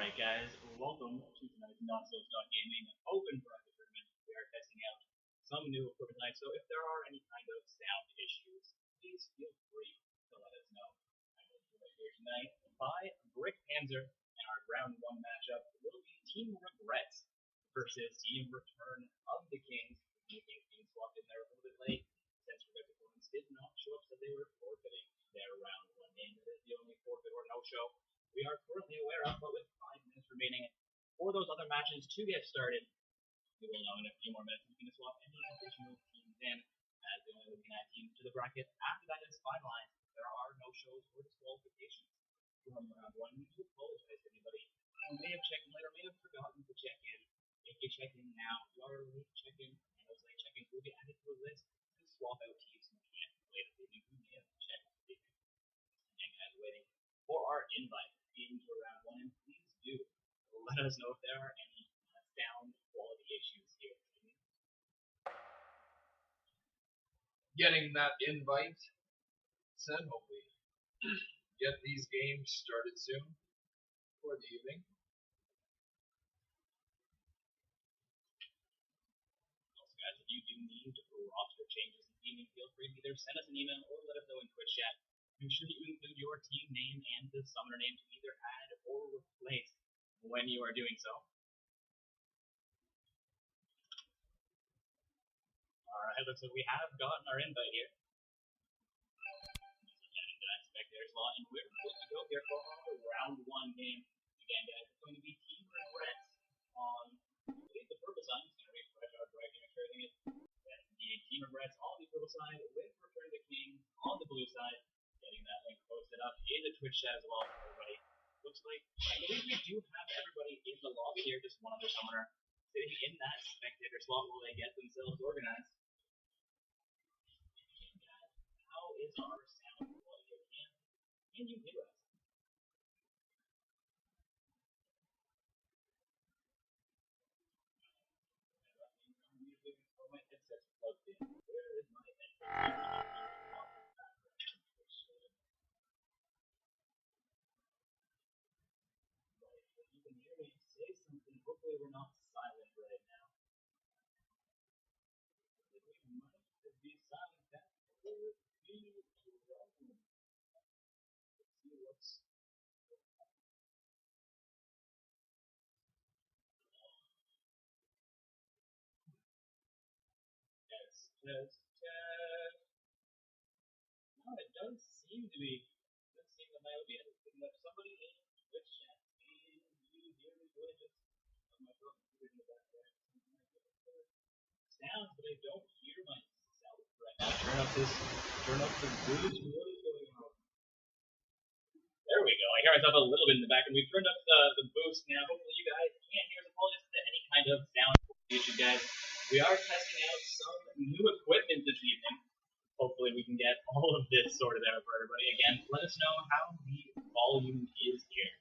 Alright guys, welcome to tonight's Not-So-Stock Gaming Open Bracket Tournament. We are testing out some new equipment tonight, so if there are any kind of sound issues, please feel free to let us know. I'm going to be here tonight by Brick Panzer, and our round 1 matchup will be Team Regrets versus Team Return of the Kings. The Kings being swapped in there a little bit late, since Regrets opponents did not show up, so they were forfeiting their round 1 game. That is the only forfeit or no-show we are currently aware of, but with 5 minutes remaining for those other matches to get started, we will know in a few more minutes if we can swap any additional teams in, as we only looking at teams to the bracket. After that is finalized, there are no shows or disqualifications from round 1. We do apologize to anybody who may have checked in later, may have forgotten to check in. If you check in now, you are late check-in, and those late check-ins will be added to a list to swap out teams who can't play this evening, who may have checked this evening. And as waiting for our invite into round 1, and please do let us know if there are any sound quality issues here. Getting that invite sent, hopefully get these games started soon for the evening. Also guys, if you do need roster changes this evening, feel free to either send us an email or let us know in Twitch chat. Make sure that you include your team name and the summoner name to either add or replace when you are doing so. Alright, looks like we have gotten our invite here. Spectator slot, and we're good to go here for our round 1 game. Again, guys, it's going to be Team Regrets on the purple side. It's going to refresh our direction, make sure everything is Team Regrets on the purple side, with Return of the King on the blue side. Getting that link posted up in the Twitch chat as well for everybody. Looks like, I believe we do have everybody in the lobby here, just one other summoner sitting in that spectator slot while they get themselves organized. How is our sound quality? Can you hear us? My headset's plugged in. Where is my headset? Hopefully we're not silent right now. We might be silent that or be wrong. Let's see what's test. No, it does seem to be. It does seem that I will be able to pick up somebody in Twitch chat. Do you hear me good? Just my phone in the background. Sounds, but I don't hear myself right now. Turn up the boost. What is going on? There we go. I hear myself a little bit in the back, and we've turned up the boost now. Hopefully you guys can't hear us. Apologies to any kind of sound issue, guys. We are testing out some new equipment this evening. Hopefully we can get all of this sorted out for everybody. Again, let us know how the volume is here.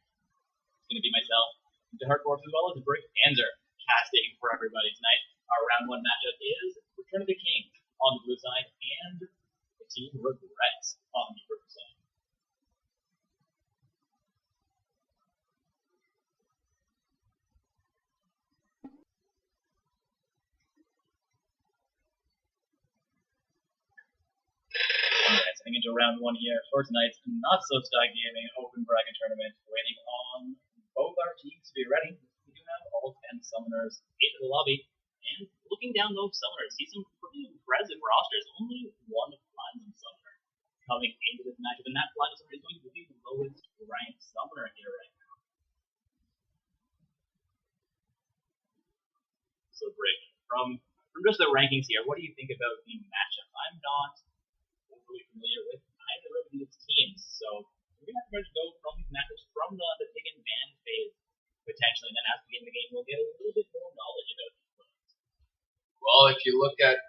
It's going to be myself, Dark Horse, as well as Brick Panzer casting for everybody tonight. Our round 1 matchup is Return of the King on the blue side and the Team Regrets on the purple side. Alright, heading into round 1 here for tonight's Not-So-Stock Gaming Open Bracket Tournament. Waiting on both our teams to be ready. We do have all 10 summoners into the lobby. And looking down those summoners, see some pretty impressive rosters. Only one Platinum Summoner coming into this matchup, and that Platinum Summoner is going to be the lowest ranked summoner here right now. So, Brick, from just the rankings here, what do you think about the matchup? I'm not overly familiar with either of these teams, so we're going to have to go from these matchups from the pick and ban phase, potentially, and then as we get in the game, we'll get a little bit more knowledge about these players. Well, if you look at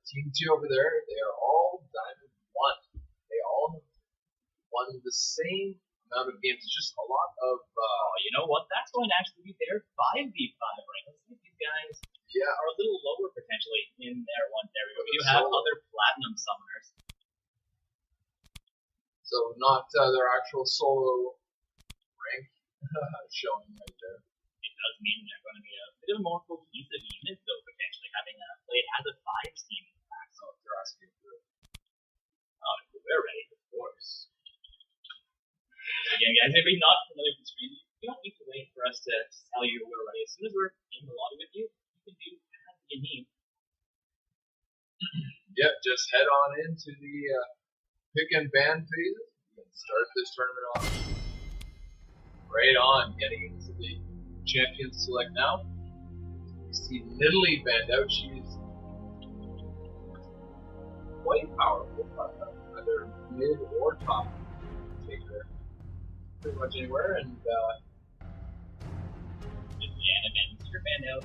Team 2 over there, they are all Diamond 1. They all won the same amount of games. It's just a lot of... you know what? That's going to actually be their 5v5, right? Let's see if these guys are a little lower, potentially, in their one. There we go. We do have other Platinum Summoners. So not their actual solo rank. showing right there. It does mean they're going to be a bit of a more cohesive unit, though, potentially having played as a 5 team in the past. So they're asking for it. We're ready, of course. Again, guys, if you're not familiar with the stream, you don't need to wait for us to tell you we're ready. As soon as we're in the lobby with you, you can do as you need. Yep, just head on into the pick and ban phases. You can start this tournament off right on, getting into the champions select now. You see Nidalee banned out. She's quite powerful, either mid or top. Take her pretty much anywhere, and Janet and Mr. Bando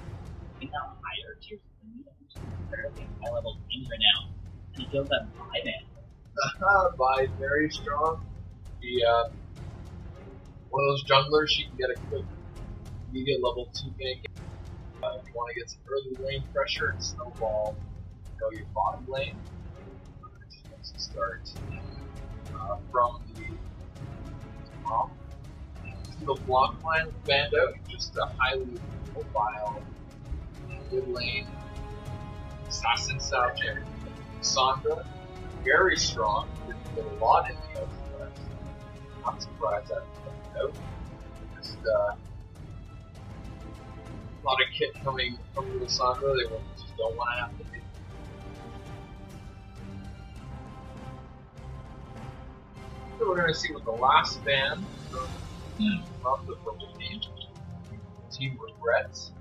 in the higher tiers of the media, which is fairly high level games right now. And he kills that by man. Vi very strong. She one of those junglers. She can get a quick immediate level 2 gank. If you want to get some early lane pressure and snowball, go your bottom lane. She wants to start from the top to the block line with Bando, just a highly mobile mid lane assassin style champion. Sandra, very strong, did a lot in the Southwest. Not surprised at Bando. Just a lot of kit coming from Lissandra. They just don't want to have to be. So we're going to see what the last ban from the purple team regrets.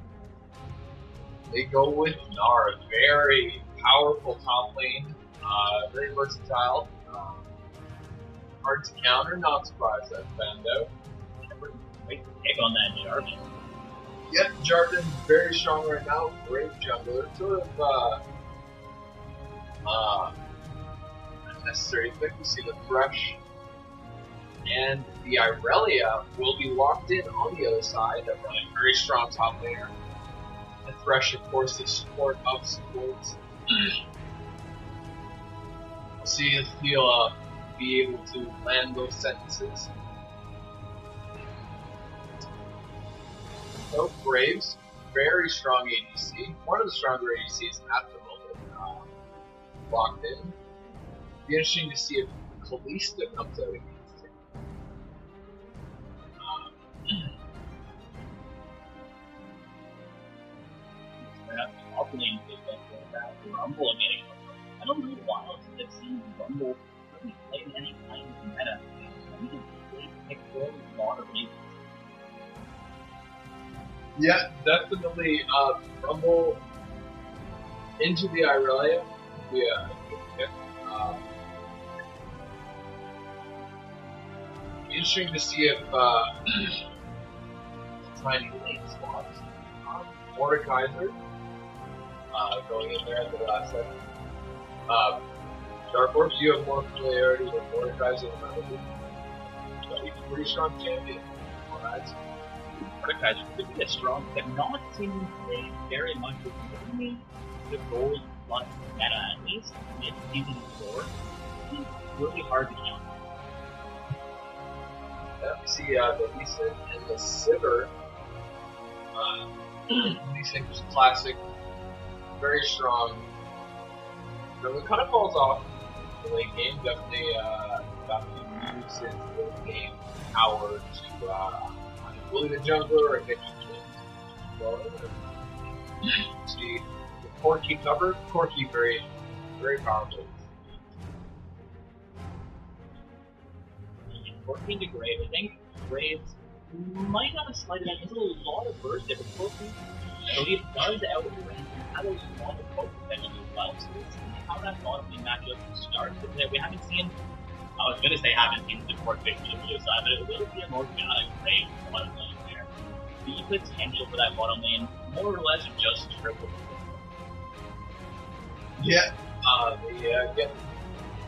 They go with Nara, very powerful top lane, very versatile, hard to counter. Not surprised at Bando. Wait, pick on that Jarvan. Yep, Jarvan very strong right now. Great jungler. Sort of unnecessary thing. We see the Thresh and the Irelia will be locked in on the other side. They're running very strong top laner. The Thresh, of course, the support of supports. We'll see if he'll be able to land those sentences. So, Graves, very strong ADC. One of the stronger ADCs at the moment. Locked in. Be interesting to see if Kalista comes out against him. Perhaps opening that Rumble getting. I don't know why since I've seen Rumble really play any kind of meta. I think it's pick for a lot of reasons. Yeah, definitely. Rumble into the Irelia. Yeah. Interesting to see if tiny lane spots. Mordekaiser going in there at the last second. Dark Horse, you have more familiarity with Mordekaiser than I do. But he's a pretty strong champion. Mordekaiser could be a strong, but not seeming to play very much with only the gold plus meta, at least mid-season 4. It's really hard to count. Yeah, we see the Lee and the Sivir. Lee Sin is classic, very strong. So it kind of falls off in the late game. Definitely got to use his late game power to bully the jungler or get you see the Corki cover. Corki very, very powerful. 14 to Graves. I think Graves might have a slight advantage. There's a lot of burst there, but Corki, I believe, does outrank and has a lot of poke potential as well. So we'll see how that bottom lane matchup starts. We haven't seen, I was going to say haven't seen the support face on the blue side, but it will be a more chaotic Graves bottom lane there. The potential for that bottom lane, more or less, just triple. Yeah, they get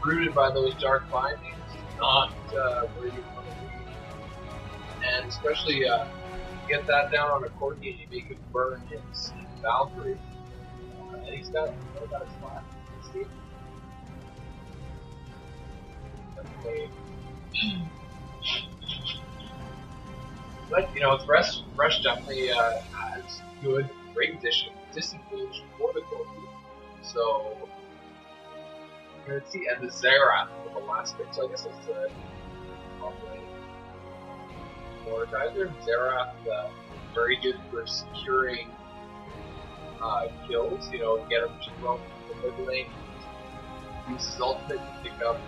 rooted by those dark bindings. Not where you want to be, and especially get that down on a Corki and you make it burn his Valkyrie. And he's got a spot. See? But, Thresh definitely has great distance range for the Corki. So, you're going to see, and the Xerath with the last pick, so I guess that's the Mordekaiser. Xerath, very good for securing kills, get him from the mid lane. Use his ultimate to pick up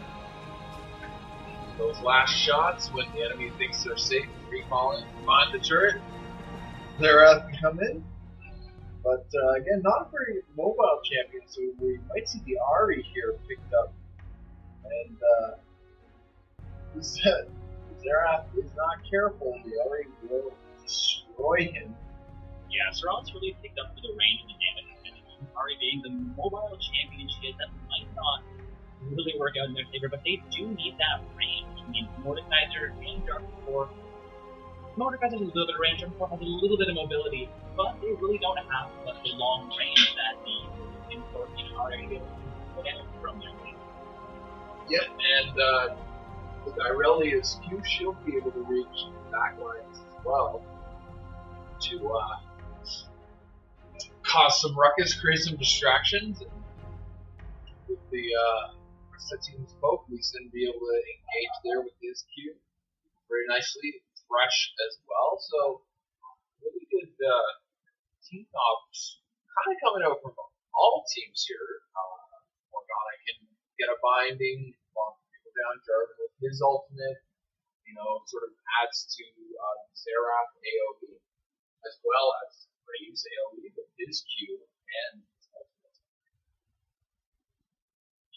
those last shots when the enemy thinks they're safe, recalling, find the turret. Xerath can come in. But again, not a very mobile champion, so we might see the Ahri here picked up. And Xerath is not careful, the Ahri will destroy him. Yeah, Serrault's really picked up for the range and the damage. Ahri being the mobile champion she is, that might not really work out in their favor, but they do need that range. I mean, Mordekaiser and Dark Core. Mordekaiser has a little bit of range, Dark Core has a little bit of mobility, but they really don't have the long range that the import are going to be able to put out from their lane. Yep, and with Irelia's Q, she'll be able to reach backlines as well to cause some ruckus, create some distractions, and with the team's poke, Lee Sin be able to engage there with his Q very nicely. Thresh as well, so really good team comps kind of coming out from all teams here. Morgana can get a binding, lock people down. Jarvan with his ultimate, sort of adds to Xerath AoE, as well as Graves AoE with his Q and his ultimate.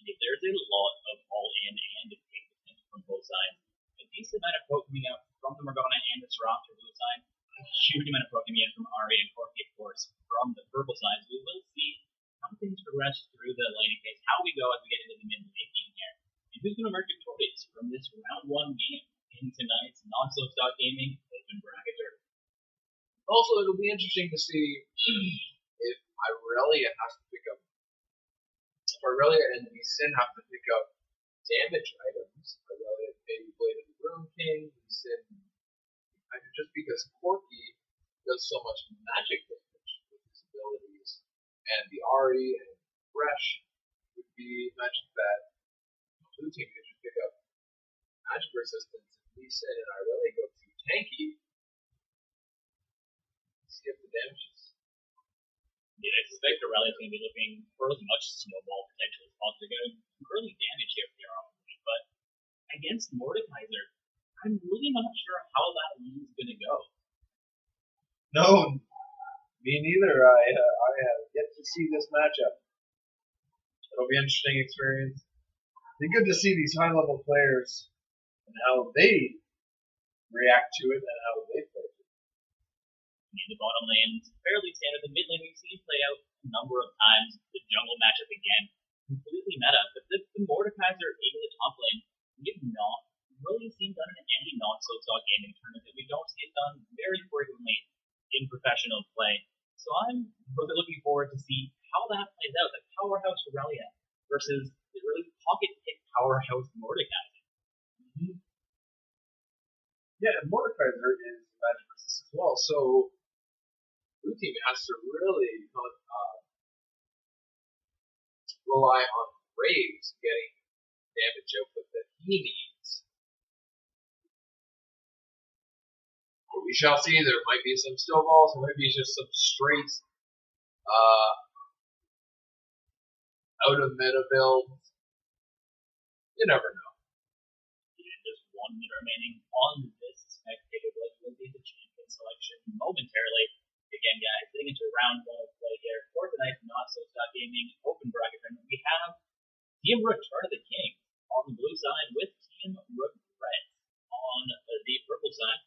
There's a lot of all-in and escape from both sides. A decent amount of poke coming out from the Morgana and the Seraph for blue side. A huge amount of poke coming in from Ahri and Corki, of course, from the purple side. We will see how things progress through the laning phase, how we go as we get into the mid-late game here, and who's going to emerge victorious from this round 1 game in tonight's non-slow-stock gaming open bracket tournament. Also, it'll be interesting to see if Irelia has to pick up, if Irelia and Lee Sin have to pick up damage items. Irelia maybe Blade of the Rune King, Lee Sin, just because Corki does so much magic damage with his abilities, and the Ahri and Thresh would be magic that blue team could just pick up magic resistance, and Lee Sin and Irelia go too tanky. See if the damage is. Yeah, I suspect Aurelia is going to be looking for as much snowball potential as possible. They're going to early damage here for their own, but against Mordekaiser, I'm really not sure how that lane is going to go. No, me neither. I have yet to see this matchup. It'll be an interesting experience. It'll be good to see these high-level players and how they react to it and how they play it. The bottom lane is fairly standard. The mid lane we've seen play out a number of times. The jungle matchup again, completely meta. But the Mordekaiser into the top lane, we have not really seen done in any non-slow-stock gaming tournament. We don't see it done very frequently in professional play. So I'm really looking forward to see how that plays out. The powerhouse Aurelia versus the really pocket-pick powerhouse Mordekaiser. Mm-hmm. Yeah, and Mordekaiser is magic resist as well. So blue team has to really rely on Graves getting damage output that he needs. But we shall see. There might be some snowballs, there might be just some straight out of meta builds. You never know. Yeah, just 1 minute remaining on this spectator blade will be the champion selection momentarily. Again, guys, getting into round 1 of play here for tonight's not-so-stock gaming open bracket tournament. We have Team Return of the King on the blue side with Team Rook Red on the purple side.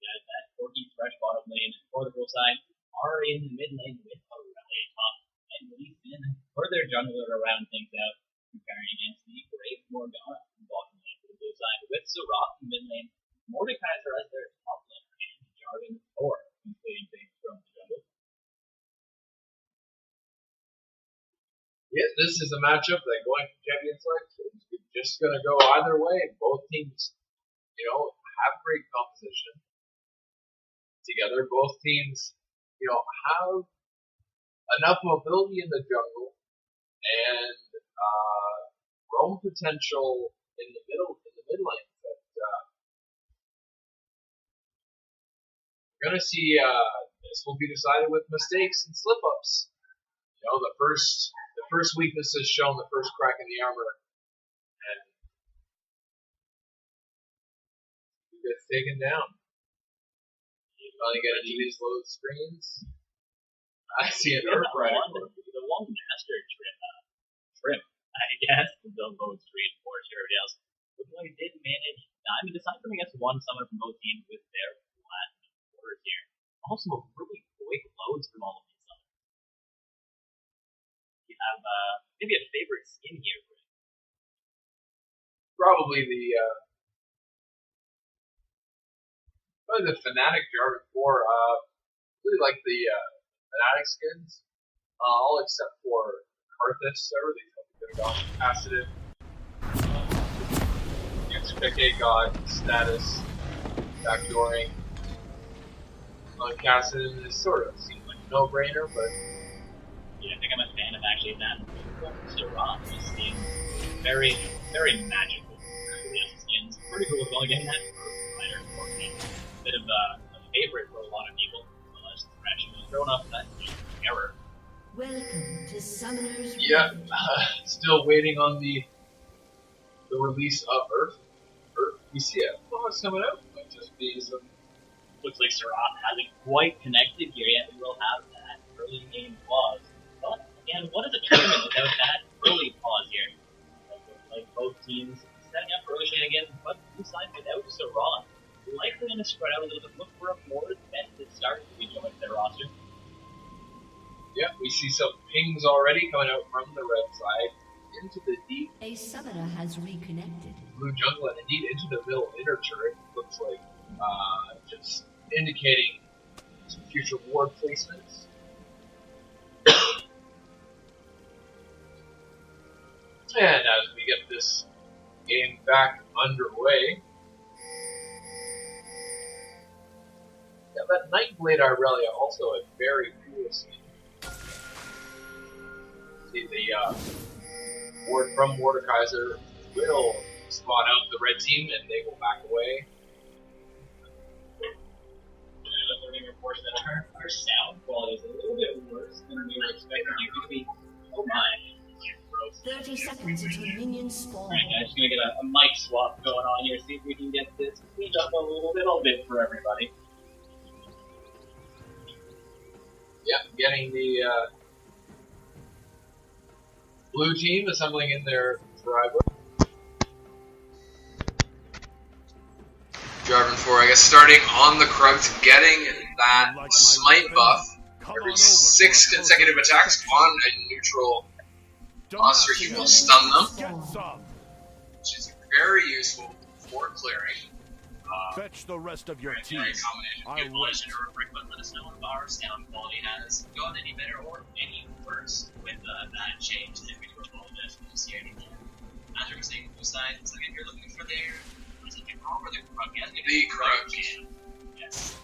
Got that Corki Thresh bottom lane for the purple side. Ahri in the mid lane with Aurelia top. And Lee Sin for their jungler to round things out, comparing against the Brave Morgana bottom lane for the blue side with Seraph in mid lane. Mordekaiser as their top laner and Jarvan Thor completing things from the jungle. Yeah, this is a matchup that going to champion selection is just going to go either way. Both both teams, have great composition together. Both teams, have enough mobility in the jungle and roam potential in the mid lane. But we're gonna see this will be decided with mistakes and slip ups. The first weakness is shown, the first crack in the armor, and he gets taken down. You finally get into these load screens. I see an Earth Rider. The one master trim, I guess, the load screen for Cheryl's. The boy did manage. Aside from against one summoner from both teams with their flat orders here, also really quick loads from all of these summoners. You have maybe a favorite skin here, Rick? Probably the Fnatic Jarvan 4. Really like the Fnatic skins, all except for Karthus. I really thought they could have gone capacitive. XPK got status backdooring on Cassidy. It sort of seemed like a no-brainer, but I think I'm a fan of actually that. Syrah skins very, very magical. Skins pretty cool. Well, getting that Rider 14, a bit of a favorite for a lot of people. Thrown up that error. Welcome to Summoner's Rift. Still waiting on the release of Earth. We see it. It's coming out. Might just be some. Looks like Syrah hasn't quite connected here yet. We will have that early game pause. But again, what is a tournament without that early pause here? Like both teams setting up early shenanigans, but inside without Syrah. Likely going to spread out a little bit. Look for a more defensive start to be joined their roster. Yeah, we see some pings already coming out from the red side into the deep. A summoner has reconnected. Blue jungle and indeed into the middle inner turret. Looks like just indicating some future ward placements. And as we get this game back underway. Yeah, that Nightblade Irelia also a very cool skin. See the ward from Mordekaiser will spot out the red team and they will back away. Learning reports that our sound quality is a little bit worse than we were expecting it to be. Oh my. 30 seconds until minions spawn. Alright guys, just gonna get a mic swap going on here, see if we can get this cleaned up a little bit for everybody. Yep, getting the blue team assembling in their driveway. Jarvan 4, I guess, starting on the Krugs, getting that smite buff. Every 6 consecutive attacks on a neutral monster, he will stun them, which is very useful for clearing. Fetch the rest of your team. I would. But let us know if our sound quality has gone any better or any worse with that change. And if we do apologize, we don't see anything. As we were saying, both sides, it's like if you're looking for their, what is it, the Krug or the Krug? The Krug. Yes.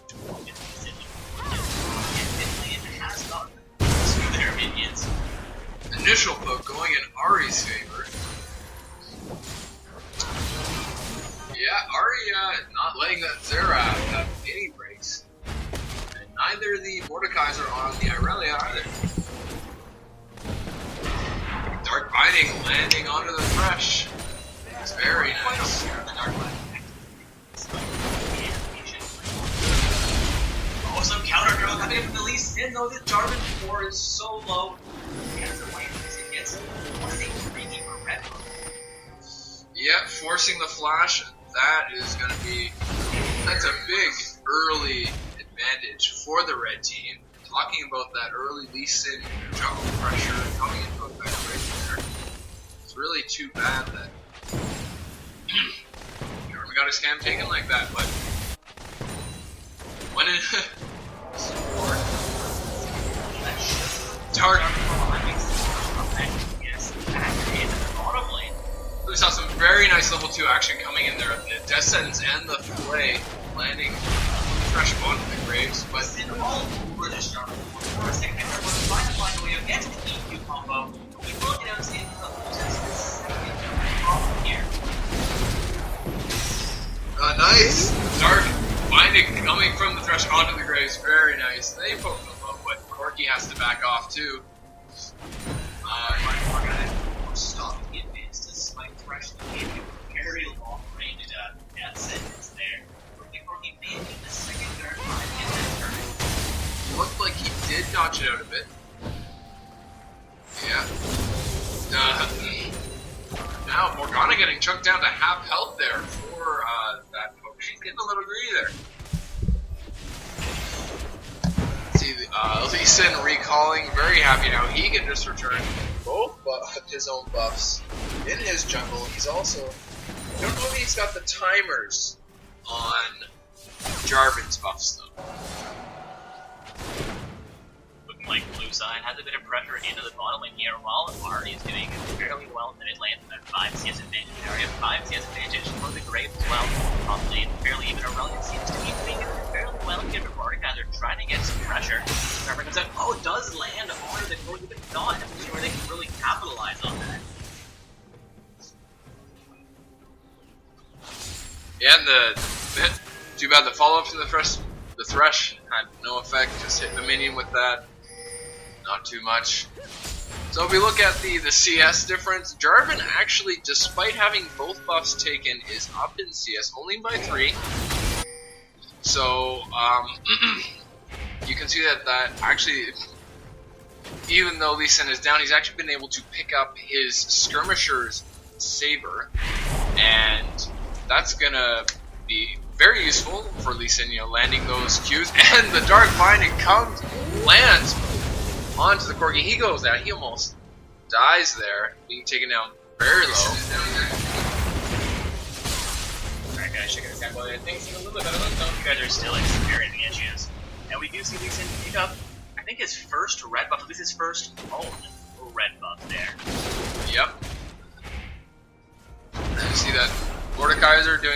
It has gotten to their minions. Initial poke going in Ahri's favor. Yeah, Ahri not letting that Xerath have any breaks. And neither the Mordekaiser on the Irelia either. Dark Binding landing onto the Thresh. It's very nice. Oh, some counter girl coming from the least in though. The Jarvan 4 is so low. Yeah, forcing the flash. That is going to be, that's a big early advantage for the red team. Talking about that early Lee Sin jungle pressure coming into effect right there. It's really too bad that Jarvan got his cam taken like that, but when it Dark We saw some very nice level 2 action coming in there. The Death Sentence and the Flay landing fresh onto the Graves, but in all over this genre, for a second, we're going to find a way to get to the EQ combo. We will get us in the second problem here. Nice! Dark binding coming from the Thresh onto the Graves, very nice. They poke them up, but Corki has to back off too. We're going to stop the advance despite Thresh gave you very long range Death Sentence there. Corki may be the second third time in that turn. Looked like he did dodge it out a bit. Yeah. Now Morgana getting chunked down to half health there for that poke. She's getting a little greedy there. See, Lee Sin recalling, very happy now. He can just return both his own buffs in his jungle. He's also, I don't know if he's got the timers on Jarvan's buffs though. Looking like Blue Side has a bit of pressure into the bottom lane here, while Ahri is doing fairly well in mid lane with that 5 CS advantage. Area 5 CS advantage for the Graves as well. Top lane fairly even. Aurelion seems to be doing fairly well here, but Mordekaiser trying to get some pressure. Trevor comes out, does land on the Corki, but not in a position where they can really capitalize on that. Yeah, and too bad the follow-up from the Thresh had no effect, just hit the minion with that. Not too much. So if we look at the CS difference, Jarvan actually, despite having both buffs taken, is up in CS only by 3. So, you can see that actually, even though Lee Sin is down, he's actually been able to pick up his Skirmisher's Saber, and that's gonna be very useful for Lee Sin, landing those Qs, and the Dark Binding lands onto the Corki. He goes down, he almost dies there, being taken down very low. Alright guys, checking this out. Well, things seem a little bit better. Let's know if you guys are still experiencing issues. And we do see Lee Sin pick up, I think, his first red buff, at least his first own red buff there. Yep. And you see that Mordekaiser doing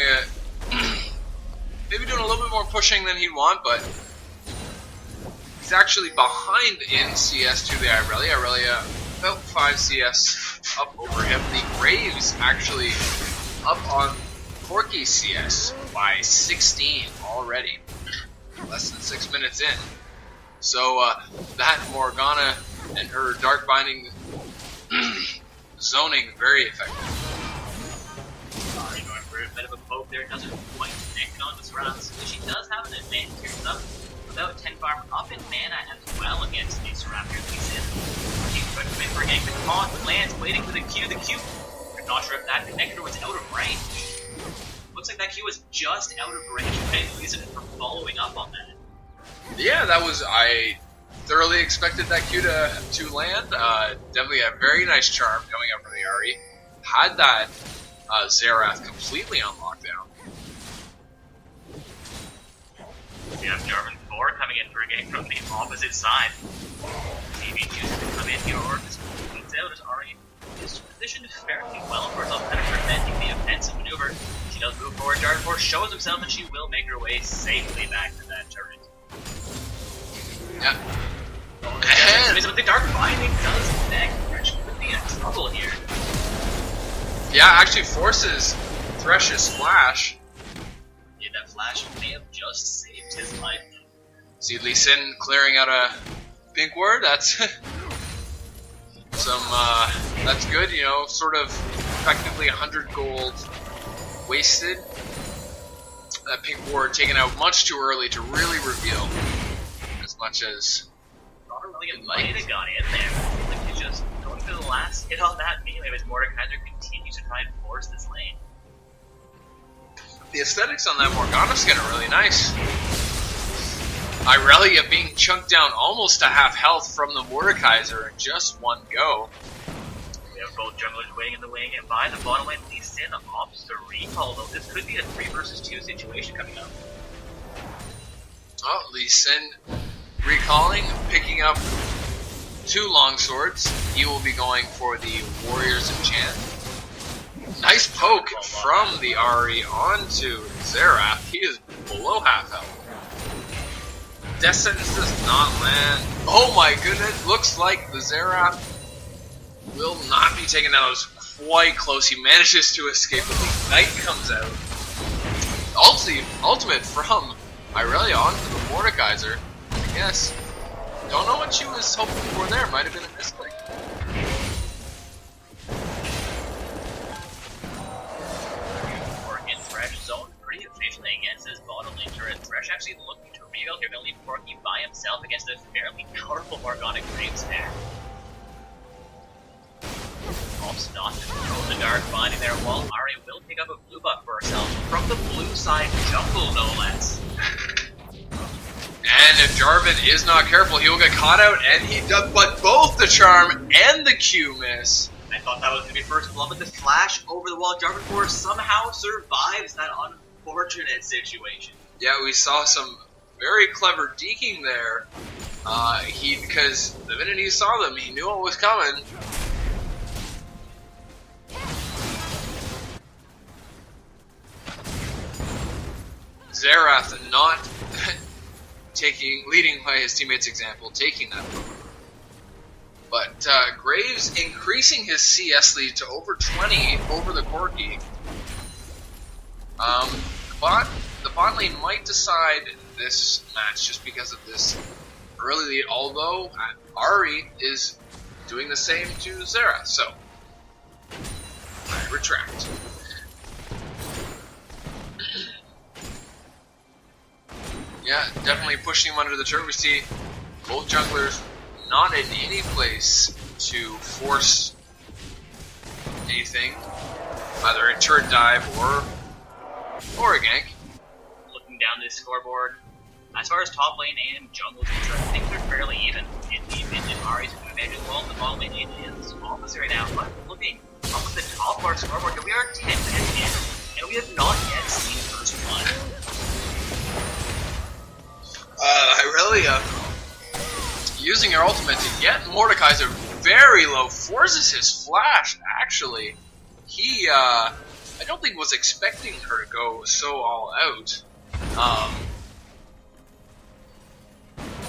maybe doing a little bit more pushing than he'd want, but he's actually behind in CS to the Irelia. Irelia about 5 CS up over him. The Graves actually up on Corki's CS by 16 already. Less than 6 minutes in. So that Morgana and her Dark Binding zoning very effective. Going for a bit of a poke there, doesn't quite connect on the surrounds. So she does have an advantage here. Up about 10 farm up in mana as well against these Raptors. Lee Sin. He's going to win for a gank. The taunt lands, waiting for the Q. The Q. I'm not sure if that connector was out of range. Looks like that Q was just out of range. Paying Lee Sin for following up on that. Yeah, I thoroughly expected that Q to land. Definitely a very nice charm coming up from the Ahri. Had that Xerath completely on lockdown. We have Jarvan 4 coming in for a game from the opposite side. TV chooses to come in here, or just leads out as Ahri is positioned fairly well for herself, kind of preventing the offensive maneuver. She does move forward. Jarvan 4 shows himself, and she will make her way safely back to that turret. Yeah. But the Dark Binding does connect. Thresh could be in trouble here. Yeah, actually forces Thresh's splash. Yeah, that flash may have just saved his life. See Lee Sin clearing out a pink ward. That's that's good. Sort of effectively 100 gold wasted. That pink ward taken out much too early to really reveal as much as Aurelion might have gone in there. Like he's just going for the last hit on that melee as Mordekaiser continues to try and force this lane. The aesthetics on that Morgana skin are really nice. Irelia being chunked down almost to half health from the Mordekaiser in just one go. We have both junglers waiting in the wing, and by the bottom lane, Lee Sin opts to recall, though this could be a 3 versus 2 situation coming up. Oh, Lee Sin recalling, picking up 2 longswords. He will be going for the Warriors Enchant. Nice poke from the Ahri onto Xerath. He is below half health. Death Sentence does not land. Oh my goodness, looks like the Xerath will not be taken out. It was quite close. He manages to escape, but the Ignite comes out. Ultimate from Irelia onto the Mordekaiser. I guess. Don't know what she was hoping for there. Might have been a misclick. In Thresh zone pretty efficiently against this bottom lane turret. Thresh actually looking to reveal here, leave Corki by himself against a fairly powerful Morgana Graves there. Pops not to throw the dart, finding their wall. Ahri will pick up a blue buff for herself from the blue side jungle, no less. And if Jarvan is not careful, he will get caught out, and he does. But both the charm and the Q miss. I thought that was going to be first blood, but the flash over the wall, Jarvan Force somehow survives that unfortunate situation. Yeah, we saw some very clever deking there. Because the minute he saw them, he knew what was coming. Xerath not leading by his teammates' example, taking that move. But Graves increasing his CS lead to over 20 over the Corki. The bot lane might decide this match just because of this early lead, although Ahri is doing the same to Xerath, so I retract. Yeah, definitely pushing him under the turret. We see both junglers not in any place to force anything, either a turret dive or a gank. Looking down this scoreboard, as far as top lane and jungle concerned, things are fairly even. In the mid and Ahri's advantage as well, the bottom lane is opposite right now. But looking up at the top of our scoreboard, we are 10 minutes in, and we have not yet seen first blood. Irelia, using her ultimate to get Mordekaiser very low, forces his flash, actually. He, I don't think was expecting her to go so all out.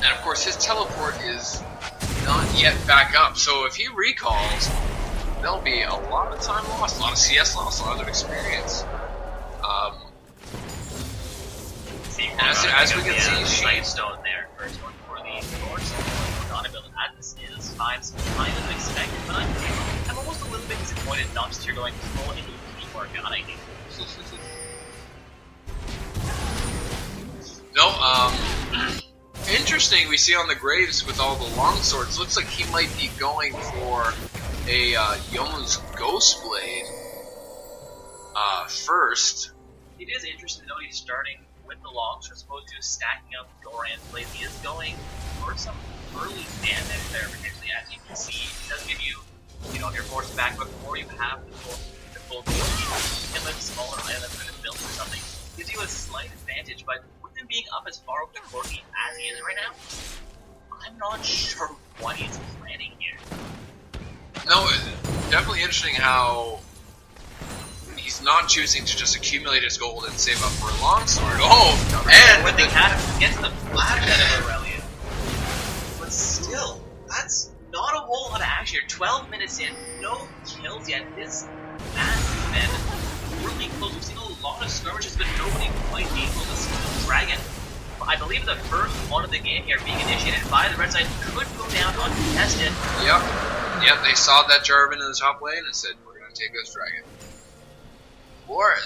And of course his teleport is not yet back up, so if he recalls, there'll be a lot of time lost, a lot of CS lost, a lot of experience. As we can see, Sight Stone there, first one for the Force. Morgana build at this is fine, kind of expected, but I'm almost a little bit disappointed not just here going full into Morgana here. No, interesting, we see on the Graves with all the long swords, looks like he might be going for a Yomu's Ghost Blade first. It is interesting though he's starting with the longs as opposed to stacking up Doran's blade. He is going for some early damage there potentially, as you can see. It does give you, if you're forced back before you have the full build, you can live smaller islands and build or something. Gives you a slight advantage, but with him being up as far with the Corki as he is right now, I'm not sure what he's planning here. No, definitely interesting how he's not choosing to just accumulate his gold and save up for a longsword. Oh, and when the cat gets the flash out of Irelia. But still, that's not a whole lot of action here. 12 minutes in, no kills yet. This match has been really close. We've seen a lot of skirmishes, but nobody quite able to steal the dragon. I believe the first one of the game here being initiated by the red side could go down uncontested. Yep, they saw that Jarvan in the top lane and said, we're going to take this dragon. Or,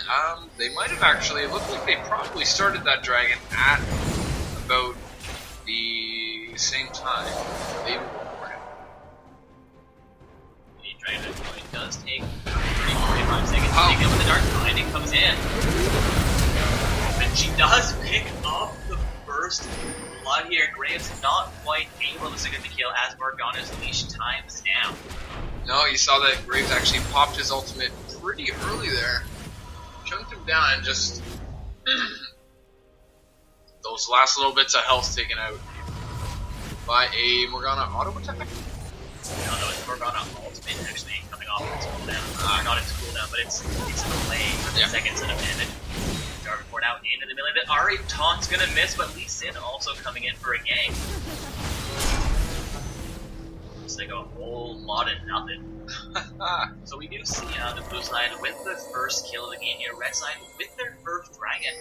they might have actually, it looked like they probably started that dragon at about the same time. Maybe before him. The dragon point does take 45 seconds to take it when the dark blinding comes in. And she does pick up the first blood here. Graves not quite able to secure the kill as Morgana's leash times down. No, you saw that Graves actually popped his ultimate pretty early there. Chunked him down and just those last little bits of health taken out by a Morgana auto attack. No, Morgana ultimate actually coming off its cooldown. Not its cooldown, but it's a delay for the seconds and a minute. Jarvan poured out into the middle of it. Ahri taunt's gonna miss, but Lee Sin also coming in for a gank. It's like a whole lot of nothing. So we do see the blue side with the first kill of the game here, red side with their first dragon.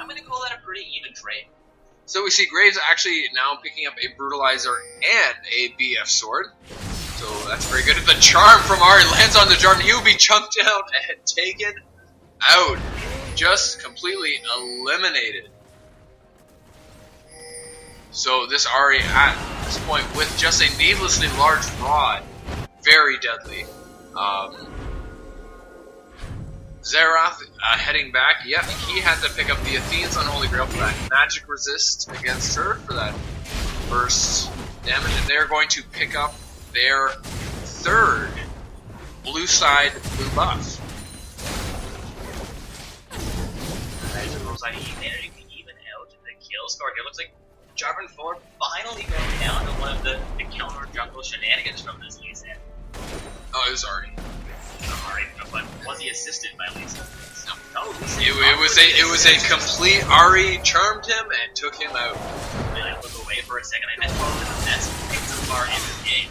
I'm gonna call that a pretty even trade. So we see Graves actually now picking up a Brutalizer and a BF Sword. So that's very good. The charm from Ahri lands on the Jarvan. He will be chunked out and taken out. Just completely eliminated. So this Ahri at this point with just a needlessly large rod. Very deadly. Xerath heading back. Yep, he had to pick up the Athene's Unholy Grail for that magic resist against her for that first damage, and they're going to pick up their third blue side blue buff. There's a blue side managing to even out the kill score here. Looks like Jarvan 4 finally going down to one of the counter jungle shenanigans from this Lee Sin. Oh, it was Ahri. But was he assisted by Lee Sin? No, it was a complete Ahri charmed him and took him out. Then I look away for a second. I meant both of the best picks so far in this game.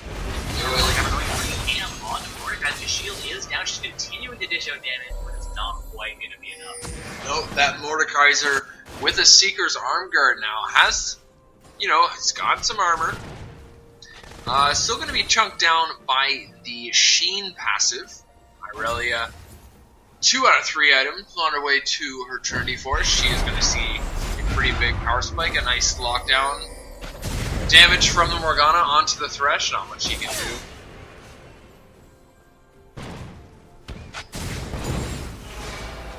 I'm going pretty ham on the Mordekaiser. The shield is down. She's continuing to dish out damage, but it's not quite going to be enough. Nope, that Mordekaiser with a Seeker's Arm Guard now has, it's got some armor. Still going to be chunked down by the Sheen passive. Irelia, 2 out of 3 items on her way to her Trinity Force. She is going to see a pretty big power spike, a nice lockdown. Damage from the Morgana onto the Thresh, not much she can do.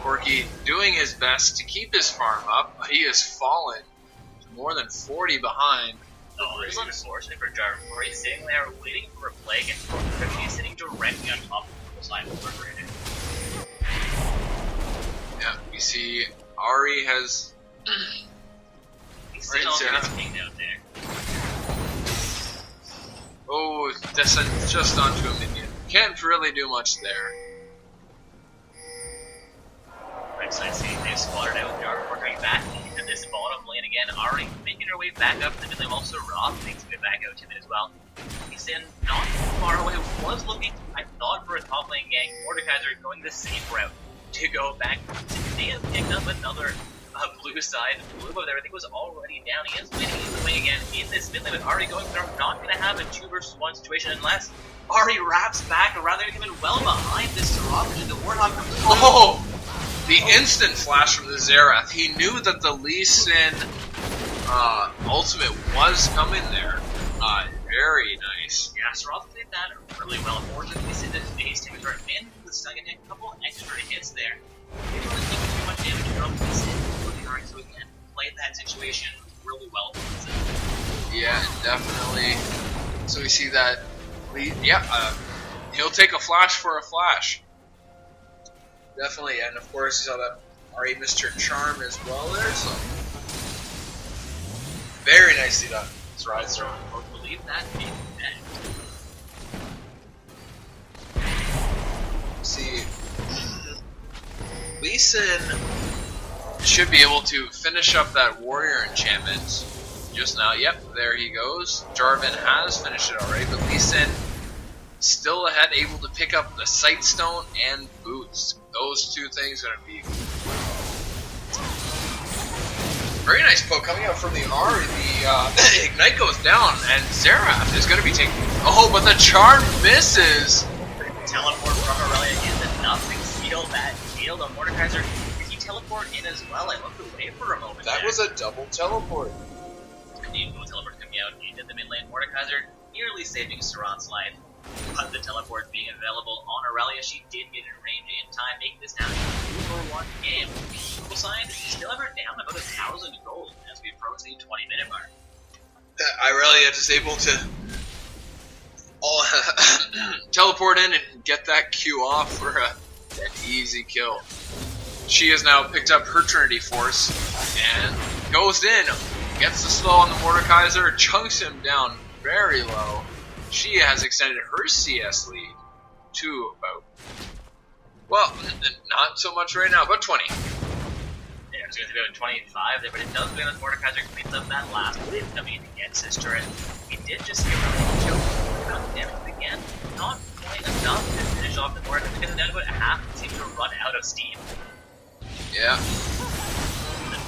Corki doing his best to keep his farm up, but he has fallen to more than 40 behind. Oh, it's unfortunate for Jarvan. He's sitting there waiting for a plague, and he's sitting directly on top of the side of the grenade. Yeah, we see Ahri has. He's still getting out there. Oh, descent just onto a minion. Can't really do much there. Right side seeing they've squatted out Jarvan. We're going back into this bottom lane again. Ahri making her way back up to the middle. Also, Rob makes a way back out to it as well. He's in not too far away. Was looking, I thought, for a top lane gang. Mordekaiser going the same route to go back. They have picked up another blue side. Blue over there, I think, was already down. He is winning the way again in this mid lane with Ahri going through. Not going to have a 2 versus 1 situation unless Ahri wraps back around there, coming well behind this Tarok, and the Warhawk comes through. Oh! The instant flash from the Xerath. He knew that the Lee Sin ultimate was coming there. Very nice. Yeah, Sarath played that really well. Unfortunately, Lee Sin didn't face him. He was stuck in a couple extra hits there. He didn't really take too much damage from Lee Sin, so he can play that situation really well. Yeah, definitely. So we see that he'll take a flash for a flash. Definitely, and of course you saw that Ahri missed her charm as well there, so very nicely done. That's right, sir. I believe that being See, Lee Sin should be able to finish up that warrior enchantment just now. Yep, there he goes. Jarvan has finished it already, but Lee Sin still ahead, able to pick up the Sight Stone and Boots. Those two things are going to be very nice poke coming out from the Ahri. The Ignite goes down, and Xerath is going to be taking. Oh, but the charm misses. Teleport from Aurelia is enough to seal that shield on Mordekaiser. Did he teleport in as well? I looked away for a moment. That was a double teleport. Indeed, no teleport coming out into the mid lane. Mordekaiser nearly saving Sarath's life. But the teleport being available on Aurelia, she did get in range in time, making this now a 2-1 game. Equal sign, still ever down about 1,000 gold as we approach the 20-minute mark. Aurelia is able to teleport in and get that Q off for an easy kill. She has now picked up her Trinity Force and goes in, gets the slow on the Mordekaiser, chunks him down very low. she has extended her CS lead to about, well, not so much right now, about 20. Yeah, it's going to be about 25 there, but it does mean that Mordekaiser cleans up that last wave coming against his turret. He did just get really choked damage again. Not quite enough to finish off the Mordekaiser because down to about half it seems to run out of steam. Yeah.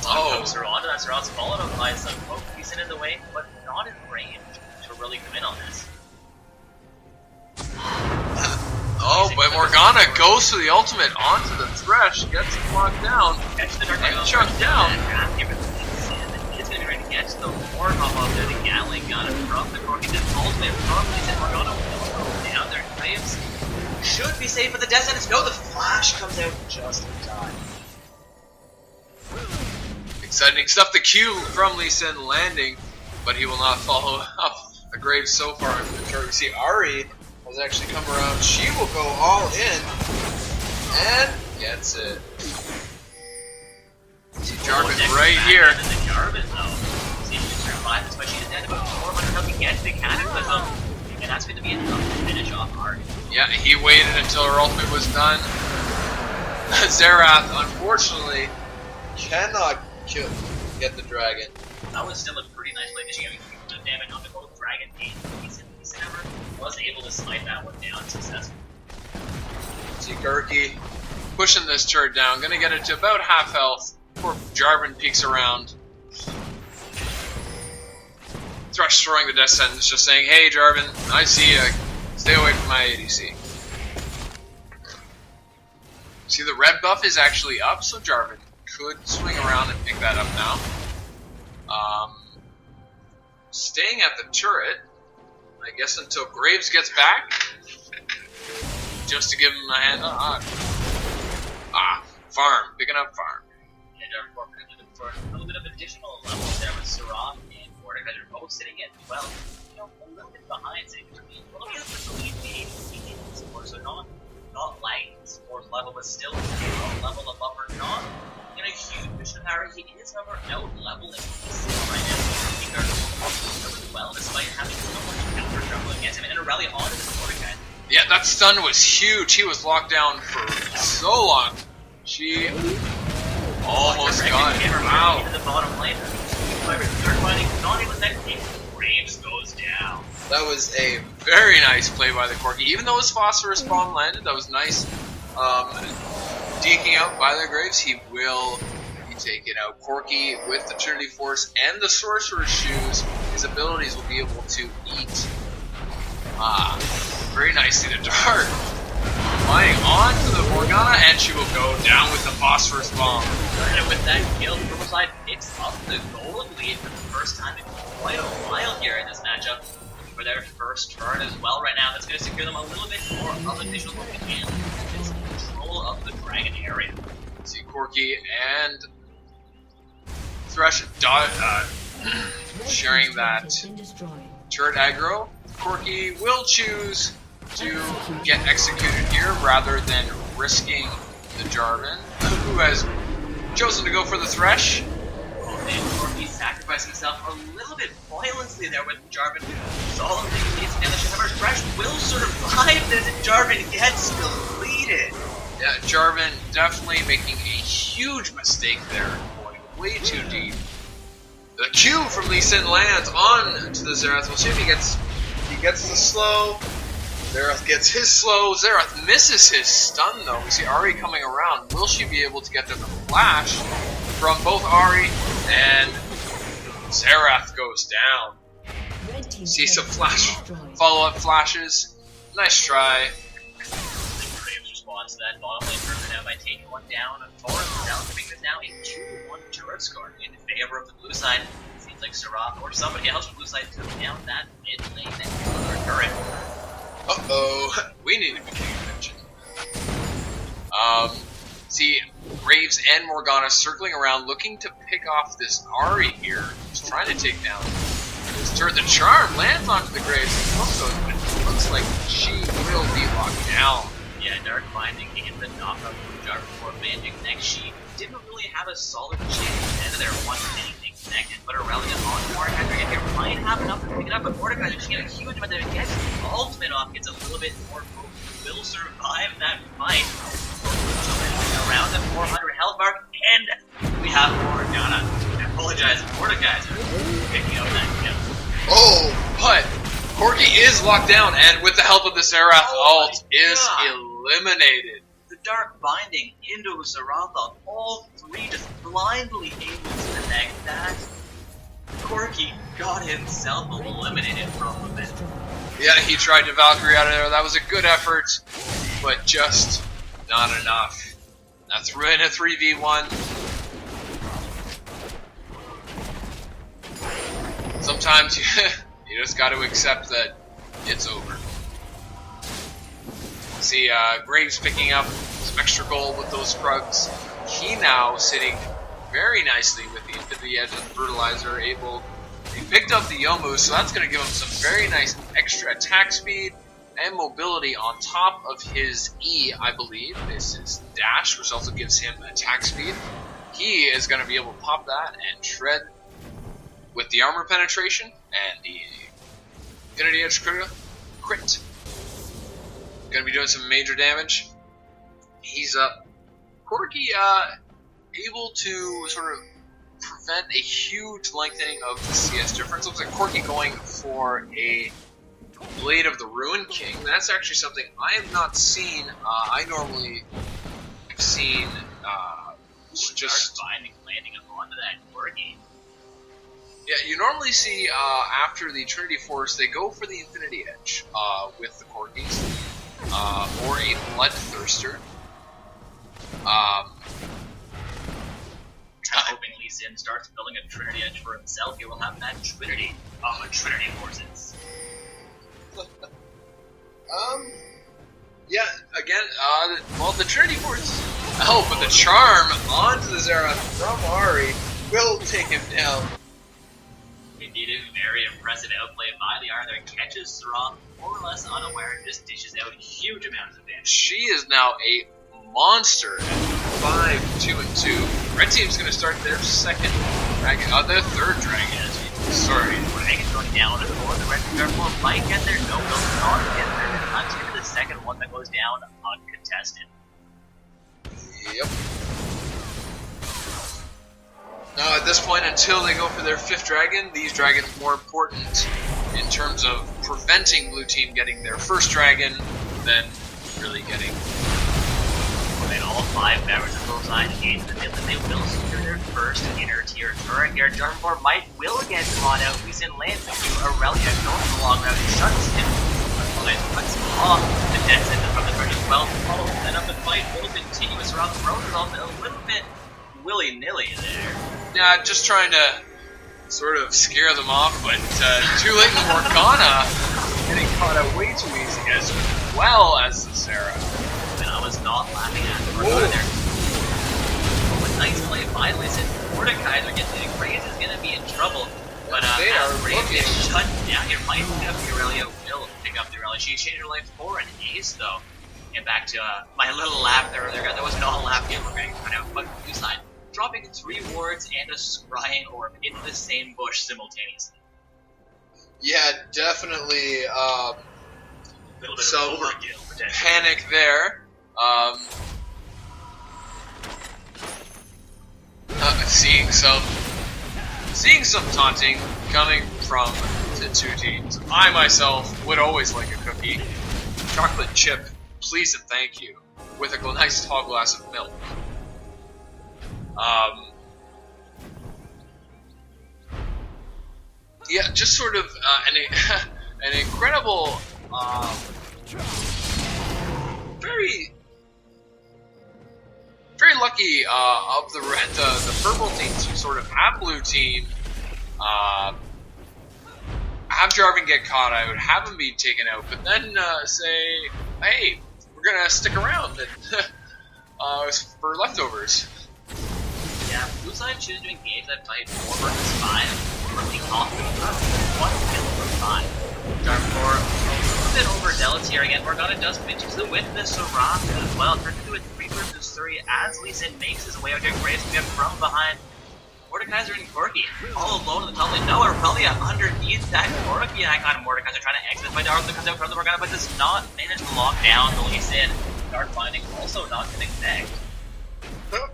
Oh, Saran, and Saran's followed up by some poke decent in the way, but not in range to really come in on this. Oh, but Morgana goes for the ultimate onto the Thresh, gets him locked down, Catch the Dark and Knight chucked down. He's going to be ready to catch the War hop off there, the Gatling gun from the Corki. The ultimate from Lee Sin. Morgana will go down there. Graves should be safe, but the Death Sentence. No, the Flash comes out just in time. Exciting stuff. The Q from Lee Sin landing, but he will not follow up. The Graves so far into the turret. We see Ahri has actually come around. She will go all in and gets it. See Jarvan right here. The Jarvan though, see if she can survive this, but she's dead about 400 health to get the Cataclysm, and that's going to be enough to finish off Ahri. Yeah, he waited until her ultimate was done. Xerath, unfortunately, cannot get the dragon. That was still a pretty nice play, because she got the damage on the both dragon and Lee Sin ever was able to slide that one down successfully. See Gurki pushing this turret down, gonna get it to about half health before Jarvan peeks around. Thresh throwing the death sentence, just saying, hey Jarvan, I see ya, stay away from my ADC. See, the red buff is actually up, so Jarvan could swing around and pick that up now. Staying at the turret, I guess until Graves gets back, just to give him a hand on. Farm, picking up farm. Yeah, Jarvan looking for a little bit of additional levels there with Saran and Mordekaiser both sitting at, well, you know, a little bit behind, saying between a little bit of the lead in support, so not like support level, but still a level above or not in a huge mission power. He is, however, out leveling right now. He really well, despite having so much counter trouble against him, and a rally onto the Mordekaiser. Yeah, that stun was huge. He was locked down for so long. She almost got it. Wow. Into the bottom lane. Third fighting, not even that game. Graves goes down. That was a very nice play by the Corki. Even though his phosphorus bomb landed, that was nice. Deking out by the Graves, he will be taken out. Corki with the Trinity Force and the Sorcerer's Shoes, his abilities will be able to eat. Very nicely to Dark. Flying on to the Morgana, and she will go down with the phosphorus bomb. And with that kill, Purpleside picks up the golden lead for the first time in quite a while here in this matchup. For their first turn as well right now, that's going to secure them a little bit more of additional control of the dragon area. See Corki and Thresh sharing that turret aggro. Corki will choose to get executed here rather than risking the Jarvan, who has chosen to go for the Thresh. And Corki sacrificing himself a little bit violently there with Jarvan. All of the needs to damage. However, Thresh will survive this. Jarvan gets deleted. Yeah, Jarvan definitely making a huge mistake there, going way too deep. The Q from Lee Sin lands on to the Xerath. We'll see if he gets the slow. Xerath gets his slow. Xerath misses his stun though. We see Ahri coming around. Will she be able to get to the flash from both Ahri and Xerath goes down? See some flash follow-up flashes. Nice try. Graves responds to that bottom lane turn now by taking one down. Torrens down, giving this now a 2-1 turret score in favor of the blue side. It seems like Saran or somebody else from the blue side took down that mid lane and killed our turret. Uh-oh, we need to be paying attention. See, Graves and Morgana circling around, looking to pick off this Ahri here, who's trying to take down this turret. The charm lands onto the Graves, but it looks like she will be locked down. Yeah, Dark Binding in the knockup from Jarvan before banding next. She didn't really have a solid chance at the end of there once anything connected, but Aurelia on Mordekaiser and here might have enough picking up, but Mordecai just get a huge amount of it. Gets the ultimate off, gets a little bit more focus, will survive that fight. Around the 400 health mark, and we have Morgana. I apologize, Mordecai's picking up that kill. Oh, but Corki is locked down, and with the help of the Zerath ult, is eliminated. The Dark Binding into Zerath, all three just blindly able to connect that. Corki got himself eliminated from the event. Yeah, he tried to Valkyrie out of there. That was a good effort, but just not enough. That's in a 3v1. Sometimes you just got to accept that it's over. See, Graves picking up some extra gold with those Krugs. He now sitting very nicely with the Infinity Edge and the Brutalizer. He picked up the Yomu, so that's going to give him some very nice extra attack speed and mobility on top of his E, I believe. This is dash, which also gives him attack speed. He is going to be able to pop that and shred with the armor penetration and the Infinity Edge crit. Going to be doing some major damage. He's up. Corki able to sort of prevent a huge lengthening of the CS difference. Looks like Corki going for a Blade of the Ruin King. That's actually something I have not seen. I normally have seen just Binding landing onto that Corki. Yeah, you normally see after the Trinity Force, they go for the Infinity Edge with the Corgis, or a Bloodthirster. Hoping Lee Sin starts building a Trinity Edge for himself, he will have that Trinity of Trinity Forces. Yeah, again, well, the Trinity Force, but the Charm onto the Zerath from Ahri will take him down. Indeed, a very impressive outplay by the Iron there. Catches Zerath more or less unaware and just dishes out huge amounts of damage. She is now a monster at 5-2-2. Red team's going to start their second dragon, their third dragon. Sorry. Dragon's going down to the board. The Red team might get there. No, will not get there. Not to the second one that goes down uncontested. Yep. Now, at this point, until they go for their fifth dragon, these dragons are more important in terms of preventing blue team getting their first dragon than really getting. When all 5 members of both sides engage in the middle, they will secure their first inner tier turret here. Jarvanpur will get caught out. Lee Sin lands into Aurelia, going the long route, shuts him. Cuts him off. The death sentence from the turret as well. Then up the fight will continue. Zerath throws it off a little bit willy-nilly there. Yeah, just trying to sort of scare them off, but too late in Morgana getting caught out way too easy, as well as the Sarah. And I was not laughing at the Morgana there. Oh, a nice play by Lee Sin. Mordekaiser gets it. Graves is going to be in trouble, but they are Graves looking. gets shut down here. Might pick up the Aurelia. Will pick up the Aurelia. She changed her life for an ace, though. Get back to my little laugh there. That was not a laugh yet. We're getting cut out, but blue side. Dropping 3 wards and a scrying orb into the same bush simultaneously. Yeah, definitely A little bit some of overkill, potentially. panic there. Seeing some taunting coming from the two teams. I myself would always like a cookie. Chocolate chip, please and thank you, with a nice tall glass of milk. Yeah, just sort of an incredible, very lucky of the purple team to sort of have blue team, have Jarvan get caught out, have him be taken out, but then say, hey, we're gonna stick around and for leftovers. Yeah, blue side chooses to engage that fight 4 versus 5. Really confident. 1 kill for 5. Jarvanpur a bit overzealous here again. Morgana does pinches the with the Zerath as well. Turns into a 3 versus 3 as Lee Sin makes his way out here. Graves can get from behind. Mordekaiser and Corki all alone in the top lane. No, Aurelia underneath that Corki icon. Mordekaiser trying to exit by Dark that comes out from the Morgana, but does not manage to lock down the Lee Sin. Dark Binding also not going to connect.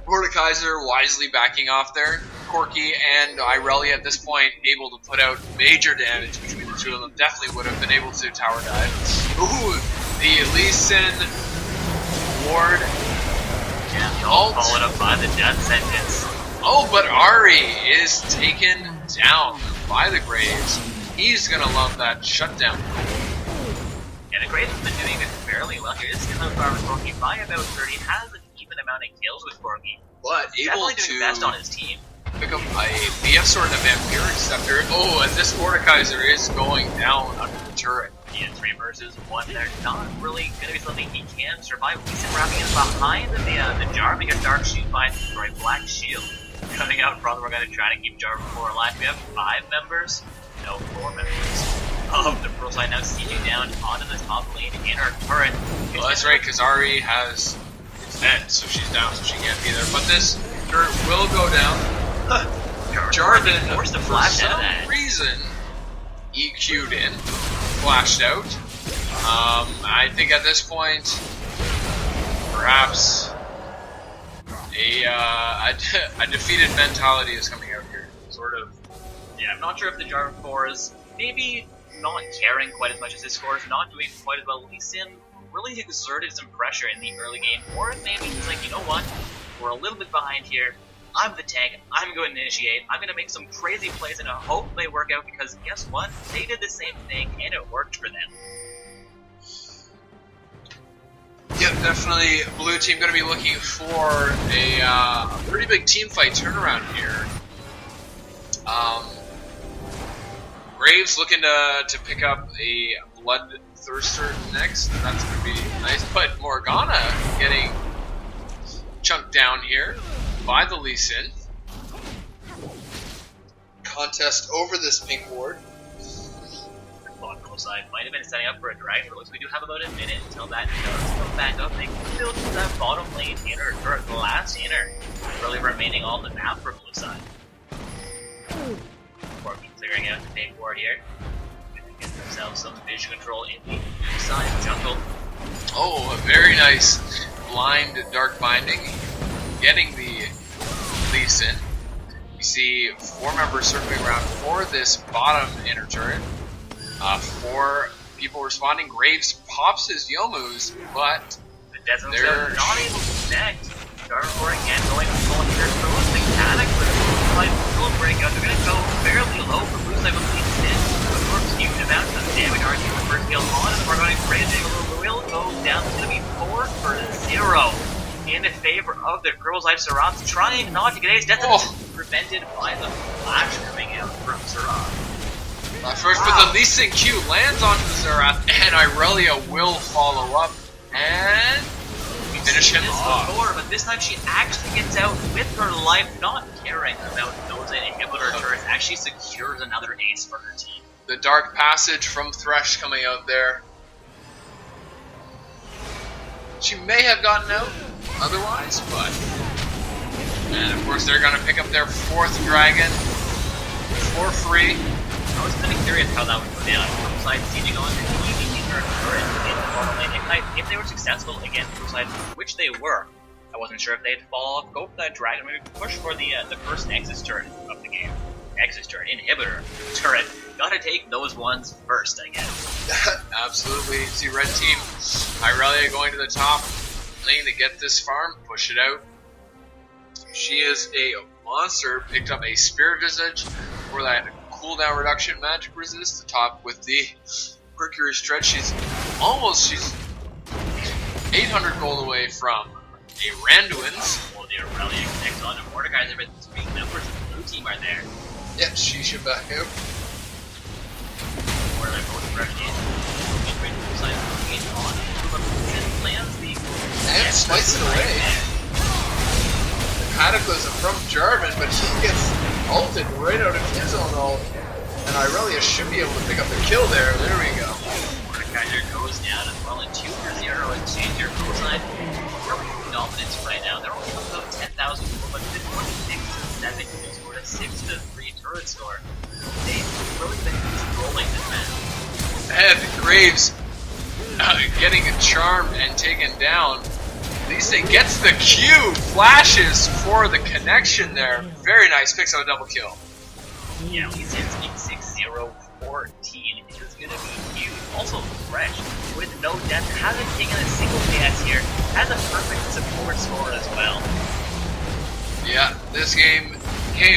Mordekaiser wisely backing off there. Corki and Irelia at this point able to put out major damage between the two of them. Definitely would have been able to tower dive. Ooh, the Lee Sin ward. Yeah, the ult followed up by the death sentence. Oh, but Ari is taken down by the Graves. He's gonna love that shutdown. Yeah, the Graves has been doing it fairly well here. This is out far with Corki by about 30. Has an even amount of kills with Corki. But able Definitely doing best on his team. pick up a BF Sword and a Vampiric Scepter. Oh, and this Mordekaiser is going down under the turret. Yeah, 3 versus 1. They're not really going to be something he can survive. He's wrapping in behind the jar because Dark Shield finds a Black Shield coming out from. We're going to try to keep Jar 4 alive. We have 5 members, no 4 members of the pro side now sieging down onto the top lane in our turret. Well, that's right, because Ari has dead, so she's down, so she can't be there. But this turret will go down. Jarvan, forced to for flash out of some that. reason, EQ'd in, flashed out. I think at this point, perhaps a defeated mentality is coming out here, sort of. Yeah, I'm not sure if the Jarvan 4 is maybe not caring quite as much as his scores, not doing quite as well. Lee Sin really exerted some pressure in the early game, or maybe he's like, you know what, we're a little bit behind here. I'm the tank, I'm going to initiate, I'm going to make some crazy plays and I hope they work out because guess what? They did the same thing and it worked for them. Yep, definitely blue team going to be looking for a pretty big team fight turnaround here. Graves looking to pick up a Bloodthirster next. That's going to be nice. But Morgana getting chunked down here by the Lee Sin. Contest over this pink ward. Bottom side might have been setting up for a dragon, but looks like we do have about a minute until that does come back up. They can build that bottom lane inner, or the last inner, really remaining on the map for blue side. Before figuring out the pink ward here, gonna get themselves some vision control in the blue side jungle. Oh, a very nice blind Dark Binding, getting the Lee Sin. You see 4 members circling around for this bottom inner turret. 4 people responding. Graves pops his Youmu's, but the Desmond are not able to connect. Jarvan 4 again going full here. Throwing Cataclysm. Blue side will break out. They're going to go fairly low for blue side with Lee Sin. But for a huge amount of damage. Already the first kill on, and we're going crazy. Will go down. It's going to be 4 for 0 in favor of the Girls Life Serath, trying not to get ace. Death prevented by the flash coming out from Serath. First, but the Lee Sin Q lands onto the Serath, and Irelia will follow up and finish him off. Before, but this time she actually gets out with her life, not caring about those inhibitor turrets. Actually secures another ace for her team. The Dark Passage from Thresh coming out there. She may have gotten out otherwise, but... And of course they're going to pick up their 4th dragon for free. I was kind of curious how that would go down. Side sieging on the EVP turret in the bottom lane. If they were successful against side, which they were, I wasn't sure if they'd fall off, go for that dragon, maybe push for the first Nexus turret of the game. Nexus turret, inhibitor turret. Gotta take those ones first, I guess. Absolutely. See red team, Irelia going to the top lane to get this farm, push it out. She is a monster, picked up a Spirit Visage for that cooldown reduction magic resist to top with the Mercury Stretch. She's 800 gold away from a Randuin's. Well, the Aurelia connects on to Mordekaiser, but 3 members of the blue team are there. Yeah, she should back out. Where they're both fresh in. Side in on, but lands the and slices it away. The Cataclysm from Jarvan, but he gets ulted right out of his own ult. And Irelia should be able to pick up the kill there. There we go. Mordekaiser goes down as well in 2 for 0 and change your full side. Really dominance right now. They're only about 10,000 people, but 26 to 7 kills for a 6-3 turret score. They've really been controlling this match. And Graves getting charmed and taken down. Lisa gets the Q, flashes for the connection there. Very nice, picks up a double kill. Yeah, Lisa is 6-0-14. It's going to be huge. Also, Fresh, with no death, hasn't taken a single KS here, has a perfect support score as well. Yeah, this game,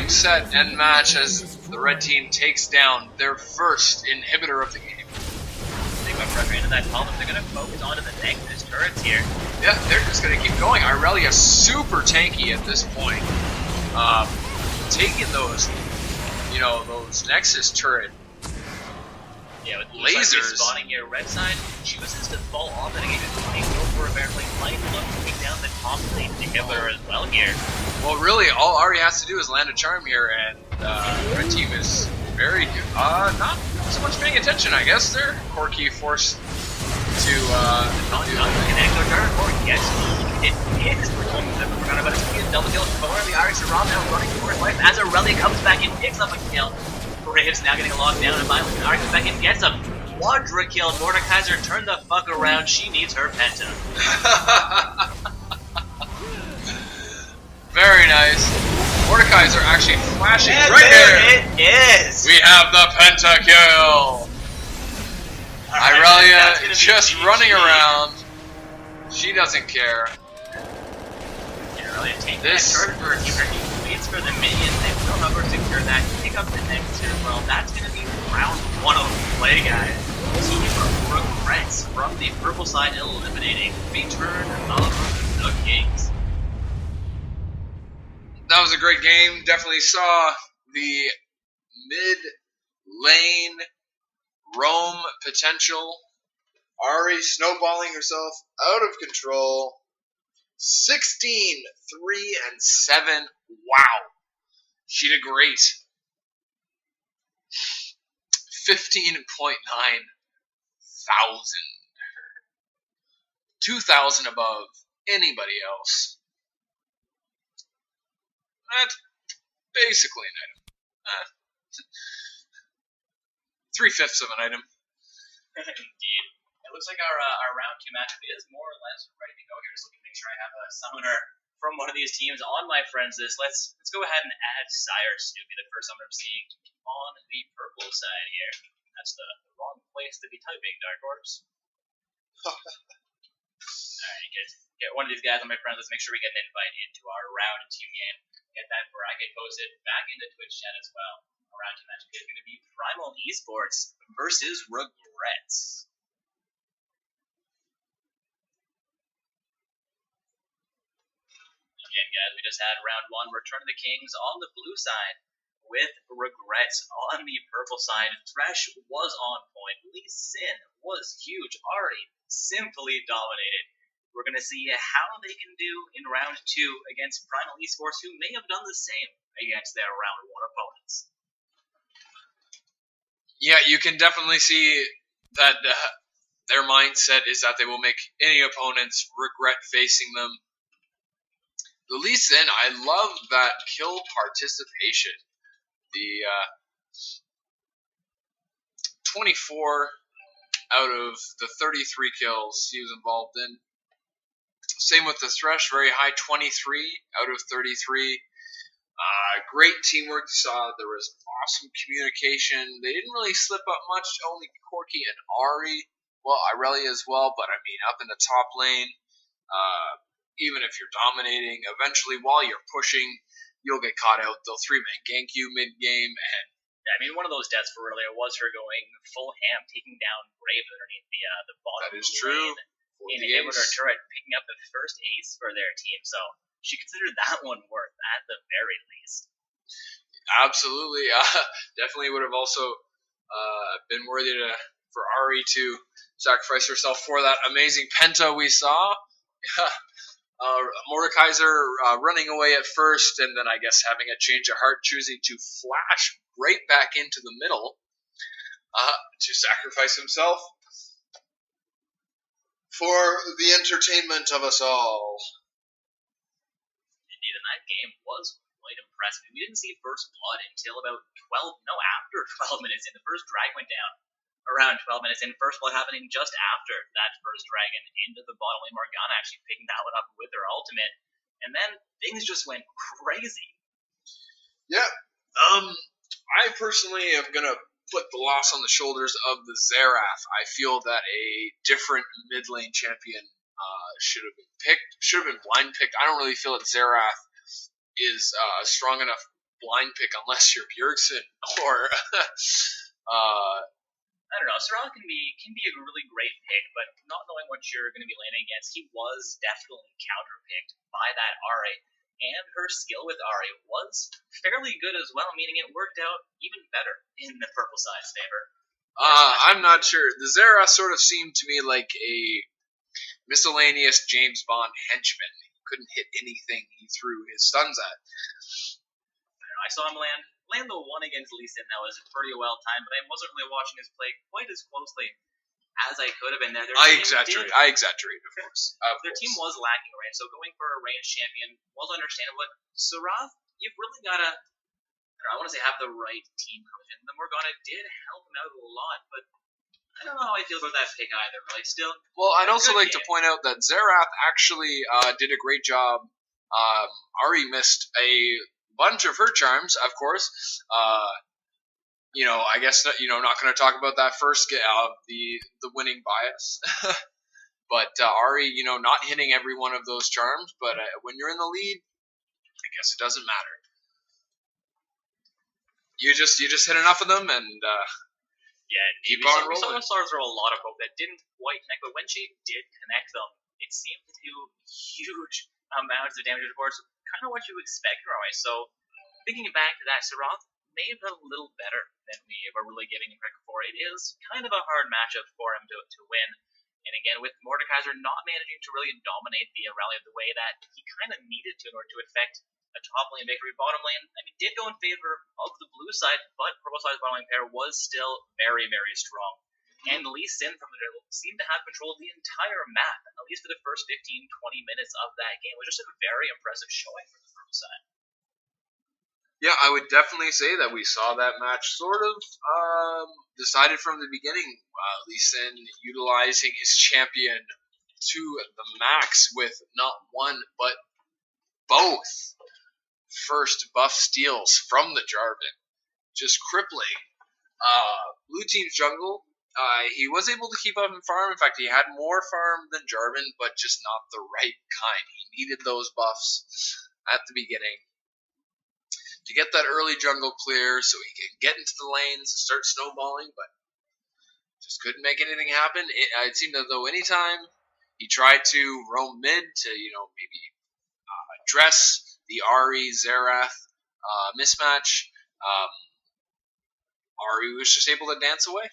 set, and match as the red team takes down their first inhibitor of the game. They went right into that column. They're going to focus onto the Nexus turrets here. Yeah, they're just going to keep going. Irelia super tanky at this point. Taking those, those Nexus turret with lasers. Spawning your red side, chooses to fall off and again go for a barely light look, taking down the top lane inhibitor as well here. Well, really, all Ari has to do is land a charm here, and the red team is very good. Not so much paying attention, I guess. There, Corki forced to connect or turn, or yes, it is. Forgot about his double kill for the Irish are now running for his life as Aurelia comes back and picks up a kill. Graves now getting locked down and violent. Ari comes back and gets him. Quadra kill. Mordekaiser, turn the fuck around. She needs her penta. Very nice. Mordekaiser actually flashing and right there. there. It is. We have the pentakill. Irelia just running around. She doesn't care. Irelia taking that turret for he waits for the minions. They will not secure that. Pick up the next as well. That's going to be round 1 of play, guys. Team Regrets from the purple side eliminating Return of the Kings. That was a great game. Definitely saw the mid lane roam potential. Ari snowballing herself out of control. 16, 3, and 7. Wow. She did great. 15.9 thousand. 2,000 above anybody else. That's basically an item. 3/5 of an item. Indeed. It looks like our round 2 matchup is more or less ready to go here. Just looking to make sure I have a summoner from one of these teams on my friends list. Let's go ahead and add Sire Snoopy, the first summoner I'm seeing on the purple side here. That's the wrong place to be typing, Dark Horse. Alright, get one of these guys on my friends. Let's make sure we get an invite into our round 2 game. Get that bracket posted back into Twitch chat as well. Our round 2 matchup is going to be Primal Esports versus Regrets. Again, guys, we just had round 1, Return of the Kings on the blue side with Regrets on the purple side. Thresh was on point. Lee Sin was huge. Ari simply dominated. We're going to see how they can do in round 2 against Primal Esports, who may have done the same against their round 1 opponents. Yeah, you can definitely see that their mindset is that they will make any opponents regret facing them. The Lee Sin, I love that kill participation. The 24 out of the 33 kills he was involved in. Same with the Thresh, very high 23 out of 33. Great teamwork. Saw there was awesome communication. They didn't really slip up much. Only Corki and Ari. Well, Irelia as well, but I mean, up in the top lane. Even if you're dominating, eventually while you're pushing, you'll get caught out. They'll 3-man gank you mid-game, and yeah, I mean, one of those deaths for Aurelia was her going full ham, taking down Graves underneath the bottom. That is true. In the inhibitor turret, picking up the first ace for their team, so she considered that one worth at the very least. Absolutely, definitely would have also been worthy for Ari to sacrifice herself for that amazing penta we saw. Mordekaiser running away at first, and then I guess having a change of heart, choosing to flash right back into the middle to sacrifice himself for the entertainment of us all. Indeed, and that game was quite impressive. We didn't see first blood until about after 12 minutes in. The first drag went down around 12 minutes in. First blood happening just after that first dragon into the bottom lane. Morgana actually picking that one up with her ultimate. And then things just went crazy. Yeah. I personally am going to put the loss on the shoulders of the Xerath. I feel that a different mid lane champion should have been picked, should have been blind picked. I don't really feel that Xerath is a strong enough blind pick unless you're Bjergsen or I don't know. Sorrel can be a really great pick, but not knowing what you're going to be landing against, he was definitely counterpicked by that Ahri, and her skill with Ahri was fairly good as well, meaning it worked out even better in the purple side's favor. I'm not sure. The Xerath sort of seemed to me like a miscellaneous James Bond henchman. He couldn't hit anything he threw his stuns at. I saw him land the one against Lee Sin. That was pretty well timed, but I wasn't really watching his play quite as closely as I could have been there. I exaggerate, of course. Their team was lacking range, so going for a ranged champion was understandable. But Sarath, you've really got to, I want to say, have the right team coming in. The Morgana did help him out a lot, but I don't know how I feel about that pick either, really. Still, well, I'd also like to point out that Xerath actually did a great job. Ahri missed a bunch of her charms, of course. I guess that, not going to talk about that first the winning bias. But Ahri, not hitting every one of those charms, but when you're in the lead, I guess it doesn't matter. You just hit enough of them and keep on rolling. Someone saw her throw a lot of hope that didn't quite connect, but when she did connect them, it seemed to do huge amounts of damage. Of course, kind of what you expect, right? So, thinking back to that, Sarath may have done a little better than we were really giving him credit for. It is kind of a hard matchup for him to win. And again, with Mordekaiser not managing to really dominate the rally the way that he kind of needed to in order to effect a top lane victory. Bottom lane, did go in favor of the blue side, but purple side's bottom lane pair was still very, very strong. And Lee Sin from the middle seemed to have control of the entire map, at least for the first 15-20 minutes of that game. It was just a very impressive showing from the purple side. Yeah, I would definitely say that we saw that match sort of decided from the beginning. Lee Sin utilizing his champion to the max with not one, but both first buff steals from the Jarvan. Just crippling. Blue team's jungle, he was able to keep up in farm. In fact, he had more farm than Jarvan, but just not the right kind. He needed those buffs at the beginning to get that early jungle clear so he can get into the lanes and start snowballing, but just couldn't make anything happen. It seemed as though anytime he tried to roam mid to, maybe address the Ahri Xerath mismatch, Ahri was just able to dance away.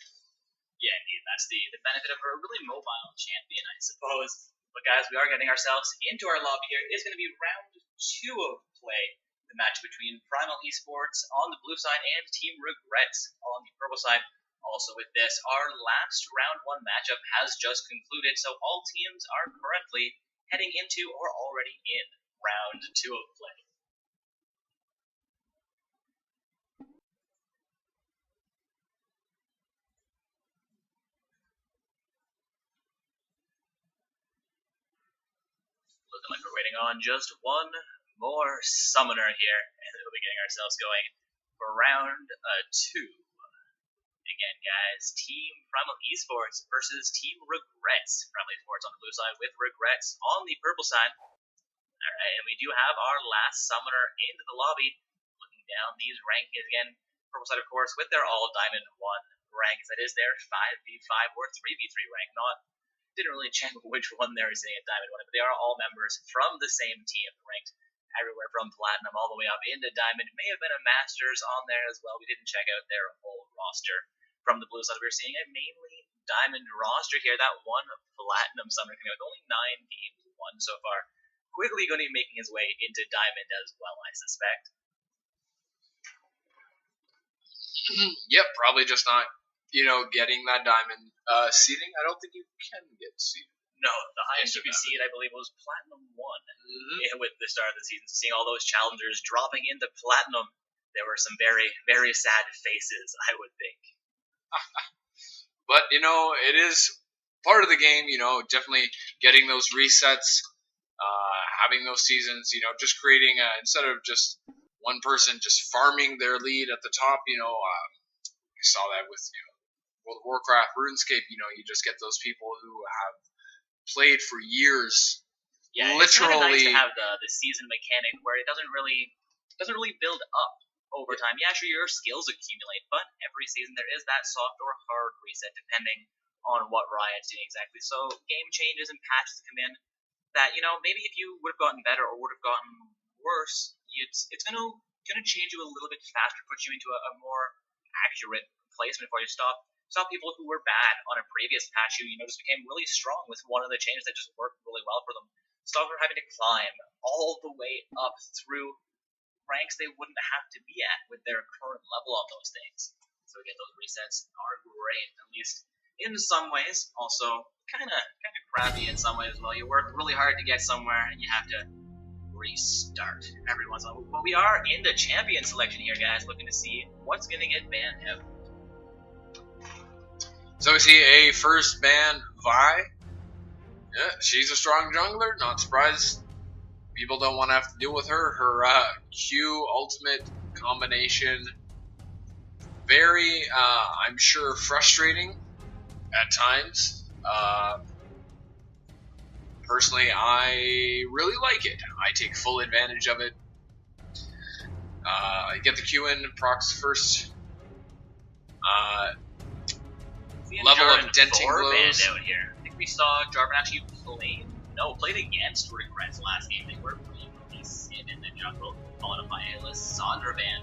Yeah, indeed. That's the benefit of a really mobile champion, I suppose. But guys, we are getting ourselves into our lobby here. It's going to be round 2 of play. The match between Primal Esports on the blue side and Team Regrets on the purple side. Also with this, our last round 1 matchup has just concluded, so all teams are currently heading into or already in round 2 of play. Looking like we're waiting on just one more summoner here, and we'll be getting ourselves going for round 2. Again, guys, Team Primal Esports versus Team Regrets. Primal Esports on the blue side with Regrets on the purple side. Alright, and we do have our last summoner into the lobby. Looking down these rankings again. Purple side, of course, with their all Diamond 1 ranks. That is their 5v5 or 3v3 rank. Didn't really check which one they're sitting at Diamond 1, but they are all members from the same team, ranked everywhere from Platinum all the way up into Diamond. May have been a Masters on there as well. We didn't check out their whole roster. From the blue side, we're seeing a mainly Diamond roster here. That one Platinum summoner coming out with only 9 games won so far. Quickly going to be making his way into Diamond as well, I suspect. Yep, probably just not, getting that Diamond seeding. I don't think you can get seeded. No, the highest you Into could see it, I believe, was Platinum 1 Mm-hmm. with the start of the season. Seeing all those challengers dropping into Platinum, there were some very, very sad faces, I would think. But, it is part of the game, definitely getting those resets, having those seasons, just creating, instead of just one person just farming their lead at the top, I saw that with, World of Warcraft, RuneScape, you just get those people who have played for years. Yeah, it's kind of nice literally. to have the season mechanic where it doesn't really build up over time. Yeah, sure, your skills accumulate, but every season there is that soft or hard reset depending on what Riot's doing exactly. So game changes and patches come in that, maybe if you would have gotten better or would have gotten worse, it's gonna change you a little bit faster, put you into a more accurate placement before you stop people who were bad on a previous patch who just became really strong with one of the changes that just worked really well for them. Stop them having to climb all the way up through ranks they wouldn't have to be at with their current level on those things. So again, those resets are great, at least in some ways. Also, kind of crappy in some ways as well. You work really hard to get somewhere and you have to restart every once in a while. But we are in the champion selection here, guys, looking to see what's going to get banned out. So we see a first ban, Vi. Yeah, she's a strong jungler. Not surprised. People don't want to have to deal with her. Her Q ultimate combination, very, I'm sure, frustrating at times. Personally, I really like it. I take full advantage of it. I get the Q in, procs first. Level of denting blows. Out here. I think we saw Jarvan actually played against Regrets last game. They were really sin in the jungle, followed up by a Lissandra ban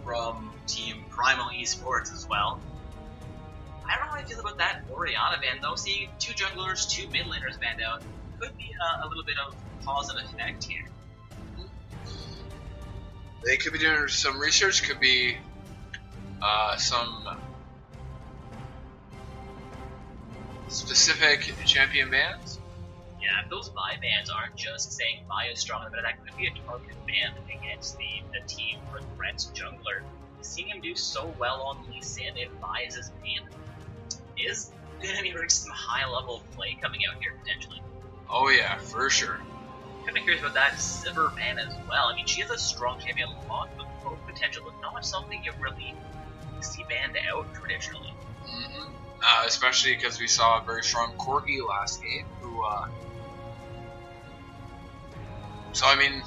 from Team Primal Esports as well. I don't know how I feel about that Orianna ban though. Seeing two junglers, two mid laners banned out could be a little bit of cause and effect here. They could be doing some research, could be some specific champion bans. Yeah, if those Vi bans aren't just saying Vi is stronger, but that could be a targeted ban against the Team Regrets jungler. Seeing him do so well on Lee Sin if Vi is his main is going to be some high level play coming out here potentially. Oh yeah, for sure. Kind of curious about that Sivir ban as well. I mean, she has a strong champion, a lot of growth potential, but not something you really see banned out traditionally. Mm-hmm. Especially because we saw a very strong Corgi last game, who, so I mean,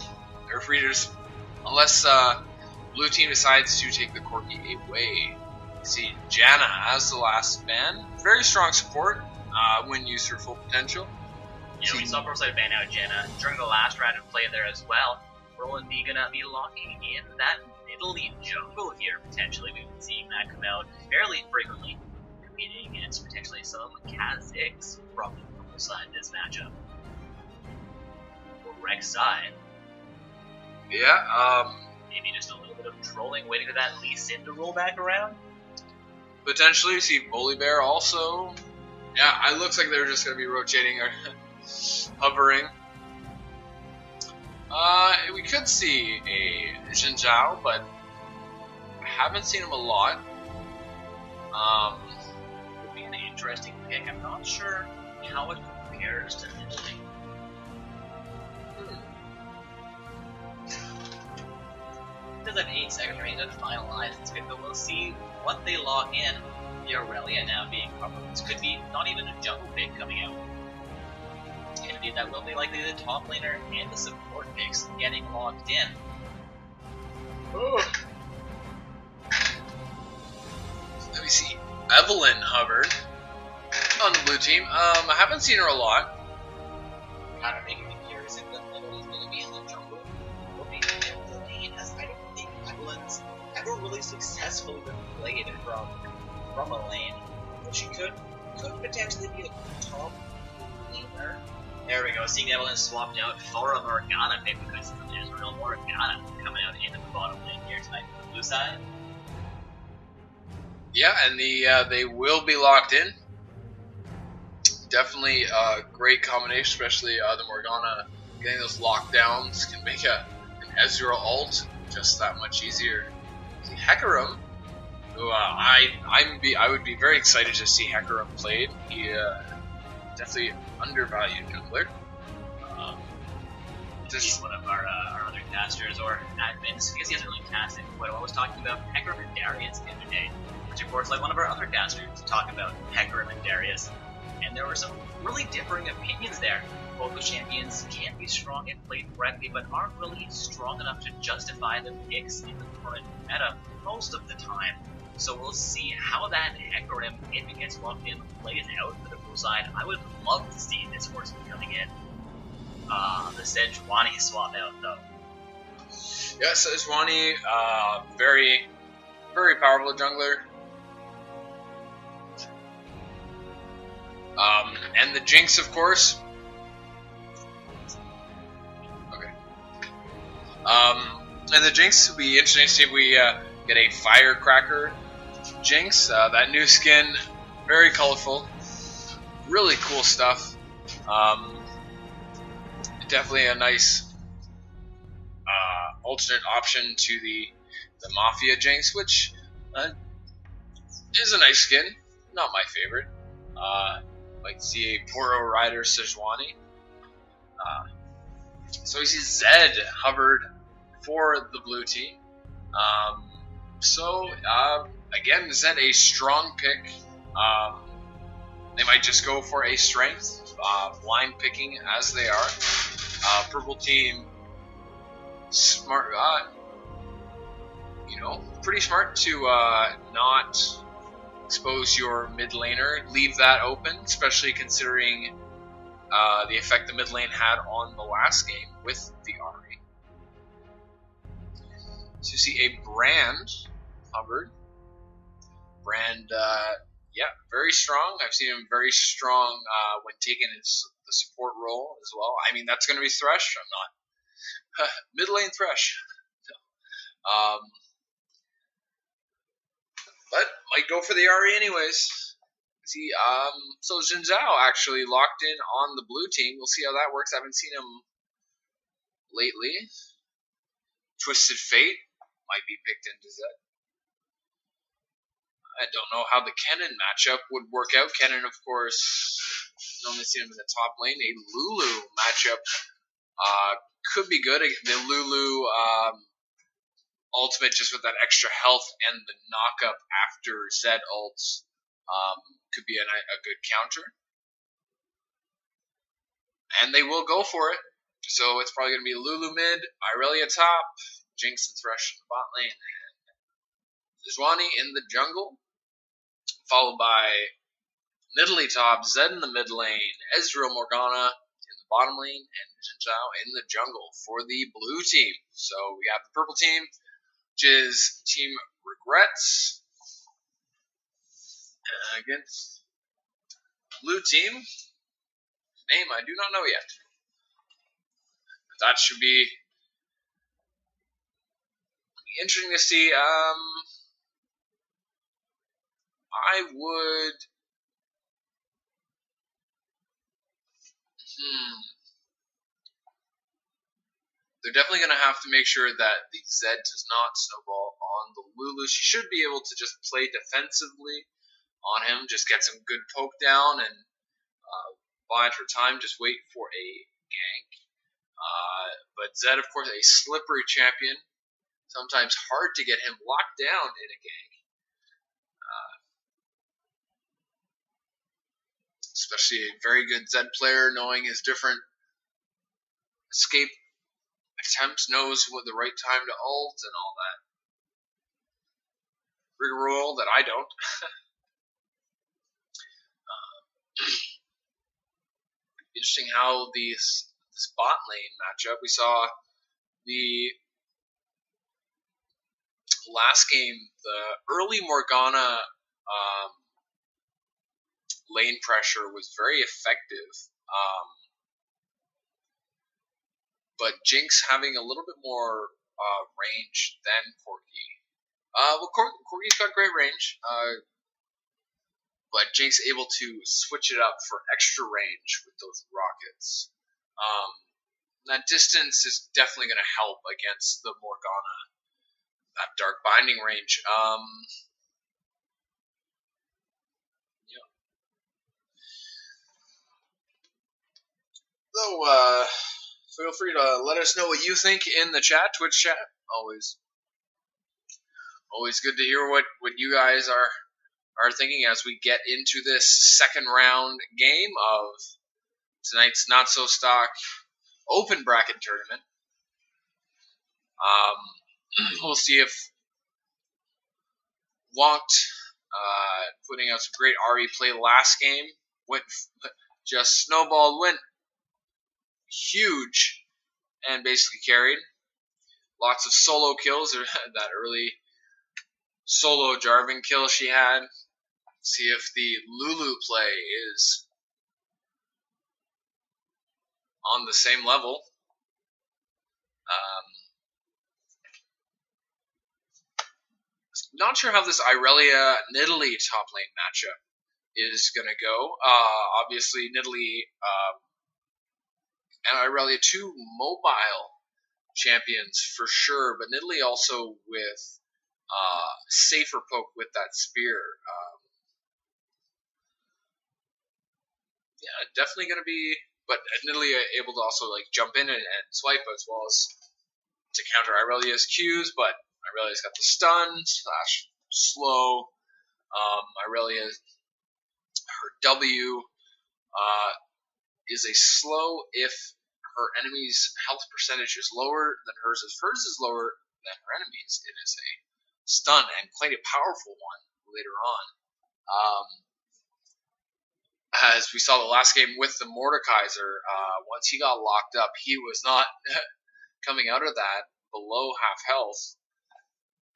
they're free to just, unless, blue team decides to take the Corgi away. See, Janna as the last ban, very strong support, when used her full potential. Yeah, we saw ProSide ban out Janna during the last round of play there as well. Roland B gonna be locking in that middle-y jungle here, potentially. We've been seeing that come out fairly frequently, competing against potentially some Kha'Zix from the purple side this matchup. For Rex side. Yeah, maybe just a little bit of trolling, waiting for that Lee Sin to roll back around. Potentially, we see Volibear also. Yeah, it looks like they're just going to be rotating or hovering. We could see a Xin Zhao, but I haven't seen him a lot. Would be an interesting pick. I'm not sure how it compares to Italy. Does have 8 seconds remaining to finalize its pick, but we'll see what they lock in. The Aurelia now being covered. This could be not even a jungle pick coming out. And indeed, that will be likely the top laner and the support picks getting locked in. Ooh. Let me see. Evelyn hovered on the blue team. I haven't seen her a lot. Kind of making me curious if the Evelyn is going to be in the jungle or maybe in the lane, as I don't think Evelyn's ever really successfully been played from a lane. But she could potentially be a top laner. There we go, seeing Evelyn swapped out for a Morgana pick because there's a real Morgana coming out into the bottom lane here tonight for the blue side. Yeah, and they will be locked in. definitely a great combination, especially the Morgana getting those lockdowns can make an Ezreal ult just that much easier. See, Hecarim, who I would be very excited to see Hecarim played. He definitely undervalued jungler. He's one of our other casters or admins because he hasn't really casted what I was talking about Hecarim and Darius the other day, which of course led one of our other casters to talk about Hecarim and Darius, and there were some really differing opinions there. Both the champions can be strong and played correctly, but aren't really strong enough to justify the picks in the current meta most of the time. So we'll see how that Hecarim, if it gets locked in, plays out for the pro side. I would love to see this horseman coming in. The Sejuani swap out though. Yeah, Sejuani, very, very powerful jungler. And the Jinx, of course. Okay. And the Jinx will be interesting to see if we get a Firecracker Jinx. That new skin, very colorful, really cool stuff. Definitely a nice alternate option to the Mafia Jinx, which is a nice skin. Not my favorite. Like to see a Poro Rider Sejuani. So we see Zed hovered for the blue team. Again, Zed a strong pick. They might just go for a strength, blind picking as they are. Purple team, smart, pretty smart to not expose your mid laner, leave that open, especially considering the effect the mid lane had on the last game with the Ahri. So you see a Brand hovered. Brand, yeah, very strong. I've seen him very strong when taking the support role as well. I mean, that's going to be Thresh. I'm not mid lane Thresh. But might go for the Ahri anyways. See, so Xin Zhao actually locked in on the blue team. We'll see how that works. I haven't seen him lately. Twisted Fate might be picked into Zed. I don't know how the Kennen matchup would work out. Kennen, of course, normally seen him in the top lane. A Lulu matchup could be good. The Lulu ultimate, just with that extra health and the knock-up after Zed ults, could be a good counter. And they will go for it. So it's probably going to be Lulu mid, Irelia top, Jinx and Thresh in the bot lane, and Sejuani in the jungle. Followed by Nidalee top, Zed in the mid lane, Ezreal Morgana in the bottom lane, and Xin Zhao in the jungle for the blue team. So we have the purple team, which is Team Regrets, against blue team, name I do not know yet. But that should be interesting to see. I would. They're definitely going to have to make sure that the Zed does not snowball on the Lulu. She should be able to just play defensively on him, just get some good poke down and bide her time, just wait for a gank. But Zed, of course, a slippery champion. Sometimes hard to get him locked down in a gank. Especially a very good Zed player, knowing his different escape attempts, knows what the right time to ult and all that rigmarole that I don't. Interesting how this bot lane matchup. We saw the last game, the early Morgana lane pressure was very effective. But Jinx having a little bit more range than Corgi. Well, Corgi's got great range. but Jinx able to switch it up for extra range with those rockets. That distance is definitely going to help against the Morgana. That Dark Binding range. So, feel free to let us know what you think in the chat, Twitch chat. Always good to hear what you guys are thinking as we get into this second round game of tonight's Not So Stock Open Bracket Tournament. We'll see if Walked, putting out some great RE play last game, just snowballed, went huge, and basically carried. Lots of solo kills, that early solo Jarvan kill she had. See if the Lulu play is on the same level. Not sure how this Irelia Nidalee top lane matchup is going to go. Obviously, Nidalee and Irelia, two mobile champions for sure, but Nidalee also with safer poke with that spear. Yeah, definitely going to be, but Nidalee able to also like jump in and swipe as well as to counter Irelia's Qs, but Irelia's got the stun / slow. Irelia, her W is a slow if her enemy's health percentage is lower than hers. If hers is lower than her enemy's, it is a stun, and quite a powerful one later on. As we saw the last game with the Mordekaiser, once he got locked up, he was not coming out of that below half health.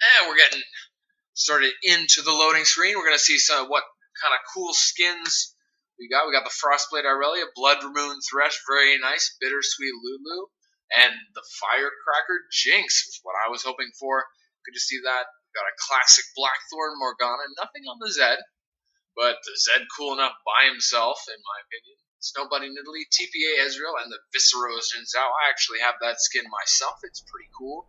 And we're getting started into the loading screen. We're going to see what kind of cool skins we got. We got the Frostblade Irelia, Blood Moon Thresh, very nice, Bittersweet Lulu, and the Firecracker Jinx, what I was hoping for. Good to see that. We got a classic Blackthorn Morgana, nothing on the Zed, but the Zed cool enough by himself, in my opinion. Snow Bunny Nidalee, TPA Ezreal, and the Visceros Jin Zhao. I actually have that skin myself. It's pretty cool.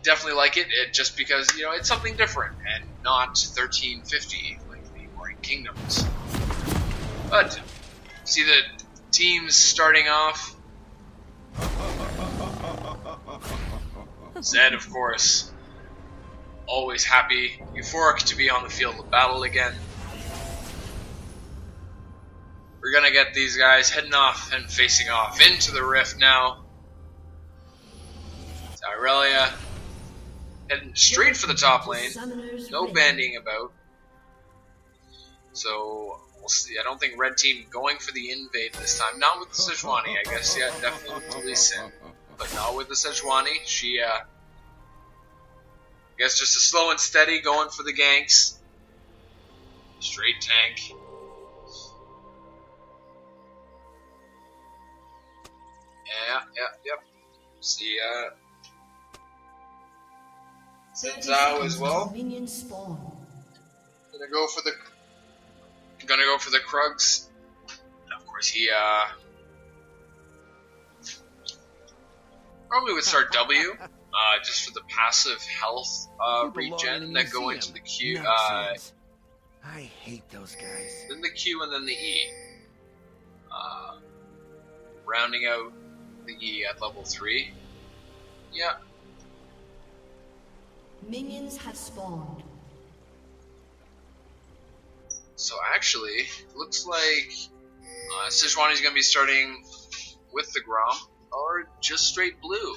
Definitely like it just because, it's something different and not 1350 like the Warring Kingdoms. But, see the teams starting off. Zed, of course, always happy, euphoric to be on the field of battle again. We're gonna get these guys heading off and facing off into the Rift now. It's Irelia heading straight for the top lane. No bandying about. So, we'll see. I don't think Red Team going for the invade this time. Not with the Sejuani, I guess. Yeah, definitely with Lee Sin. But not with the Sejuani. She, I guess just a slow and steady going for the ganks. Straight tank. Yep. See, Zhao as well. Gonna go for the Krugs. And of course, he probably would start W, just for the passive health regen, and then go into the Q. I hate those guys. Then the Q and then the E. Rounding out the E at level 3. Yeah. Minions have spawned. So actually, looks like Sejuani's going to be starting with the Grom, or just straight blue.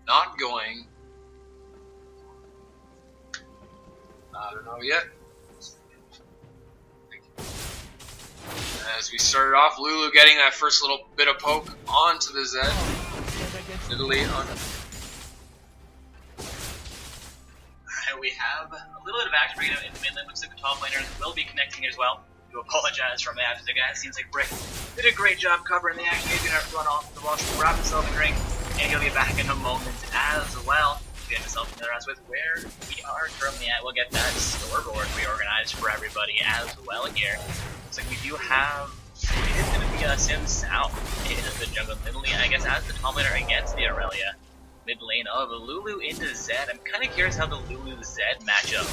Not going. I don't know yet. As we started off, Lulu getting that first little bit of poke onto the Zed. Nidalee on. We have a little bit of action right now in the mid lane. Looks like the top laners will be connecting as well. To apologize from that, the guy seems like Brick did a great job covering the action. He's gonna run off the wall, grab himself a drink, and he'll be back in a moment as well. get myself familiar with where we are currently at. We'll get that scoreboard reorganized for everybody as well here. Looks like we do have, it is going to be Sim South in the jungle Italy, I guess, as the top laner against the Aurelia. Mid lane of Lulu into Zed. I'm kind of curious how the Lulu Zed matchup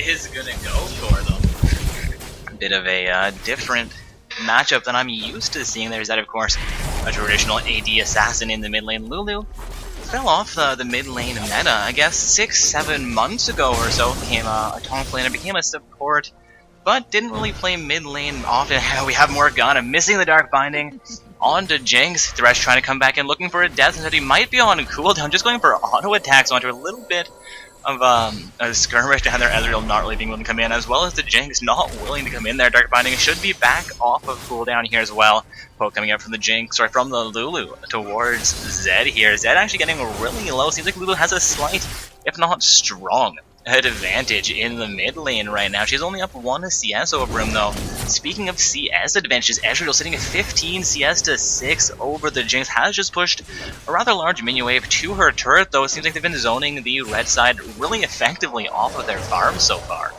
is going to go for them. A bit of a different matchup than I'm used to seeing. There's that, of course, a traditional AD assassin in the mid lane. Lulu fell off the mid lane meta, I guess 6-7 months ago or so. Became a top laner, became a support, but didn't really play mid lane often. We have Morgana missing the Dark Binding. On to Jinx. Thresh trying to come back in, looking for a death, and that he might be on cooldown, just going for auto attacks onto a little bit of a skirmish down there. Ezreal not really being willing to come in, as well as the Jinx not willing to come in there. Dark Binding should be back off of cooldown here as well. Poke coming up from the Jinx, sorry, from the Lulu towards Zed here. Zed actually getting really low. Seems like Lulu has a slight, if not strong, advantage in the mid lane right now. She's only up 1 CS over him though. Speaking of CS advantages, Ezreal sitting at 15 CS to 6 over the Jinx. Has just pushed a rather large minion wave to her turret though. It seems like they've been zoning the red side really effectively off of their farm so far.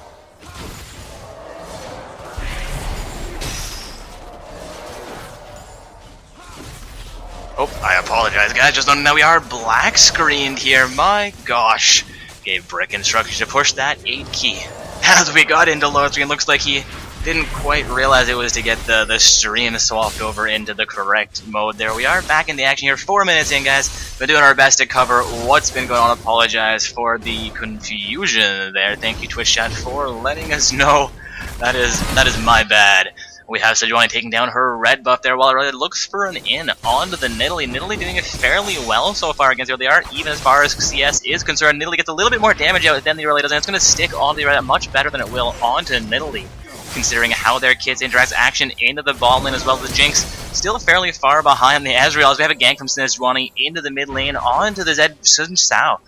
Oh, I apologize guys, just don't know we are black screened here, my gosh. Gave Brick instructions to push that 8 key. As we got into low screen, looks like he didn't quite realize it was to get the stream swapped over into the correct mode there. We are back in the action here, 4 minutes in guys. Been doing our best to cover what's been going on. Apologize for the confusion there. Thank you Twitch chat for letting us know. That is my bad. We have Sejuani taking down her red buff there while Aurelia looks for an in onto the Nidalee. Nidalee doing it fairly well so far against the Aurelia. They are even as far as CS is concerned. Nidalee gets a little bit more damage out than the Aurelia does, and it's going to stick on the Aurelia much better than it will onto Nidalee, considering how their kits interact action into the bottom lane as well. The Jinx still fairly far behind the Ezreal as we have a gank from Sejuani into the mid lane onto the Zed. Sun Sao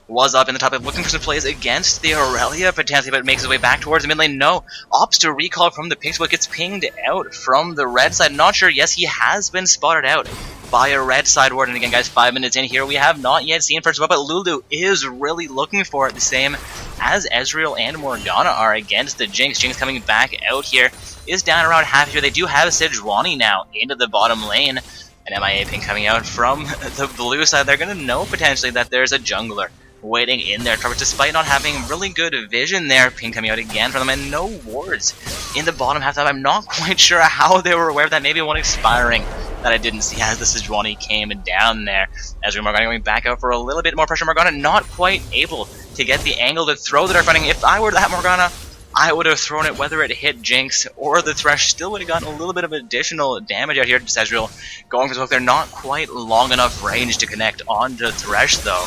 was up in the top, looking for some plays against the Aurelia potentially, but makes his way back towards the mid lane. No, opts to recall from the picks, but gets pinged out from the red side. Not sure, yes, he has been spotted out by a red side ward. And again, guys, 5 minutes in here, we have not yet seen first of all, but Lulu is really looking for it, the same as Ezreal and Morgana are against the Jinx. Jinx coming back out here is down around half here. They do have Sejuani now into the bottom lane. An MIA ping coming out from the blue side. They're going to know potentially that there's a jungler waiting in their coverage, despite not having really good vision there. Ping coming out again from them, and no wards in the bottom half. I'm not quite sure how they were aware of that. Maybe one expiring that I didn't see as the Sejuani came down there. Ezreal Morgana going back out for a little bit more pressure. Morgana not quite able to get the angle to throw the Dark Binding. If I were that Morgana, I would have thrown it whether it hit Jinx or the Thresh. Still would have gotten a little bit of additional damage out here. Just Ezreal going for the hook. They're not quite long enough range to connect onto Thresh though.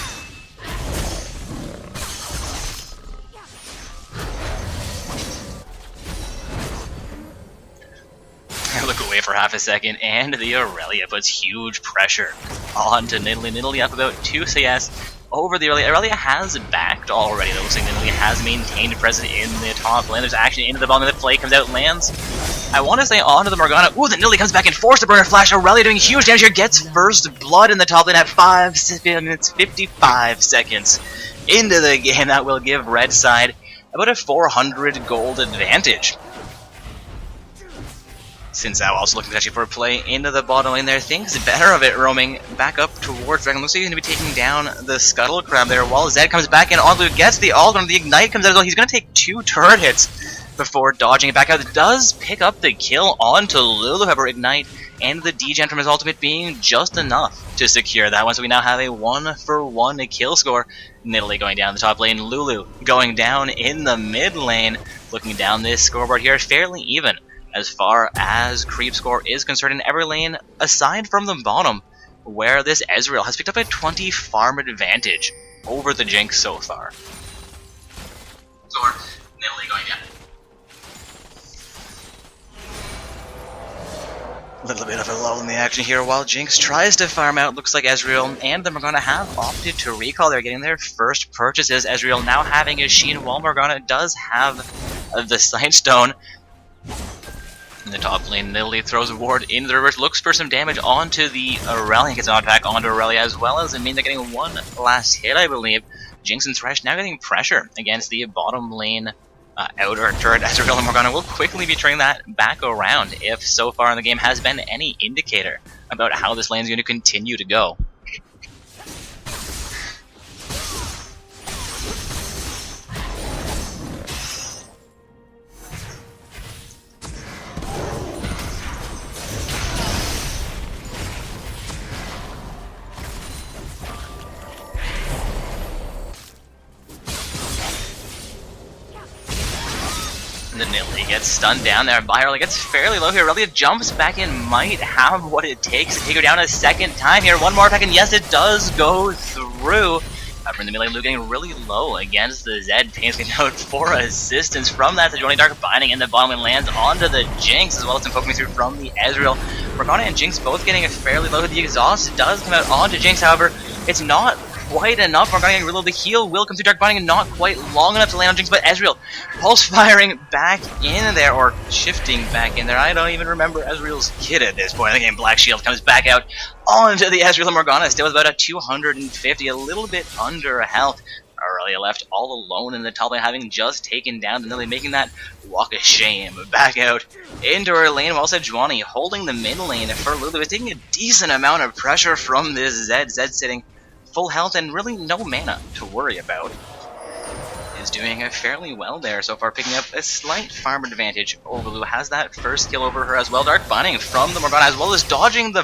Look away for half a second, and the Aurelia puts huge pressure onto Nidalee. Nidalee up about 2 CS over the Aurelia. Aurelia has backed already. It looks like Nidalee has maintained presence in the top lane. There's action into the bottom. The play comes out, lands. I want to say onto the Morgana. Ooh, the Nidalee comes back and forces the burner flash. Aurelia doing huge damage here. Gets first blood in the top lane at 5 minutes 55 seconds into the game. That will give red side about a 400 gold advantage. Since now also looking potentially for a play into the bottom lane there, thinks better of it, roaming back up towards Dragon. Looks like he's going to be taking down the Scuttle Crab there while Zed comes back in. Onlu gets the ult, and the Ignite comes out as well. He's going to take 2 turret hits before dodging it back out. It does pick up the kill onto Lulu, however, Ignite and the degen from his ultimate being just enough to secure that one. So we now have a 1-for-1 kill score. Nidalee going down the top lane, Lulu going down in the mid lane. Looking down this scoreboard here, fairly even as far as creep score is concerned in every lane, aside from the bottom, where this Ezreal has picked up a 20 farm advantage over the Jinx so far. So Nidalee going down. A little bit of a lull in the action here while Jinx tries to farm out. Looks like Ezreal and the Morgana have opted to recall. They're getting their first purchases. Ezreal now having a Sheen, while Morgana does have the Sightstone. In the top lane, Nidalee throws a ward into the reverse, looks for some damage onto the Aurelia, gets an attack onto Aurelia as well as, I mean, they're getting one last hit, I believe. Jinx and Thresh now getting pressure against the bottom lane outer turret. Ezreal and Morgana will quickly be turning that back around if so far in the game has been any indicator about how this lane is going to continue to go. The Nidalee gets stunned down there by Aurelia, gets fairly low here. Aurelia jumps back in, might have what it takes to take her down a second time here. One more attack, and yes, it does go through. From the melee, Lu getting really low against the Zed. Pain's getting out for assistance from that. Sejuani Dark Binding in the bottom and lands onto the Jinx, as well as some poking through from the Ezreal. Morgana and Jinx both getting a fairly low. The exhaust does come out onto Jinx, however, it's not quite enough. Morgana getting reload. The heal will come through Dark Binding, and not quite long enough to land on Jinx, but Ezreal pulse firing back in there, or shifting back in there. I don't even remember Ezreal's kit at this point in the game. Black Shield comes back out onto the Ezreal, and Morgana still with about a 250, a little bit under health. Aurelia left all alone in the top lane, having just taken down the Nidalee, making that walk of shame back out into her lane, while Sejuani holding the mid lane for Lulu is taking a decent amount of pressure from this Zed. Zed sitting full health and really no mana to worry about. Is doing fairly well there so far, picking up a slight farm advantage over Lulu. Has that first kill over her as well. Dark Binding from the Morgana, as well as dodging the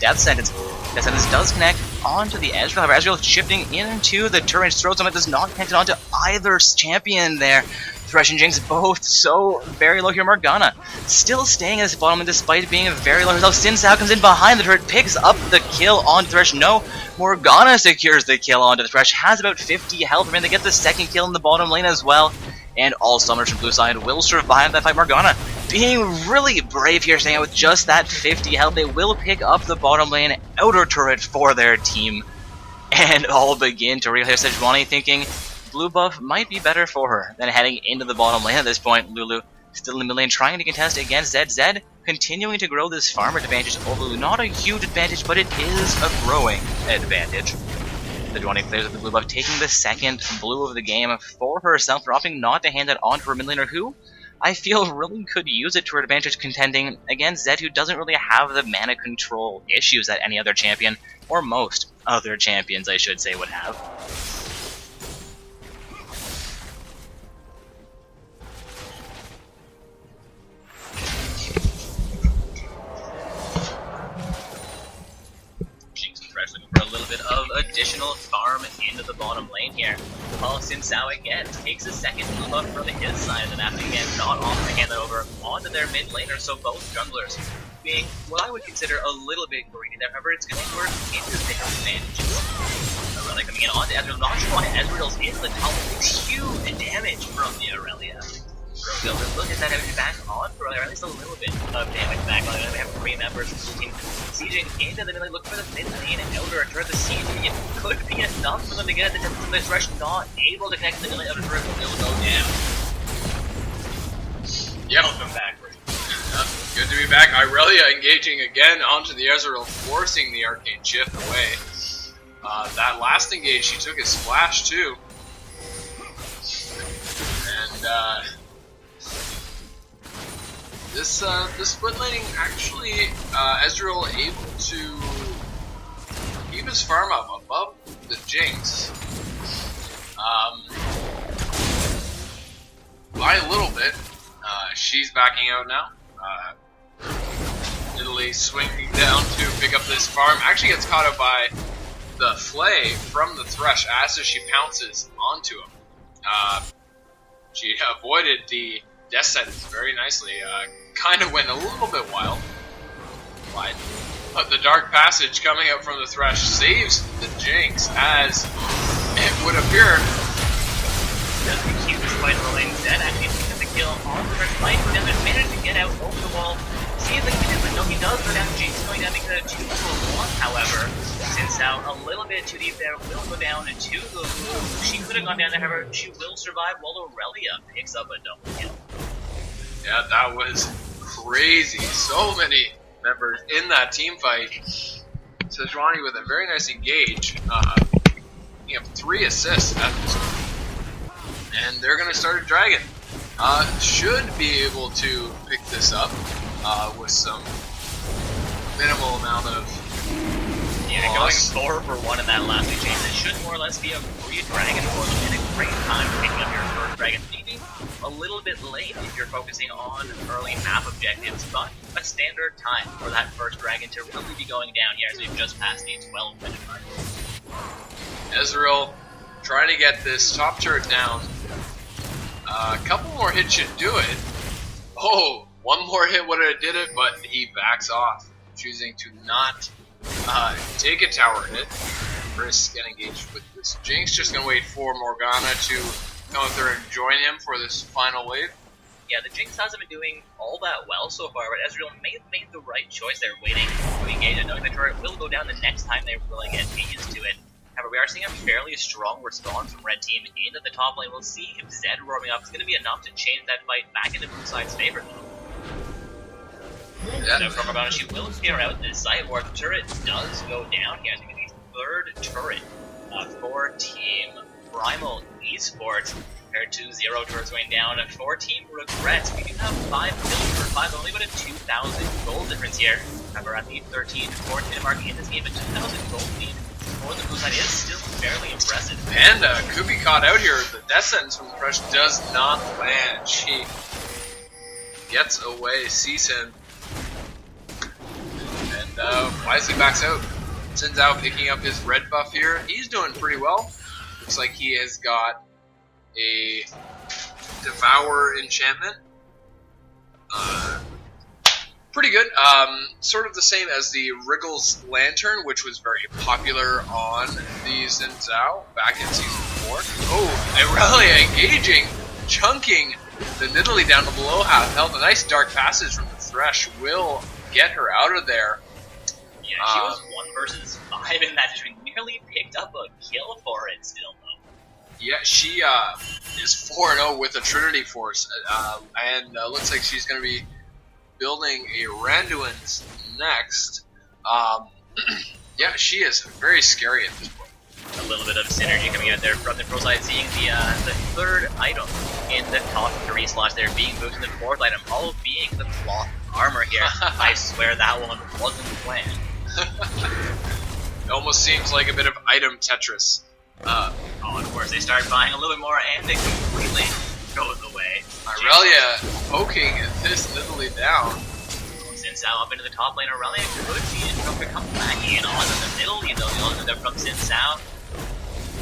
Death Sentence. Death Sentence does connect onto the Ezreal. However, Ezreal shifting into the turret's throat. It does not connect it onto either champion there. Thresh and Jinx both so very low here. Morgana still staying at this bottom, and despite being very low herself, Xin Zhao comes in behind the turret, picks up the kill on Thresh. No, Morgana secures the kill onto the Thresh, has about 50 health, and they get the second kill in the bottom lane as well. And all summoners from blue side will survive that fight. Morgana being really brave here, staying out with just that 50 health. They will pick up the bottom lane outer turret for their team, and all begin to reheal. Sejuani thinking blue buff might be better for her than heading into the bottom lane at this point. Lulu still in the mid lane trying to contest against Zed. Zed continuing to grow this farmer advantage over Lulu. Not a huge advantage, but it is a growing advantage. Sejuani clears with the blue buff, taking the second blue of the game for herself, dropping not to hand it on to her mid laner, who I feel really could use it to her advantage contending against Zed, who doesn't really have the mana control issues that any other champion, or most other champions I should say, would have. Looking for a little bit of additional farm into the bottom lane here. While Xin Zhao again takes a second blue buff from his side, and after again not off to hand that over onto their mid laner, so both junglers being what I would consider a little bit greedy there. However, it's going to work into their advantages. Aurelia coming in onto Ezreal, not sure why Ezreal's in the top, takes huge damage from the Aurelia. Look at that damage back on for Aurelia, at least a little bit of damage back on it. We have 3 members of the team sieging into the mid, looking for the mid lane and outer turret. The siege could be enough for them to get at the distance of the Thresh, not able to connect the mid lane outer turret, will go down. Yep. Welcome back, Richard. Good to be back. Aurelia engaging again onto the Ezreal, forcing the Arcane Shift away. That last engage, she took his splash too. And this split laning, actually, Ezreal able to keep his farm up above the Jinx by a little bit. She's backing out now. Nidalee swinging down to pick up this farm. Actually gets caught up by the Flay from the Thresh as she pounces onto him. She avoided the Death Sentence very nicely. Kind of went a little bit wild. But the Dark Passage coming out from the Thresh saves the Jinx, as it would appear. Does the cutest fight of the lane. Zed actually picks up the kill on the Thresh. Light goes down there, managed to get out over the wall. See if they can do it, but no, he does go down. Jinx going down because of 2 for 1, however. Xin Zhao a little bit too deep there, will go down to the Lulu. She could have gone down there, however, she will survive while Aurelia picks up a double kill. Yeah, that was crazy. So many members in that team fight. Sejuani with a very nice engage. Picking up 3 3 assists at this point. And they're going to start a dragon. Should be able to pick this up with some minimal amount of loss. Going 4 for 1 in that last exchange. It should more or less be a free dragon for them and a great time picking up your first dragon. Maybe a little bit late if you're focusing on early map objectives, but a standard time for that first dragon to really be going down here as we've just passed the 12-minute mark. Ezreal trying to get this top turret down. A couple more hits should do it. Oh, one more hit would have did it, but he backs off, choosing to not take a tower hit. Risk getting engaged with this Jinx. Just gonna wait for Morgana to come up there and join him for this final wave. Yeah, the Jinx hasn't been doing all that well so far, but Ezreal may have made the right choice there, waiting to engage and knowing the turret will go down the next time they really get minions to it. However, we are seeing a fairly strong response from Red Team into the top lane. We'll see if Zed roaming up is going to be enough to change that fight back into Blue Side's favor. Yeah. So from Morgana, she will clear out this site where the turret does go down here. It's going to be the third turret for Team Primal Esports. Compared to 0 turrets going down, and 4 Team Regrets. We do have 5 million for 5, only about a 2,000 gold difference here. However, at the 13-14 minute mark in this game, a 2,000 gold lead for the blue side is still fairly impressive. Panda could be caught out here. The death sentence from the Thresh does not land. She gets away, sees him, and wisely backs out. Sends out picking up his red buff here. He's doing pretty well. Looks like he has got a Devour enchantment. Pretty good. Sort of the same as the Wriggles Lantern, which was very popular on the Xin Zhao back in Season 4. Oh, Irelia engaging, chunking the Nidalee down to below half health. A nice dark passage from the Thresh will get her out of there. Yeah, she was 1 versus 5 in that situation. Nearly picked up a kill for it still, though. Yeah, she is 4-0 with a Trinity Force, and looks like she's going to be building a Randuin's next. Yeah, she is very scary at this point. A little bit of synergy coming out there from the pro side, seeing the third item in the top 3 slots there being moved to the 4th item, all being the cloth armor here. I swear that one wasn't planned. It almost seems like a bit of item Tetris. Oh, of course, they start buying a little bit more, and it completely goes away. Irelia poking this Nidalee down. Xin Zhao up into the top lane. Irelia could be in trouble to come back in on in the middle, you know, the ultimate from Xin Zhao.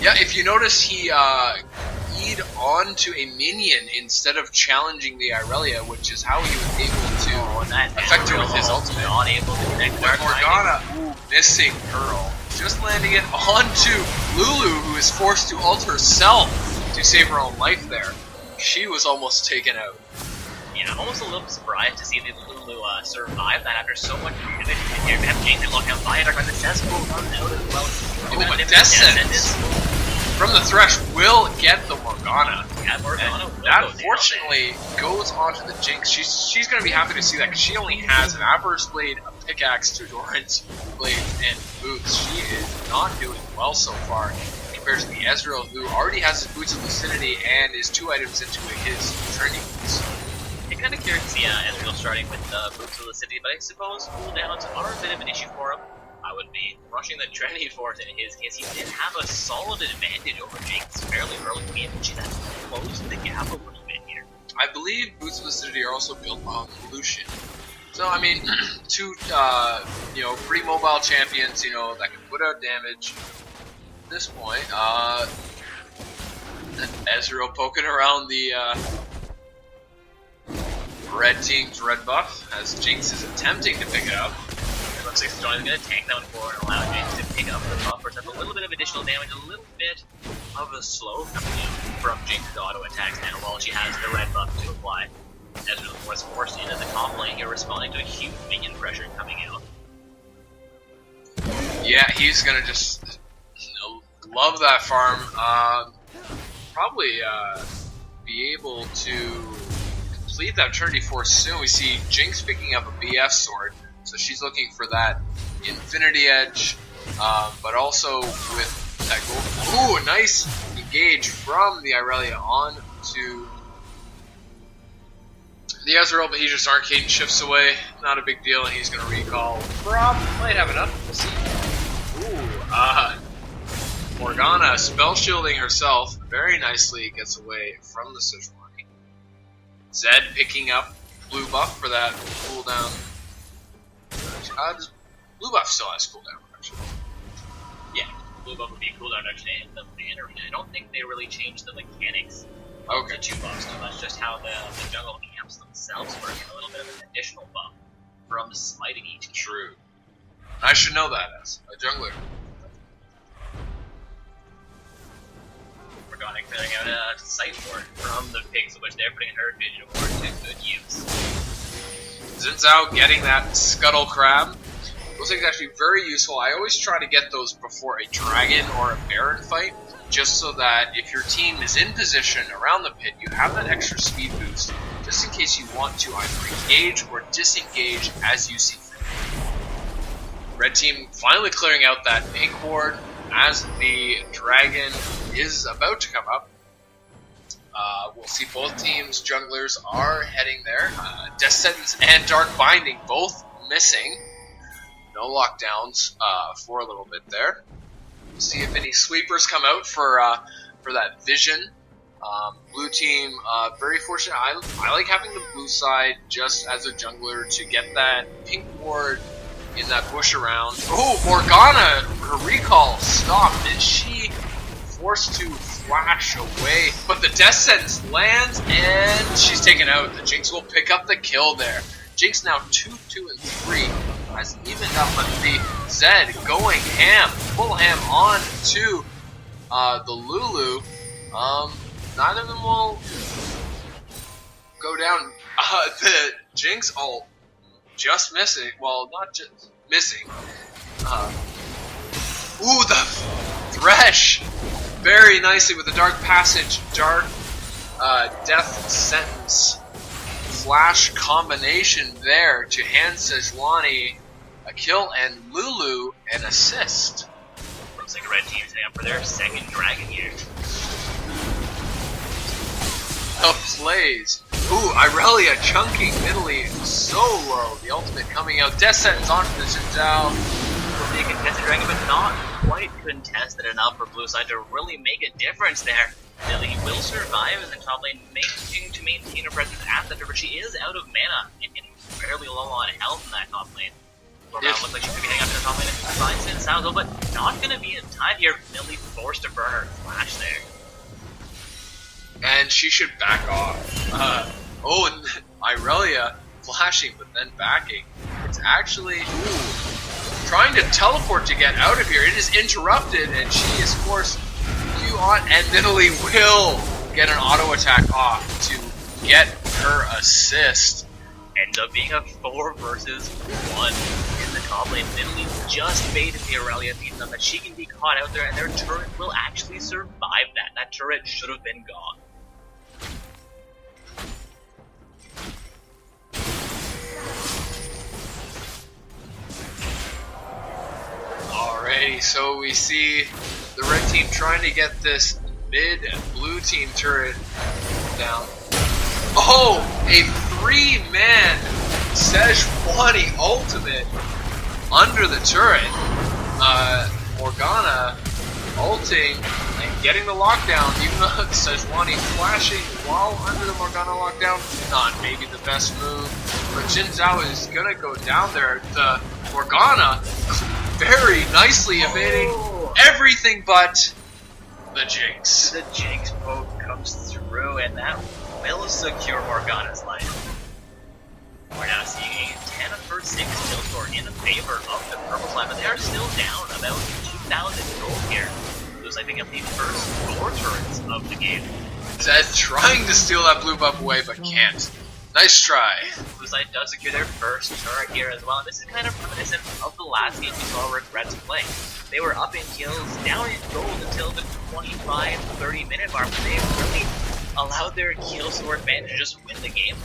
Yeah, if you notice, he E'd onto a minion instead of challenging the Irelia, which is how he was able to affect her with his ultimate. Not able to connect But Morgana, missing Pearl. Just landing it onto Lulu, who is forced to ult herself to save her own life there. She was almost taken out. Yeah, I'm almost a little surprised to see the Lulu survive that after so much damage. Here, we have Jinx and lockdown Viaduct on the Cesspool run out as well. Oh, but Death Sentence from the Thresh will get the Morgana. Yeah, Morgana will that go fortunately goes onto the Jinx. She's going to be happy to see that because she only has an Avarice Blade, a pickaxe, 2 Doran's blades, and boots. She is not doing well so far compared to the Ezreal, who already has his Boots of Lucidity and is 2 items into his Trinity Boots. I'm kind of curious to see Ezreal starting with Boots of Lucidity, but I suppose cooldowns are a bit of an issue for him. I would be rushing the Trinity Force in his case. He did have a solid advantage over Jinx fairly early in the game, but she's had to close the gap a little bit here. I believe Boots of Lucidity are also built on Lucian. So, I mean, 2, you know, pretty mobile champions, you know, that can put out damage. At this point, Ezreal poking around the red team's red buff as Jinx is attempting to pick it up. Looks like Storm is going to tank that one forward and allow Jinx to pick up the buff. First up, a little bit of additional damage, a little bit of a slow coming in from Jinx's auto attacks now while she has the red buff to apply. Ezreal was forced into the top lane here, responding to a huge minion pressure coming out. Yeah, he's gonna just love that farm. Probably be able to complete that Trinity Force soon. We see Jinx picking up a BF sword, so she's looking for that Infinity Edge, but also with that gold Ooh, a nice engage from the Irelia on to the Ezreal, but he just arcade shifts away. Not a big deal, and he's going to recall. Rob might have enough. We'll see. Ooh, Morgana spell shielding herself very nicely, gets away from the Sejuani. Zed picking up blue buff for that cooldown. Blue buff still has cooldown, actually. Yeah, blue buff would be a cooldown reduction in the Mana Arena. I don't think they really changed the mechanics of the 2 buffs too much, just how the jungle camps themselves work, and a little bit of an additional buff from smiting each. True. I should know that as a jungler. Morgana clearing out a sight ward from the pigs, which they're putting her vision ward to good use. Xin Zhao getting that scuttle crab. Those things are actually very useful. I always try to get those before a dragon or a baron fight, just so that if your team is in position around the pit, you have that extra speed boost, just in case you want to either engage or disengage as you see fit. Red team finally clearing out that pink ward as the dragon is about to come up. We'll see both teams' junglers are heading there. Death Sentence and Dark Binding both missing. No lockdowns for a little bit there. We'll see if any sweepers come out for that vision. Blue team, very fortunate. I like having the blue side just as a jungler to get that pink ward in that bush around. Oh, Morgana, her recall stopped. Is she forced to flash away? But the Death Sentence lands and she's taken out. The Jinx will pick up the kill there. Jinx now 2, 2, and 3 has evened up, but the Zed going ham, full ham on to the Lulu. Neither of them will go down. The Jinx ult just missing. Well, not just missing. Ooh, the Thresh! Very nicely with the Dark Passage, Dark Death Sentence. Flash combination there to hand Sejuani a kill and Lulu an assist. Looks like red team's heading up for their second dragon here. The plays. Ooh, Irelia chunking Italy so low. The ultimate coming out. Death Sentence onto the Xin Zhao. Will be a contested dragon, but not quite contested enough for blue side to really make a difference there. Lily will survive in the top lane, managing to maintain her presence at the river. She is out of mana and getting fairly low on health in that top lane. Morgana looks like she could be heading up to the top lane and finds Xin Zhao, but not going to be in time here. Lily forced to burn her flash there. And she should back off. And Irelia flashing, but then backing. It's actually trying to teleport to get out of here. It is interrupted, and she is forced to on, and Italy will get an auto attack off to get her assist. Ends up being a 4 versus 1 in the top lane. Italy just baited the Irelia, beating them that she can be caught out there, and their turret will actually survive that. That turret should have been gone. Alrighty, so we see the red team trying to get this mid and blue team turret down. Oh, a 3-man Sejuani ultimate under the turret. Morgana ulting and getting the lockdown, even though Sejuani flashing while under the Morgana lockdown. Not maybe the best move, but Xin Zhao is gonna go down there. The Morgana very nicely evading everything but the Jinx. The Jinx poke comes through, and that will secure Morgana's life. We're now seeing a 10 for 6 kill score in favor of the purple side, but they are still down about 2,000 gold here. Looks like they get the first 4 turrets of the game. Zed trying to steal that blue buff away, but can't. Nice try. Blue side does secure their first turret here as well, and this is kind of reminiscent of the last game we saw Regrets play. They were up in kills, down in gold until the 25-30 minute mark, but they really allowed their kill score advantage to just win the game.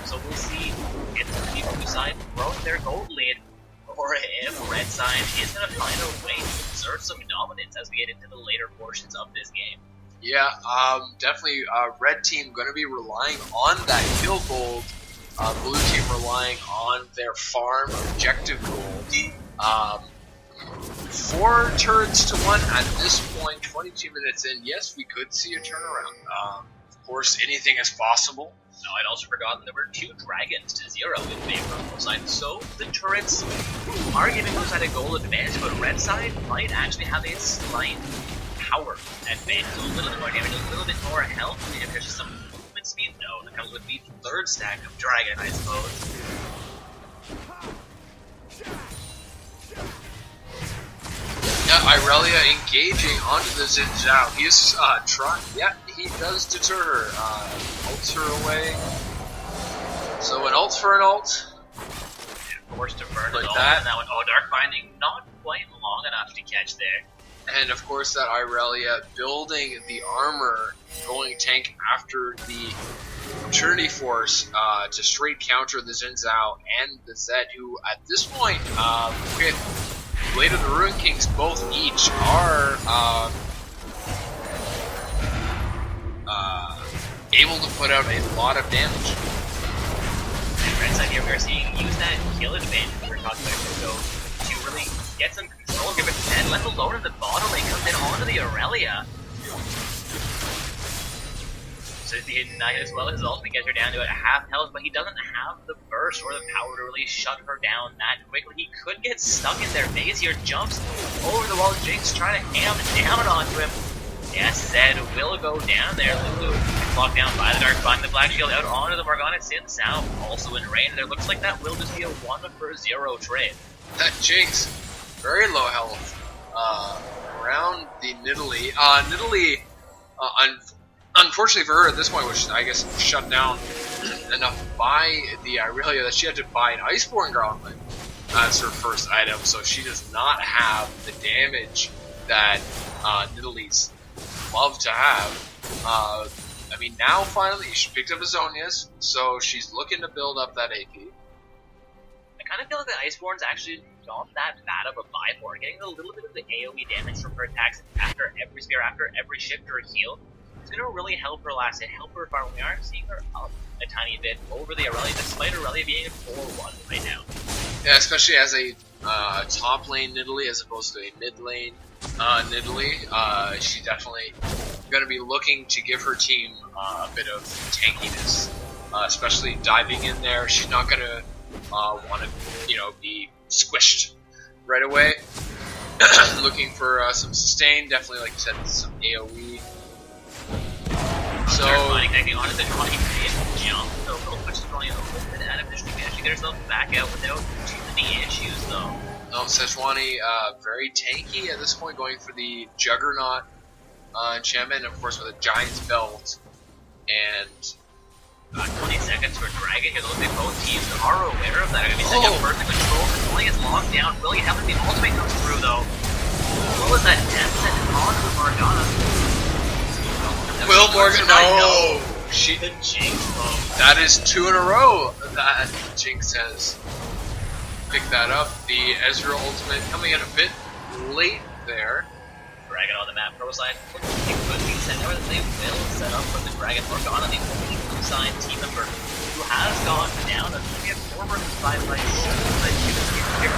So we'll see if the blue side grows their gold lead, or if red side is going to find a way to assert some dominance as we get into the later portions of this game. Yeah, definitely red team going to be relying on that kill gold. Blue team relying on their farm objective gold. 4 turrets to 1 at this point, 22 minutes in. Yes, we could see a turnaround. Of course, anything is possible. No, I'd also forgotten there were 2 dragons to 0 in favor of Blue side, so the turrets are giving Blue side a goal advantage, but red side might actually have a slight power advantage, so a little bit more damage, a little bit more health. I mean, if there's just some movement speed, no, that comes with the 3rd stack of dragon, I suppose. Yeah, Irelia engaging onto the Xin Zhao. He's trying. Yeah, he does deter her. Ults her away. So an ult for an ult. And forced to burn like it all. that. And that one, oh, Dark Binding, not quite long enough to catch there. And of course that Irelia building the armor, going tank after the Trinity Force to straight counter the Xin Zhao and the Zed, who at this point, with Blade of the Ruin Kings both each are able to put out a lot of damage. And red side here, we're seeing use that kill advantage we're talking about so to really get some control, give it 10, let alone in the bottom lane, comes in onto the Aurelia. So he ignited as well as his ultimate gets her down to a half health, but he doesn't have the burst or the power to really shut her down that quickly. He could get stuck in their base here, jumps over the wall. Jinx trying to ham down onto him. Yes, Zed will go down there. Lulu gets locked down by the Dark Bind, the Black Shield out onto the Morgana. Xin Zhao also in range. There looks like that will just be a 1-for-0 trade. That Jinx, very low health, around the Nidalee. Nidalee, unfortunately for her at this point, which I guess shut down enough by the Irelia that she had to buy an Iceborne Gauntlet as her first item, so she does not have the damage that Nidalee's love to have. I mean, now finally she picked up a Zhonya's, so she's looking to build up that AP. I kind of feel like the Iceborne's actually not that bad of a buy for her. Getting a little bit of the AoE damage from her attacks after every spear, after every shift or heal. It's going to really help her last hit, help her farm. We are seeing her up a tiny bit over the Aurelia, despite Aurelia being a 4-1 right now. Yeah, especially as a top lane Nidalee as opposed to a mid lane Nidalee. She's definitely going to be looking to give her team a bit of tankiness, especially diving in there. She's not going to want to, be squished right away. Looking for some sustain, definitely, like you said, some AoE. So, connecting onto the 20 jump, so a little push is probably a little bit out of this. She can actually get herself back out without too many issues, though. No, Sejuani, very tanky at this point, going for the Juggernaut enchantment, of course, with a Giant's Belt. And 20 seconds for Dragon here. Looks like both teams are aware of that. I mean, second person control. Controlling is locked down. Will you have the ultimate comes through, though? What was that? 10 seconds on to Morgana. Will Morgan, no! She the Jinx. That is 2 in a row that Jinx has picked that up. The Ezreal ultimate coming in a bit late there. Dragon on the map. Pro side it could be set over that they will set up for the Dragon Morgana, the only blue side team member who has gone down. That's going to be a 4 versus 5 fight. But she was here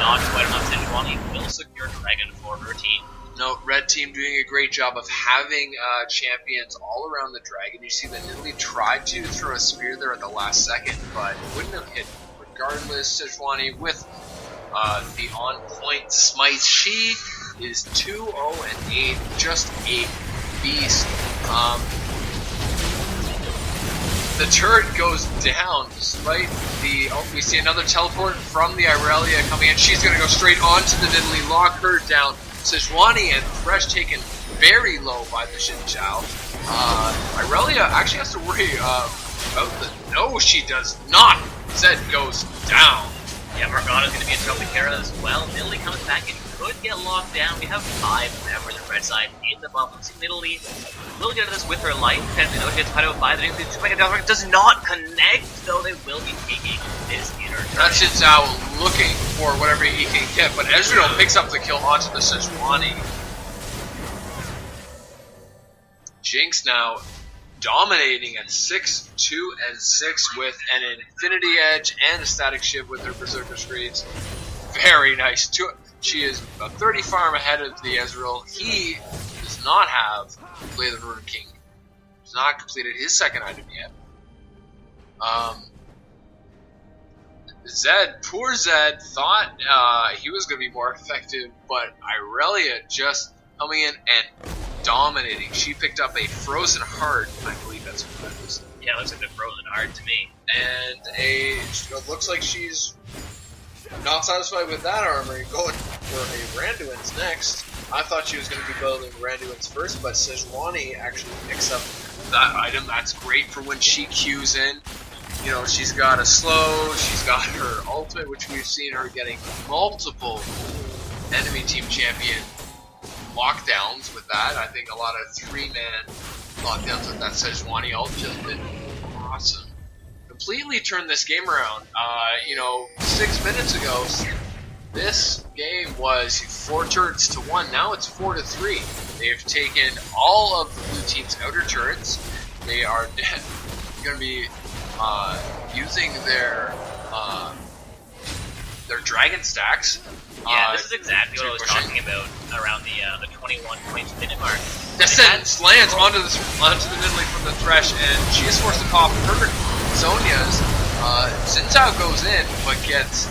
not quite enough. Sejuani will secure Dragon for her team. No, red team doing a great job of having champions all around the Dragon. You see that Nidalee tried to throw a spear there at the last second, but wouldn't have hit. Regardless, Sejuani with the on-point smite. She is 2-0-8, just a beast. The turret goes down despite the... Oh, we see another teleport from the Irelia coming in. She's going to go straight onto the Nidalee, lock her down. Sejuani and Thresh taken very low by the Xin Zhao. Irelia actually has to worry about the... No, she does not. Zed goes down. Yeah, Morgana's going to be in trouble here as well. Nidalee comes back in could get locked down. We have 5 members of the red side in the buff. Looks like Nidalee will get this with her life. And the note hits Fido 5. The does not connect, though they will be taking this inner turret. That's Xin Zhao looking for whatever he can get, but Ezreal picks up the kill onto the Sejuani. Jinx now dominating at 6, 2, and 6 with an Infinity Edge and a Static Shiv with her Berserker Screeds. Very nice. She is about 30 farm ahead of the Ezreal. He does not have Blade of the Ruined King. He's not completed his second item yet. Zed, poor Zed, thought he was going to be more effective, but Irelia just coming in and dominating. She picked up a Frozen Heart, I believe that's what that is. Yeah, it looks like a Frozen Heart to me. And it looks like she's not satisfied with that armor, going for a Randuin's next. I thought she was going to be building Randuin's first, but Sejuani actually picks up that item. That's great for when she queues in. You know, she's got a slow, she's got her ultimate, which we've seen her getting multiple enemy team champion lockdowns with that. I think a lot of 3-man lockdowns with that Sejuani ult just been awesome. Completely turned this game around. 6 minutes ago, this game was 4 turrets to 1. Now it's 4 to 3. They've taken all of the blue team's outer turrets. They are going to be using their dragon stacks. Yeah, this is exactly what I was talking about around the 21-22 minute mark. Descends, lands onto the Nidalee from the Thresh, and she is forced to pop her Zhonya's. Xin Zhao goes in, but gets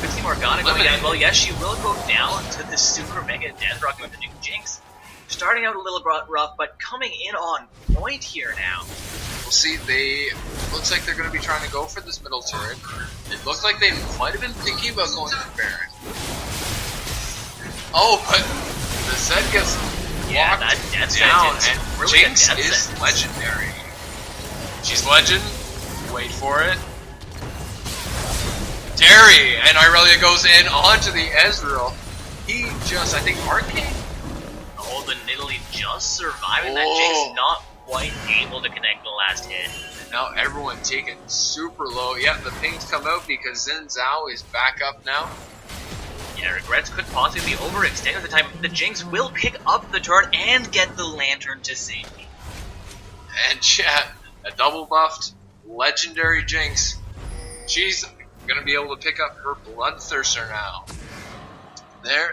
Pixie Morgana going down. Well, yes, she will go down to the Super Mega Death Rock with the new Jinx. Starting out a little rough, but coming in on point here now. We'll see, looks like they're going to be trying to go for this middle turret. It looks like they might have been thinking about going to the Baron. Oh, but the Zed gets locked that death down, sentence, and really Jinx is sentence. legendary. She's legend. Wait for it. Terry, and Irelia goes in onto the Ezreal. He just, I think, Arcane? Oh, the Nidalee just surviving that Jinx, not quite able to connect the last hit. And now everyone taken super low. Yeah, the pings come out because Xin Zhao is back up now. Yeah, regrets could possibly be overextended at the time. The Jinx will pick up the turret and get the lantern to safety. And chat, a double buffed legendary Jinx. She's gonna be able to pick up her Bloodthirster now. There,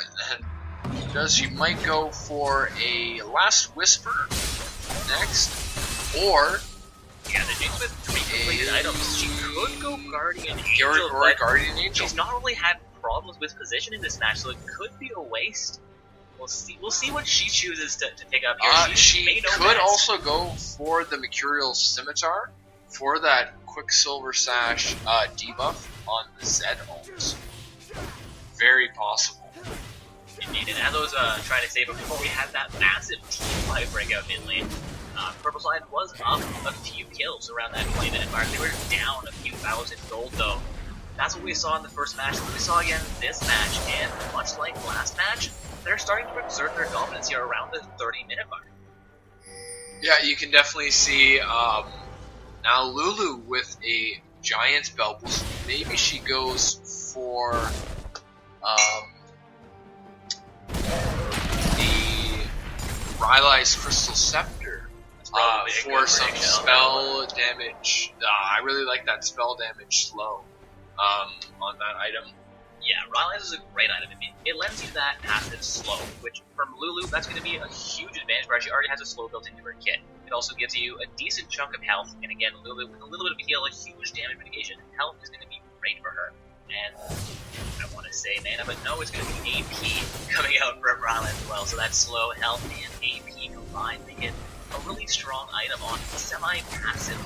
and she might go for a Last Whisper next, or yeah, the Jinx with 3 completed items. She could go Guardian Angel, or a Guardian Angel. She's not really had problems with position in this match, so it could be a waste. We'll see what she chooses to pick up here. She could also go for the Mercurial Scimitar for that Quicksilver Sash debuff on the Zed ult. Very possible. Indeed, and as I was trying to say before, we had that massive team fight breakout mid lane. Purple side was up a few kills around that 20-minute mark. They were down a few thousand gold though. That's what we saw in the first match. That's what we saw again this match, and much like last match, they're starting to exert their dominance here around the 30-minute mark. Yeah, you can definitely see now Lulu with a Giant's Belt. Maybe she goes for the Rylai's Crystal Scepter for some spell damage. I really like that spell damage slow on that item. Yeah, Rylai's is a great item. It lends you that passive slow, which from Lulu, that's going to be a huge advantage where she already has a slow built into her kit. It also gives you a decent chunk of health, and again, Lulu with a little bit of a heal, a huge damage mitigation. Health is going to be great for her. And I want to say mana, but no, it's going to be AP coming out from Rylai as well. So that's slow, health, and AP combined make it a really strong item on semi-passive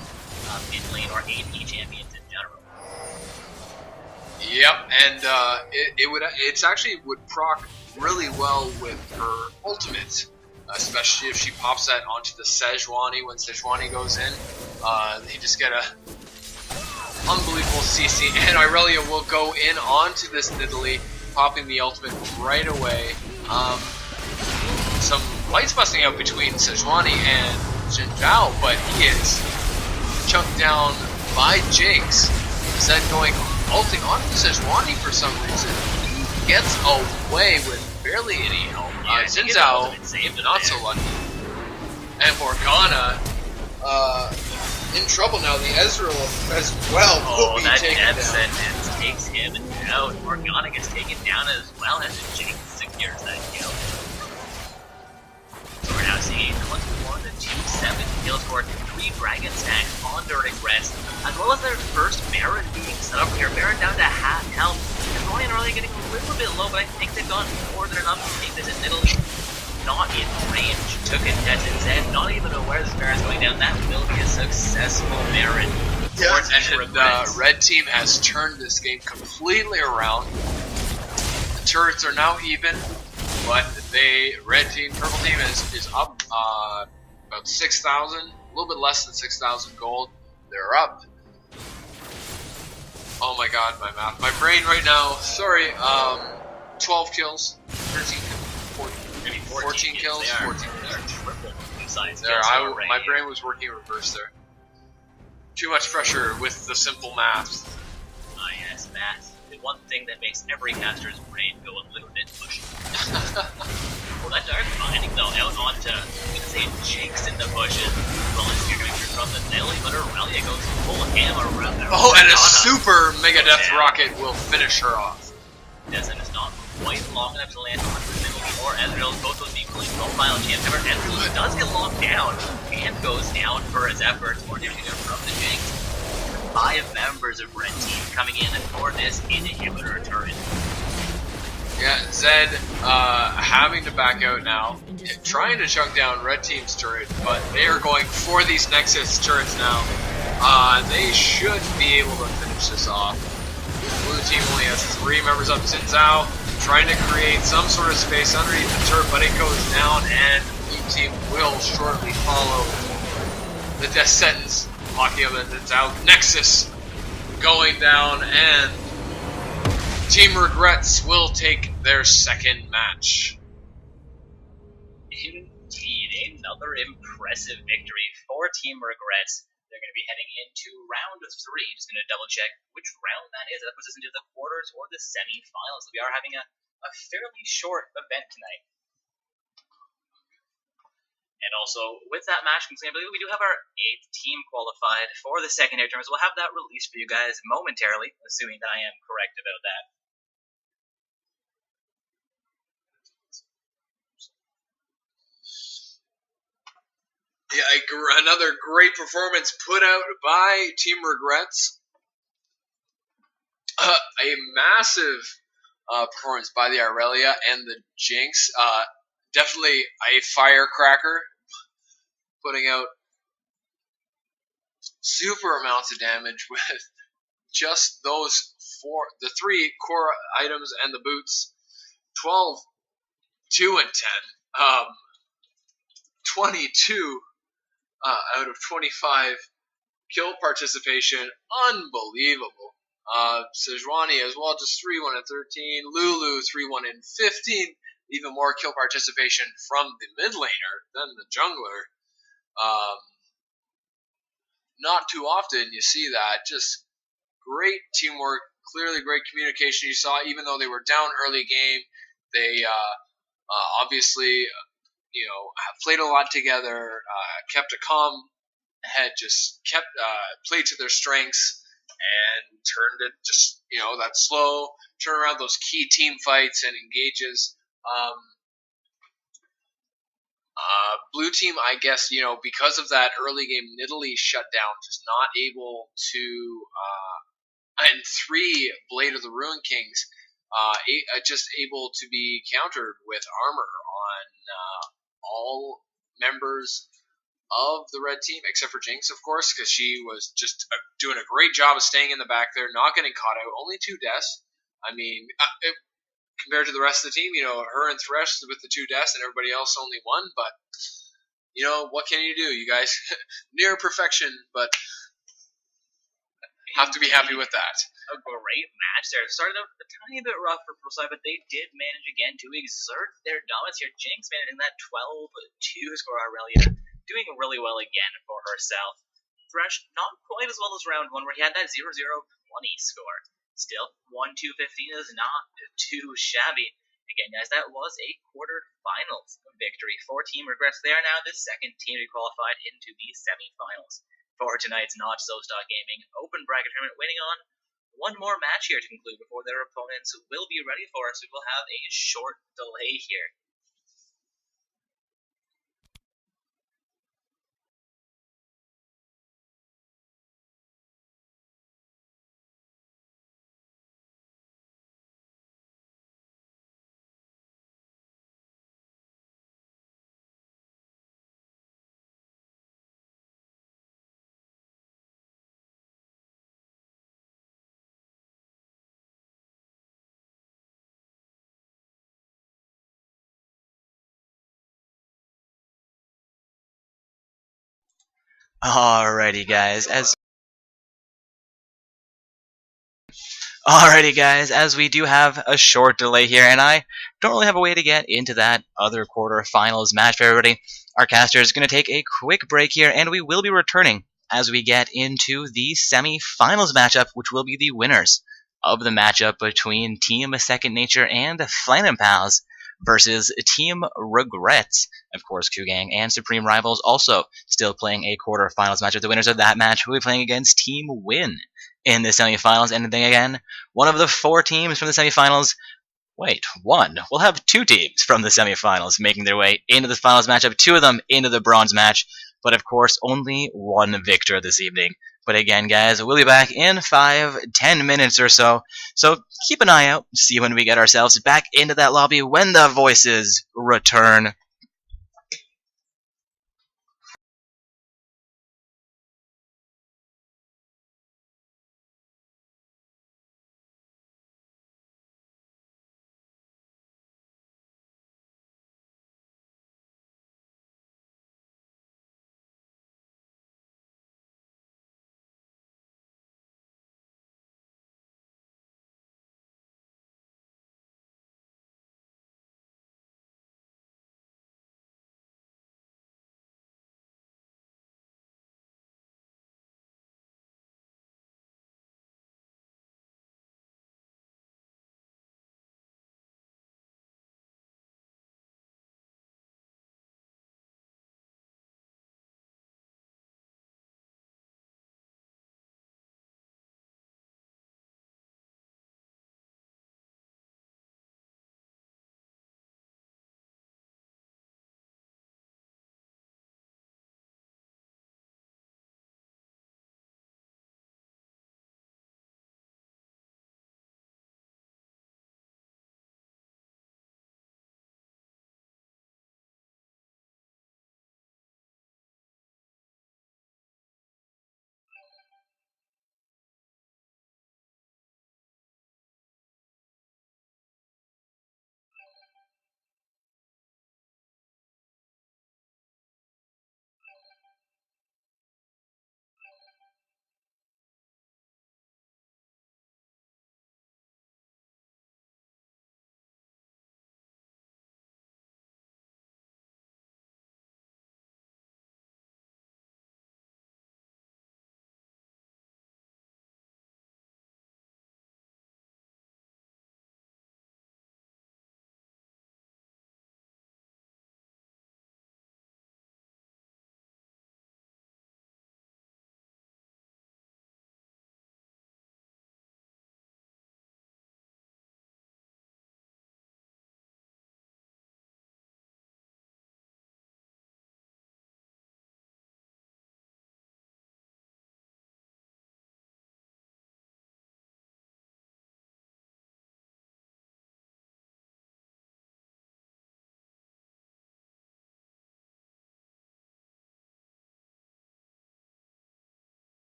mid lane or AP champions in general. Yep, and it actually would proc really well with her ultimate, especially if she pops that onto the Sejuani. When Sejuani goes in, they just get a unbelievable CC, and Irelia will go in onto this Nidalee. popping the ultimate right away. Some lights busting out between Sejuani and Xin Zhao, but he is chunked down by Jinx. Zed going ulting onto Sejuani for some reason. He gets away with barely any help. Xin Zhao, not so lucky. And Morgana, in trouble now. The Ezreal as well will be taken down. That death sentence takes him out. Morgana gets taken down as well as Jinx secures that kill. So we're now seeing a 21-2-7 kill score, 3 Dragon stacks on Dirty Rest, as well as their first Baron being set up here. Baron down to half health. And Ronnie and Early getting a little bit low, but I think they've gone more than enough to take this in Italy. Not in range to contest Zed, not even aware this Baron's going down. That will be a successful Baron. Yeah, and the red team has turned this game completely around. The turrets are now even, but red team, purple team is up about 6,000, a little bit less than 6,000 gold. They're up. Oh my god, my math, my brain right now. Sorry, 12 kills, 13 kills. 14 kills, 14 kills. There, my brain was working reverse there. Too much pressure with the simple math. Ah yes, math. The one thing that makes every caster's brain go a little bit mushy. Well, that dark finding though out onto, I'm gonna say, Jinx in the bushes. Well, it's here coming through from the Nelly, but Aurelia goes full hammer around there. Oh, and a super Mega Death Rocket will finish her off. Yes, and it's not quite long enough to land on the middle or Ezreal. Both those equally profile GM. However, Ezreal does get locked down and goes down for his efforts. More damage from the Jinx. 5 members of Red Team coming in for this inhibitor turret. Yeah, Zed having to back out now, trying to chunk down Red Team's turret, but they are going for these Nexus turrets now. They should be able to finish this off. Blue team only has 3 members up. Xin Zhao trying to create some sort of space underneath the turret, but it goes down, and blue team will shortly follow the death sentence. Locking up the Zhao Nexus going down, and Team Regrets will take their second match. Indeed, another impressive victory for Team Regrets. They're going to be heading into round 3. Just going to double check which round that is. That puts us into the quarters or the semi-finals. We are having a fairly short event tonight. And also, with that match, I believe we do have our 8th team qualified for the secondary tournament. So we'll have that released for you guys momentarily, assuming that I am correct about that. Yeah, another great performance put out by Team Regrets. A massive performance by the Aurelia and the Jinx. Definitely a firecracker, putting out super amounts of damage with just those 3 core items and the boots. 12, 2, and 10. 22 out of 25 kill participation. Unbelievable. Sejuani as well, just 3-1 and 13. Lulu 3-1 and 15. Even more kill participation from the mid laner than the jungler. Not too often you see that. Just great teamwork, clearly great communication. You saw, even though they were down early game, they obviously, played a lot together, kept a calm head, just kept played to their strengths, and turned it just, that slow turn around those key team fights and engages. Blue team, I guess, because of that early game Nidalee shutdown, just not able to, and 3 Blade of the Ruin Kings, just able to be countered with armor on all members of the red team, except for Jinx, of course, because she was just doing a great job of staying in the back there, not getting caught out. Only 2 deaths. I mean, compared to the rest of the team, her and Thresh with the 2 deaths and everybody else only 1, but, what can you do, you guys? Near perfection, but Have to be happy with that. A great match there. Started out a tiny bit rough for ProSci, but they did manage again to exert their dominance here. Jinx managing that 12-2 score. Aurelia doing really well again for herself. Thresh not quite as well as round 1, where he had that 0-0-20 score. Still, 1-2-15 is not too shabby. Again, guys, that was a quarterfinals victory for Team Regrets. They are now the second team to be qualified into the semifinals for tonight's Not So Stock Gaming Open Bracket Tournament, waiting on one more match here to conclude before their opponents will be ready for us. We will have a short delay here. Alrighty guys, as we do have a short delay here, and I don't really have a way to get into that other quarterfinals match for everybody, our caster is going to take a quick break here, and we will be returning as we get into the semi-finals matchup, which will be the winners of the matchup between Team Second Nature and Flannin' Pals versus Team Regrets. Of course, Kugang and Supreme Rivals also still playing a quarterfinals matchup. The winners of that match will be playing against Team Win in the semifinals. And then again, one of the 4 teams from the semifinals. Wait, one. We'll have 2 teams from the semifinals making their way into the finals matchup. 2 of them into the bronze match. But of course, only one victor this evening. But again, guys, we'll be back in 5-10 minutes or so. So keep an eye out. See when we get ourselves back into that lobby when the voices return.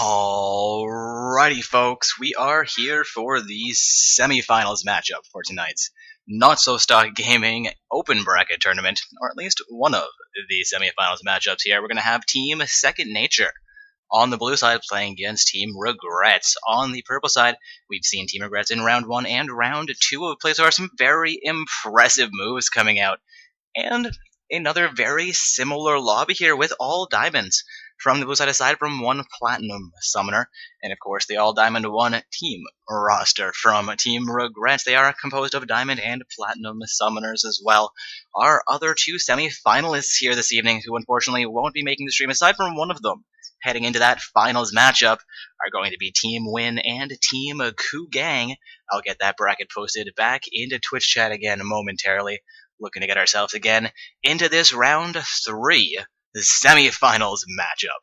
Alrighty, folks, we are here for the semifinals matchup for tonight's Not So Stock Gaming Open Bracket Tournament, or at least one of the semifinals matchups here. We're going to have Team Second Nature on the blue side playing against Team Regrets. On the purple side, we've seen Team Regrets in round 1 and round 2 of play, so there are some very impressive moves coming out. And another very similar lobby here with all diamonds from the blue side, aside from one platinum summoner, and of course the all diamond 1 team roster from Team Regrets. They are composed of diamond and platinum summoners as well. Our other 2 semi-finalists here this evening, who unfortunately won't be making the stream, aside from one of them heading into that finals matchup, are going to be Team Win and Team Coup Gang. I'll get that bracket posted back into Twitch chat again momentarily. Looking to get ourselves again into this round 3 semi-finals matchup.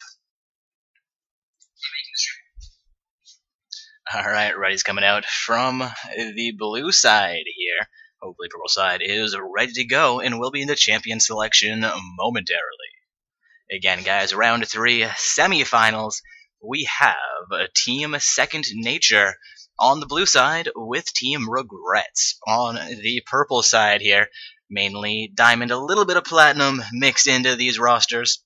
Alright, Reddy's coming out from the blue side here. Hopefully purple side is ready to go and will be in the champion selection momentarily. Again, guys, round 3 semi-finals. We have Team Second Nature on the blue side with Team Regrets on the purple side here. Mainly diamond, a little bit of platinum mixed into these rosters.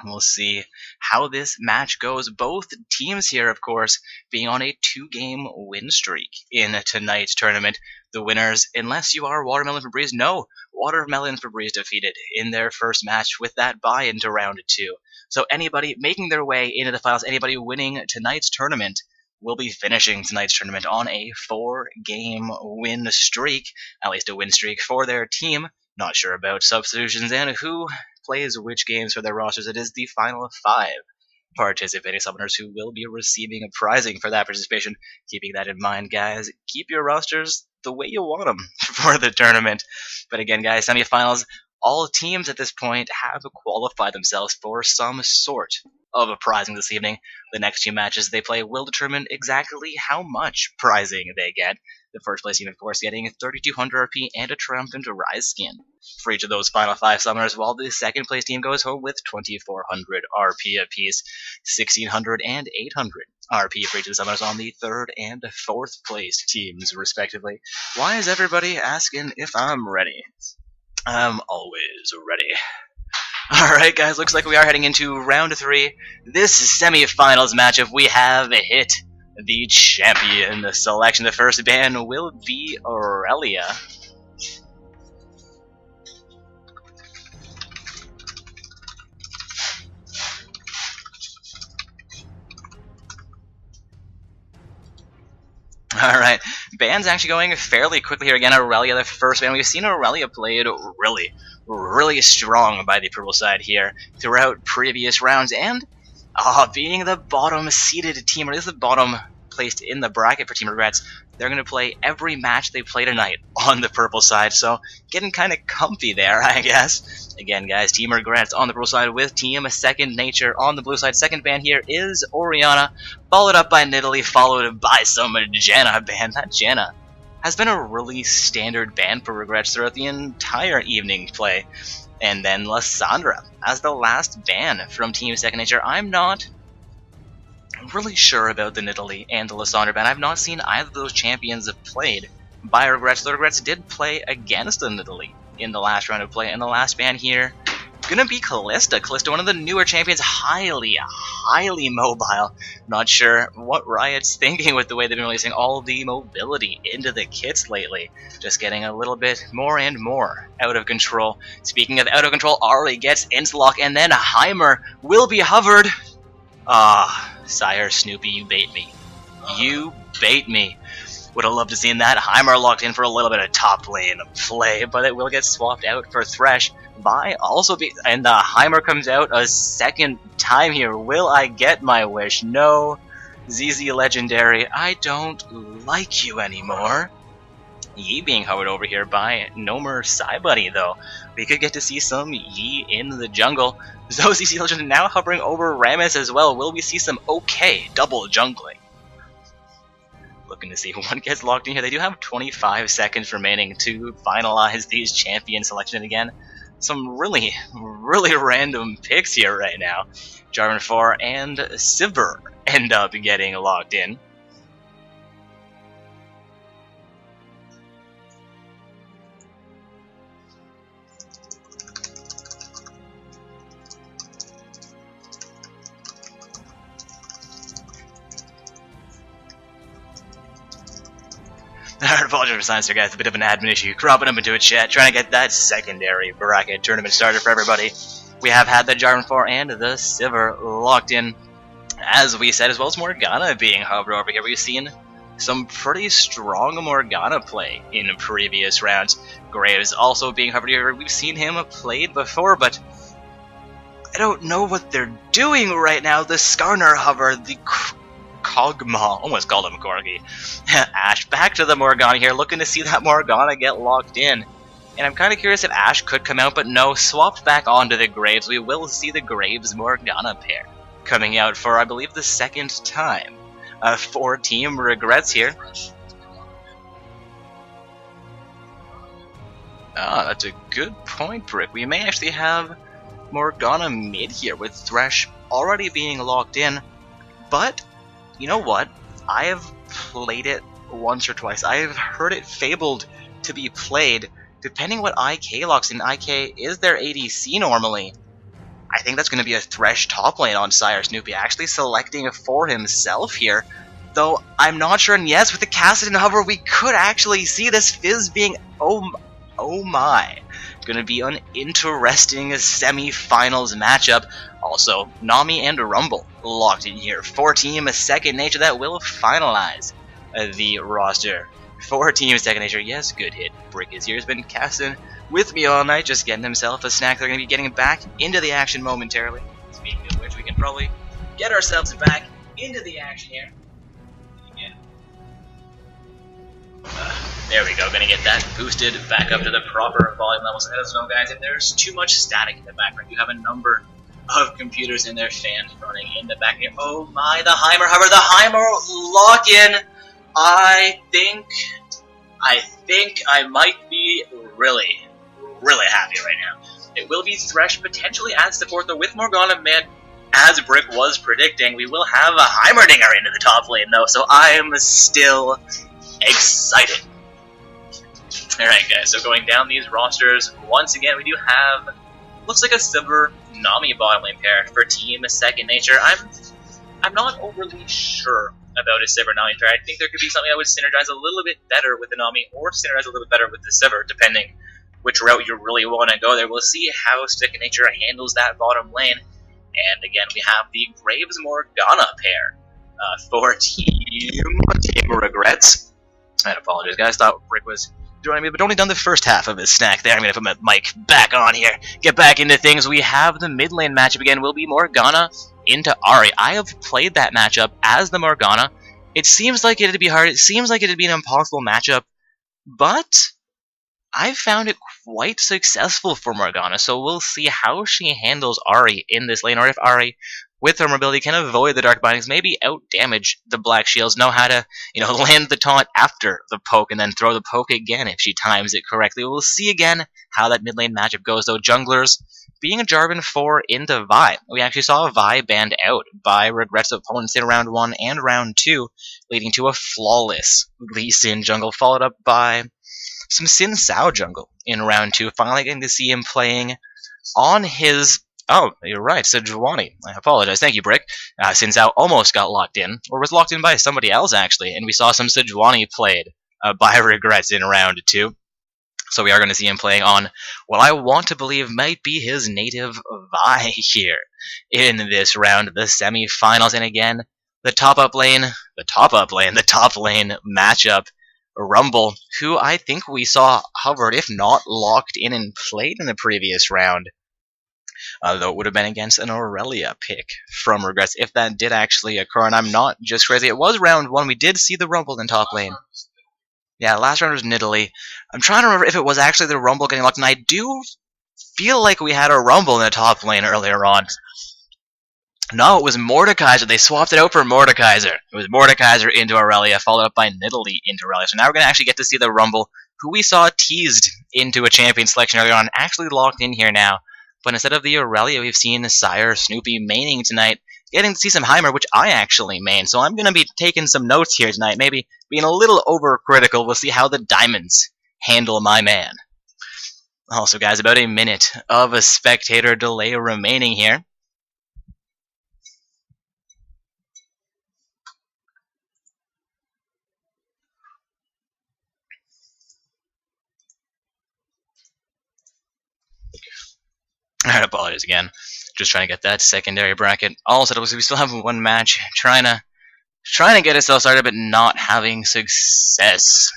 We'll see how this match goes. Both teams here, of course, being on a 2-game win streak in tonight's tournament. The winners, unless you are Watermelon Febreze, no, Watermelon Febreze defeated in their first match with that bye into round 2. So anybody making their way into the finals, anybody winning tonight's tournament, will be finishing tonight's tournament on a 4-game win streak, at least a win streak for their team. Not sure about substitutions and who plays which games for their rosters. It is the final 5 participating summoners who will be receiving a prizing for that participation. Keeping that in mind, guys, keep your rosters the way you want them for the tournament. But again, guys, semifinals, all teams at this point have qualified themselves for some sort of a prizing this evening. The next 2 matches they play will determine exactly how much prizing they get. The first place team, of course, getting 3,200 RP and a Triumphant Rise skin for each of those final 5 summoners, while the second place team goes home with 2,400 RP apiece, 1,600 and 800 RP for each of the summoners on the 3rd and 4th place teams, respectively. Why is everybody asking if I'm ready? I'm always ready. Alright, guys, looks like we are heading into round 3. This semi-finals matchup, we have hit the champion selection. The first ban will be Aurelia. Alright, ban's actually going fairly quickly here. Again, Aurelia, the first ban. We've seen Aurelia played really strong by the purple side here throughout previous rounds, and being the bottom seeded team, or at least the bottom placed in the bracket for Team Regrets, they're going to play every match they play tonight on the purple side, so getting kind of comfy there, I guess. Again, guys, Team Regrets on the purple side with Team Second Nature on the blue side. Second ban here is Oriana, followed up by Nidalee, followed by some Janna ban. That Janna has been a really standard ban for Regrets throughout the entire evening play. And then Lissandra as the last ban from Team Second Nature. I'm not really sure about the Nidalee and the Lissandra ban. I've not seen either of those champions played by Regrets. The Regrets did play against the Nidalee in the last round of play, and the last ban here gonna be Kalista. Kalista, one of the newer champions, highly mobile. Not sure what Riot's thinking with the way they've been releasing all the mobility into the kits lately. Just getting a little bit more and more out of control. Speaking of out of control, Ahri gets Insta-lock, and then Heimer will be hovered. Sire Snoopy, you bait me. You bait me. Would have loved to seen that. Heimer locked in for a little bit of top lane play, but it will get swapped out for Thresh by also be, and the Heimer comes out a second time here. Will I get my wish? No. ZZ Legendary, I don't like you anymore. Yi being hovered over here by Nomer Saibuddy, though. We could get to see some Yi in the jungle. So ZZ Legend now hovering over Rammus as well. Will we see some okay double jungling? Looking to see one gets locked in here. They do have 25 seconds remaining to finalize these champion selection again. some really random picks here right now. Jarvan 4 and Sivir end up getting locked in. I apologize for silence there, guys. A bit of an admin issue cropping up into a chat, trying to get that secondary bracket tournament started for everybody. We have had the Jarvan 4 and the Sivir locked in, as we said, as well as Morgana being hovered over here. We've seen some pretty strong Morgana play in previous rounds. Graves also being hovered here. We've seen him played before, but I don't know what they're doing right now. The Skarner hover, the Kog'Maw, almost called him Corgi. Ashe back to the Morgana here, looking to see that Morgana get locked in. And I'm kind of curious if Ashe could come out, but no, swapped back onto the Graves. We will see the Graves-Morgana pair coming out for, I believe, the second time for Team Regrets here. Ah, that's a good point, Brick. We may actually have Morgana mid here, with Thresh already being locked in, but you know what? I have played it once or twice. I have heard it fabled to be played. Depending what IK locks in, IK is their ADC normally. I think that's going to be a Thresh top lane on Sire Snoopy, actually selecting for himself here. Though I'm not sure, and yes, with the Kassadin hover, we could actually see this Fizz being, oh my. Going to be an interesting semi-finals matchup. Also, Nami and Rumble locked in here. 4-team Second Nature that will finalize the roster. 4-team Second Nature, yes, good hit. Brick is here, has been casting with me all night, just getting himself a snack. They're going to be getting back into the action momentarily. Speaking of which, we can probably get ourselves back into the action here. There we go, gonna get that boosted back up to the proper volume levels. Let us know, guys, if there's too much static in the background. You have a number of computers and their fans running in the back here. Oh my, the Heimer hover, the Heimer lock-in! I think I might be really happy right now. It will be Thresh potentially as support, though with Morgana mid, as Brick was predicting, we will have a Heimerdinger into the top lane though, so I am still excited. Alright guys, so going down these rosters, once again we do have, looks like a Sivir Nami bottom lane pair for Team Second Nature. I'm not overly sure about a Sivir Nami pair. I think there could be something that would synergize a little bit better with the Nami, or synergize a little bit better with the Sivir, depending which route you really want to go there. We'll see how Second Nature handles that bottom lane. And again, we have the Graves Morgana pair for Team Regrets. I apologize, guys. Thought Brick was joining me, but only done the first half of his snack there. I'm going to put my mic back on here. Get back into things. We have the mid lane matchup again. Will be Morgana into Ahri. I have played that matchup as the Morgana. It seems like it'd be hard. It seems like it'd be an impossible matchup, but I found it quite successful for Morgana. So we'll see how she handles Ahri in this lane, or if Ahri, with her mobility, can avoid the Dark Bindings, maybe out-damage the Black Shields, know how to, land the taunt after the poke, and then throw the poke again if she times it correctly. We'll see again how that mid lane matchup goes, though. Junglers being a Jarvan 4 into Vi. We actually saw Vi banned out by Regrets opponents in round 1 and round 2, leading to a flawless Lee Sin jungle, followed up by some Sin Sao jungle in round 2, finally getting to see him playing on his... Oh, you're right, Sejuani. I apologize. Thank you, Brick. Sin Sao almost got locked in, or was locked in by somebody else, actually, and we saw some Sejuani played by Regrets in round 2. So we are going to see him playing on what I want to believe might be his native Vi here in this round, the semi-finals. And again, the top lane matchup, Rumble, who I think we saw hovered, if not locked in and played in the previous round. Though it would have been against an Aurelia pick from Regrets, if that did actually occur, and I'm not just crazy. It was round 1, we did see the Rumble in top lane. Yeah, last round was Nidalee. I'm trying to remember if it was actually the Rumble getting locked, and I do feel like we had a Rumble in the top lane earlier on. No, it was Mordekaiser. They swapped it out for Mordekaiser. It was Mordekaiser into Aurelia, followed up by Nidalee into Aurelia. So now we're going to actually get to see the Rumble, who we saw teased into a champion selection earlier on, actually locked in here now. But instead of the Aurelia, we've seen Sire Snoopy maining tonight, getting to see some Heimer, which I actually main. So I'm going to be taking some notes here tonight, maybe being a little overcritical. We'll see how the Diamonds handle my man. Also, guys, about a minute of a spectator delay remaining here. Alright, apologies again. Just trying to get that secondary bracket all set up. We still have one match. Trying to get ourselves started, but not having success.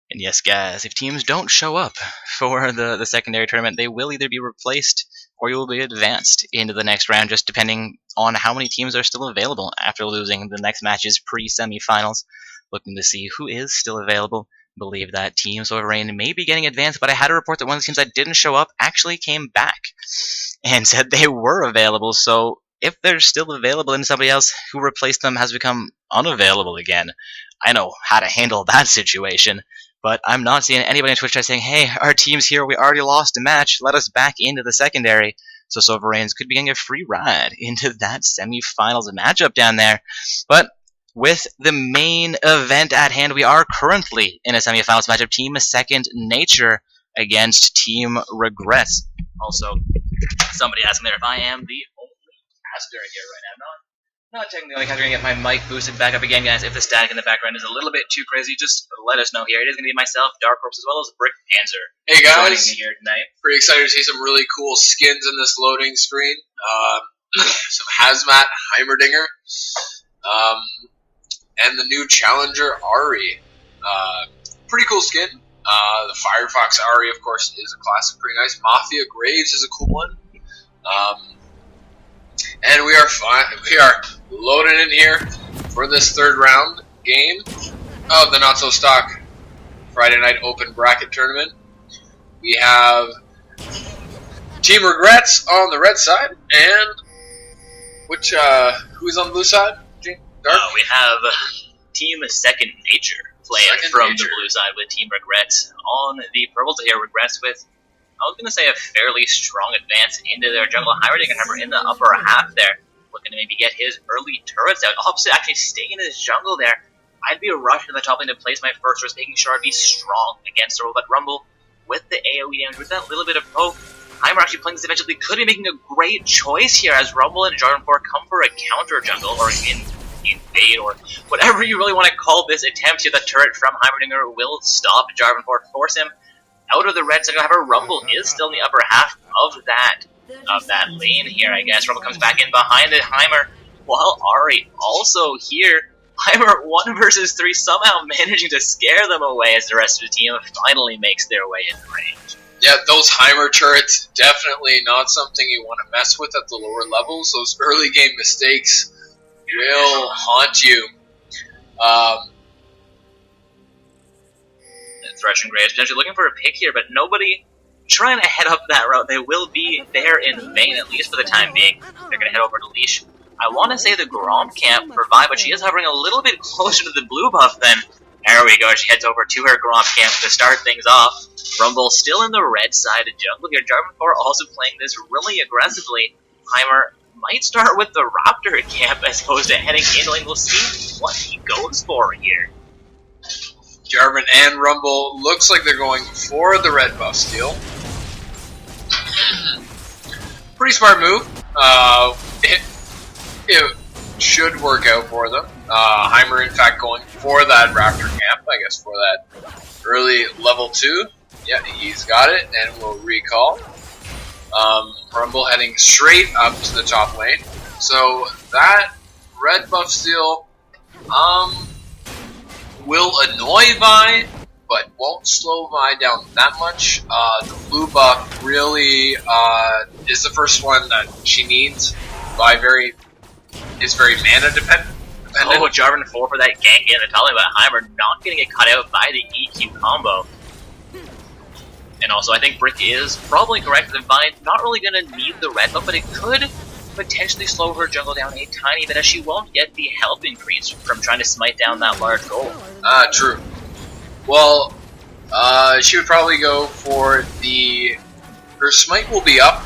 And yes, guys, if teams don't show up for the secondary tournament, they will either be replaced or you will be advanced into the next round, just depending on how many teams are still available after losing the next match's pre-semifinals. Looking to see who is still available. Believe that Team Sovereign may be getting advanced, but I had a report that one of the teams that didn't show up actually came back and said they were available. So if they're still available and somebody else who replaced them has become unavailable again, I know how to handle that situation. But I'm not seeing anybody on Twitch chat saying, hey, our team's here, we already lost a match, let us back into the secondary. So Sovereigns could be getting a free ride into that semifinals matchup down there. But with the main event at hand, we are currently in a semifinals matchup. Team Second Nature against Team Regrets. Also, somebody asked me there if I am the only caster here right now. Not technically the only caster. I'm going to get my mic boosted back up again, guys. If the static in the background is a little bit too crazy, just let us know here. It is going to be myself, Dark Corpse, as well as Brick Panzer. Hey guys, joining me here tonight. Pretty excited to see some really cool skins in this loading screen. Some Hazmat Heimerdinger. And the new Challenger Ari. Pretty cool skin. The Firefox Ari, of course, is a classic, pretty nice. Mafia Graves is a cool one. And we are loading in here for this third round game of the Not So Stock Friday Night Open Bracket Tournament. We have Team Regrets on the red side, and who's on the blue side? We have Team Second Nature playing from the blue side with Team Regrets on the purple side here. Regrets with, I was going to say, a fairly strong advance into their jungle. Heimerdinger, however, in the upper half there, looking to maybe get his early turrets out. Opposite actually staying in his jungle there. I'd be rushing to the top lane to place my first turret, making sure I'd be strong against Rumble. But Rumble, with the AoE damage, with that little bit of poke, Heimer actually playing this eventually could be making a great choice here as Rumble and Jarvan 4 come for a counter jungle, or invade, or whatever you really want to call this attempt here. The turret from Heimerdinger will stop Jarvan 4, force him out of the red second. However, Rumble is still in the upper half of that lane here, I guess. Rumble comes back in behind it, Heimer, while Ari also here. Heimer 1 versus 3, somehow managing to scare them away as the rest of the team finally makes their way in range. Yeah, those Heimer turrets, definitely not something you want to mess with at the lower levels. Those early game mistakes will haunt you. Thresh and Graves potentially looking for a pick here, but nobody trying to head up that route. They will be there in vain, at least for the time being. They're going to head over to Leash. I want to say the Grom camp for Vi, but she is hovering a little bit closer to the blue buff then. There we go, she heads over to her Grom camp to start things off. Rumble still in the red side of jungle here. Jarvan 4 also playing this really aggressively. Heimer might start with the Raptor camp as opposed to heading in lane. We'll see what he goes for here. Jarvan and Rumble looks like they're going for the red buff steal. Pretty smart move. It should work out for them. Heimer, in fact, going for that Raptor camp, I guess, for that early level 2. Yeah, he's got it, and we'll recall. Rumble heading straight up to the top lane. So that red buff steal will annoy Vi, but won't slow Vi down that much. The blue buff really is the first one that she needs. Vi is very mana dependent. Oh, Jarvan 4 for that gank in the top lane, but Heimer not getting it cut out by the EQ combo. And also, I think Brick is probably correct that Vi not really going to need the red buff, but it could potentially slow her jungle down a tiny bit, as she won't get the health increase from trying to smite down that large goal. True. Well, she would probably go for her smite will be up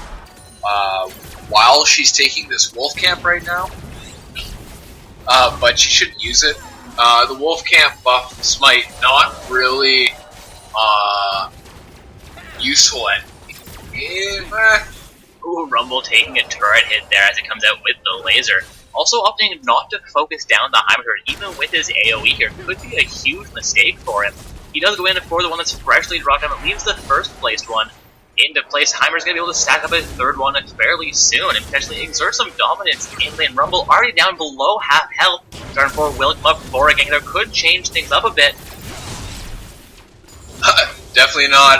while she's taking this wolf camp right now, but she shouldn't use it. The wolf camp buff smite not really useful at. Ooh, Rumble taking a turret hit there as it comes out with the laser. Also opting not to focus down the Heimer turret, even with his AoE here, could be a huge mistake for him. He does go in for the one that's freshly dropped down, but leaves the first placed one into place. Heimer's going to be able to stack up a third one fairly soon and potentially exert some dominance in lane. Rumble already down below half health. Turn 4 will come up for a gank there, could change things up a bit. Definitely not.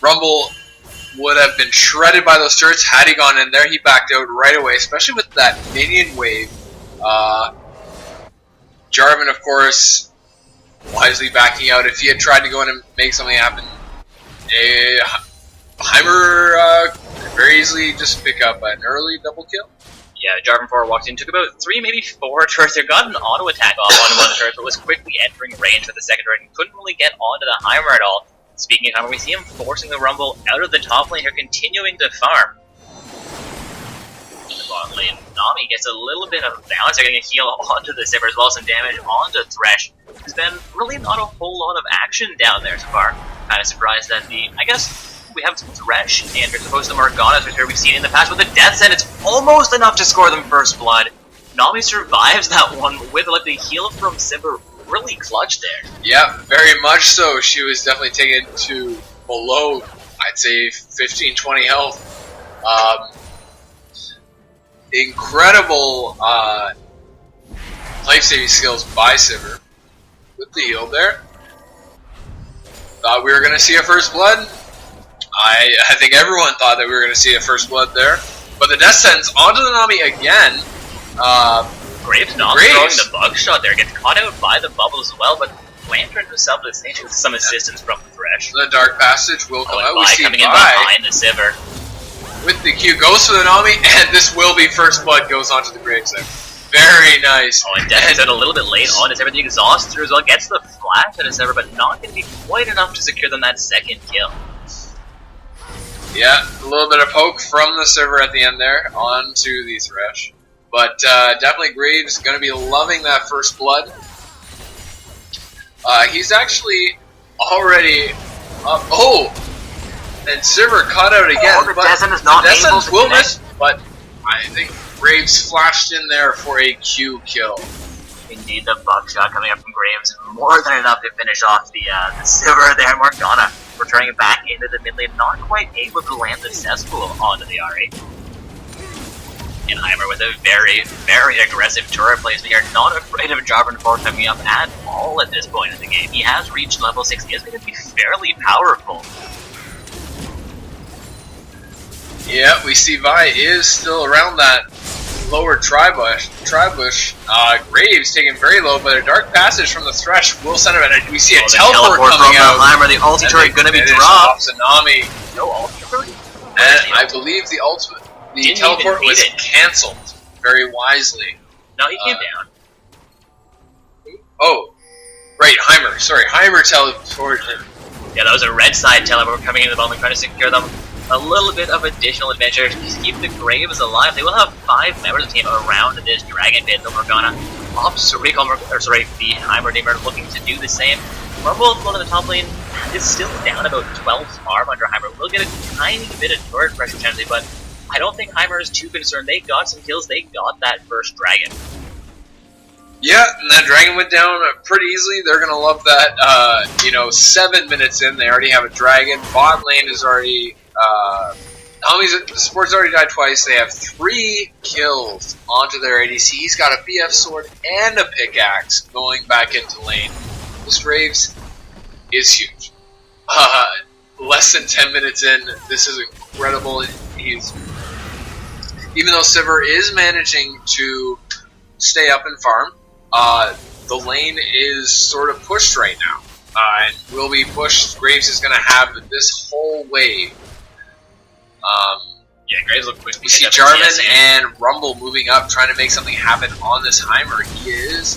Rumble would have been shredded by those turrets had he gone in there. He backed out right away, especially with that minion wave. Jarvan, of course, wisely backing out. If he had tried to go in and make something happen, Heimer could very easily just pick up an early double kill. Yeah, Jarvan 4 walked in, took about 3, maybe 4 turrets there, got an auto attack off on one of the turrets, but was quickly entering range with the second turret and couldn't really get onto the Heimer at all. Speaking of Heimer, we see him forcing the Rumble out of the top lane here, continuing to farm. In the bottom lane, Nami gets a little bit of bounce, they're getting a heal onto the Sivir as well, some damage onto Thresh. There's been really not a whole lot of action down there so far. Kind of surprised that I guess we have some Thresh and as opposed to Morgana's, which we've seen in the past with the Death Send. It's almost enough to score them first blood. Nami survives that one with like the heal from Sivir. Really clutch there. Yeah, very much so. She was definitely taken to below, I'd say, 15-20 health. Incredible life-saving skills by Sivir with the heal there. Thought we were going to see a first blood. I think everyone thought that we were going to see a first blood there. But the Death Sends onto the Nami again. Graves not throwing the buckshot there, gets caught out by the bubbles as well, but Lantern himself at the stage with some assistance from the Thresh. The Dark Passage will come out. We see coming in behind the Sivir. With the Q, goes for the Nami, and this will be first blood, goes onto the Graves there. Very nice. Oh, and Death a little bit late on, as everything exhausts through as well, gets the flash at a Sivir, but not going to be quite enough to secure them that second kill. Yeah, a little bit of poke from the Sivir at the end there, onto the Thresh. But definitely Graves going to be loving that first blood. He's actually already up. Oh! And Sivir caught out again. Oh, the Death Send is not able to will miss, but I think Graves flashed in there for a Q kill. Indeed, the buckshot coming up from Graves, more than enough to finish off the Sivir there. Morgana returning it back into the mid lane, not quite able to land the cesspool onto the Ahri. And Heimer with a very, very aggressive turret placement here, not afraid of Jarvan 4 coming up at all at this point in the game. He has reached level 6, he is going to be fairly powerful. Yeah, we see Vi is still around that lower tri-bush. Graves taken very low, but a Dark Passage from the Thresh will send him in. We see a teleport coming out. Heimer, the ulti turret going to be dropped. Tsunami. No ulti turret? And I believe the ultimate... The teleport was cancelled very wisely. No, he came down. Oh, right, Heimer. Sorry, Heimer teleported. Yeah, that was a red side teleport coming into the bottom, trying to secure them a little bit of additional adventure to keep the Graves alive. They will have 5 members of the team around this Dragon Pit. The Morgana ops the Heimer team are looking to do the same. Rumble in the top lane is still down about 12 farm under Heimer. We'll get a tiny bit of turret pressure potentially, but I don't think Heimer is too concerned. They got some kills. They got that first dragon. Yeah, and that dragon went down pretty easily. They're going to love that. 7 minutes in, they already have a dragon. Bot lane is already... the support's already died twice. They have 3 kills onto their ADC. He's got a BF sword and a pickaxe going back into lane. This Graves is huge. Less than 10 minutes in, this is incredible. Even though Sivir is managing to stay up and farm, the lane is sort of pushed right now. And will be pushed. Graves is going to have this whole wave. Yeah, Graves look quick. We see Jarvan and Rumble moving up, trying to make something happen on this Heimer. He is.